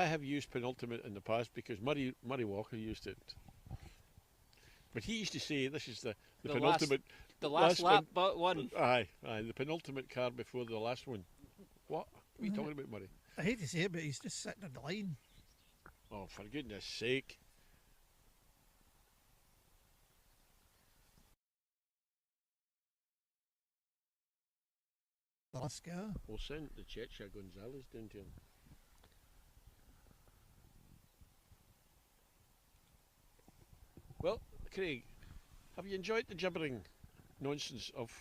have used penultimate in the past because Murray Walker used it. But he used to say this is the The penultimate. The last lap but one. Aye, the penultimate car before the last one. What are you talking about, Murray? I hate to say it, but he's just sitting on the line. Oh, for goodness sake. The last car. We'll send the Checha Gonzalez down to him. Well, Craig, have you enjoyed the gibbering nonsense of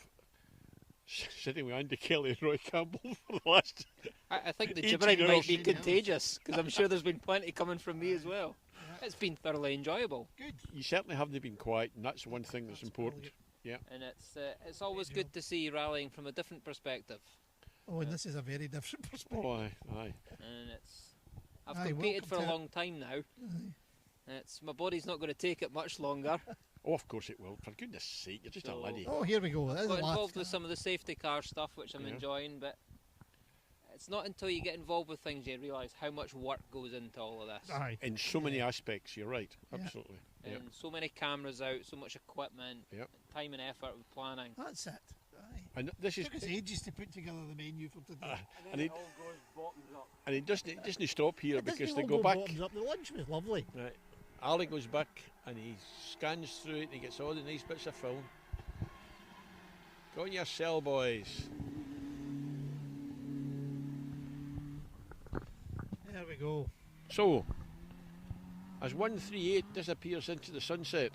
sitting with Andy Kelly and Roy Campbell for the last... I think the 18 gibbering might hours. be contagious because I'm sure there's been plenty coming from me as well. Yeah. It's been thoroughly enjoyable, Good. You certainly haven't been quiet, and that's one thing that's That's important. brilliant. Yeah. and it's always good to see rallying from a different perspective. Oh, and this is a very different perspective. Oh, aye. And I've Aye, competed for welcome a to- long time now. Aye. My body's not going to take it much longer. Oh, of course it will. For goodness sake, you're just a So- laddie. Oh, here we go. This is Got the last involved car. with some of the safety car stuff, which I'm Yeah. enjoying, but it's not until you get involved with things you realise how much work goes into all of this. Aye. In so many aspects, you're right. Yeah. Absolutely. And Yep. so many cameras out, so much equipment, Yep. time and effort with planning. That's it. Aye. And this is, Took us ages to put together the menu for today. And and then it, it all goes bottoms up. and it doesn't stop here It because doesn't they all go back. bottoms up. The lunch was lovely. Right. Ali goes back and he scans through it and he gets all the nice bits of film. Go on your cell, boys. There we go. So, as 138 disappears into the sunset,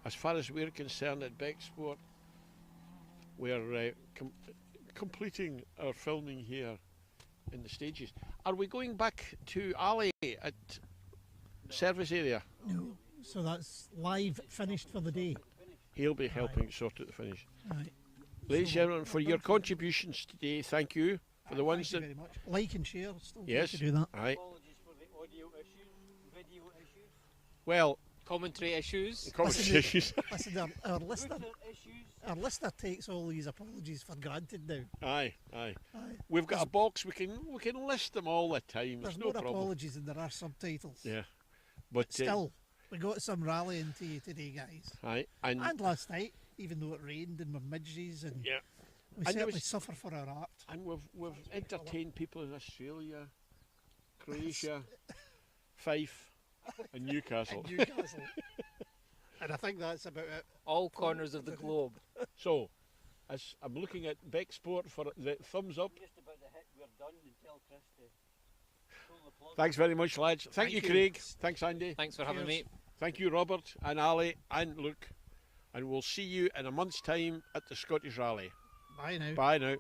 as far as we're concerned at Becksport, we're completing our filming here in the stages. Are we going back to Ali at service area? No. So that's live, finished for the day. He'll be helping sort out the finish. Right. Ladies and gentlemen, for your contributions today, thank you. For the ones Thank you that... very much. Like and share. Still Yes. to do that. Aye. Apologies for the audio issues, video issues, Well, Commentary issues. conversations. Listen, our listener, router issues. our listener takes all these apologies for granted now. Aye, aye. Aye. We've got a box. We can list them all the time. There's There's no more problem. apologies than there are subtitles. Yeah, but Still, we got some rallying to you today, guys. aye, and And last night, even though it rained and we're midges, and yeah, we and there certainly was- suffer for our art. and we've entertained people in Australia, Croatia, Fife, and Newcastle. And Newcastle. And I think that's about it. All corners of the globe. So, as I'm looking at Becksport for the thumbs up. Just about to hit, we're done and tell Chris to pull the plug. Thanks very much, lads. Thank you, Thank you. Craig. Thanks, Andy. Thanks for having Cheers. me. Thank you, Robert and Ali and Luke. And we'll see you in a month's time at the Scottish Rally. Bye now. Bye now.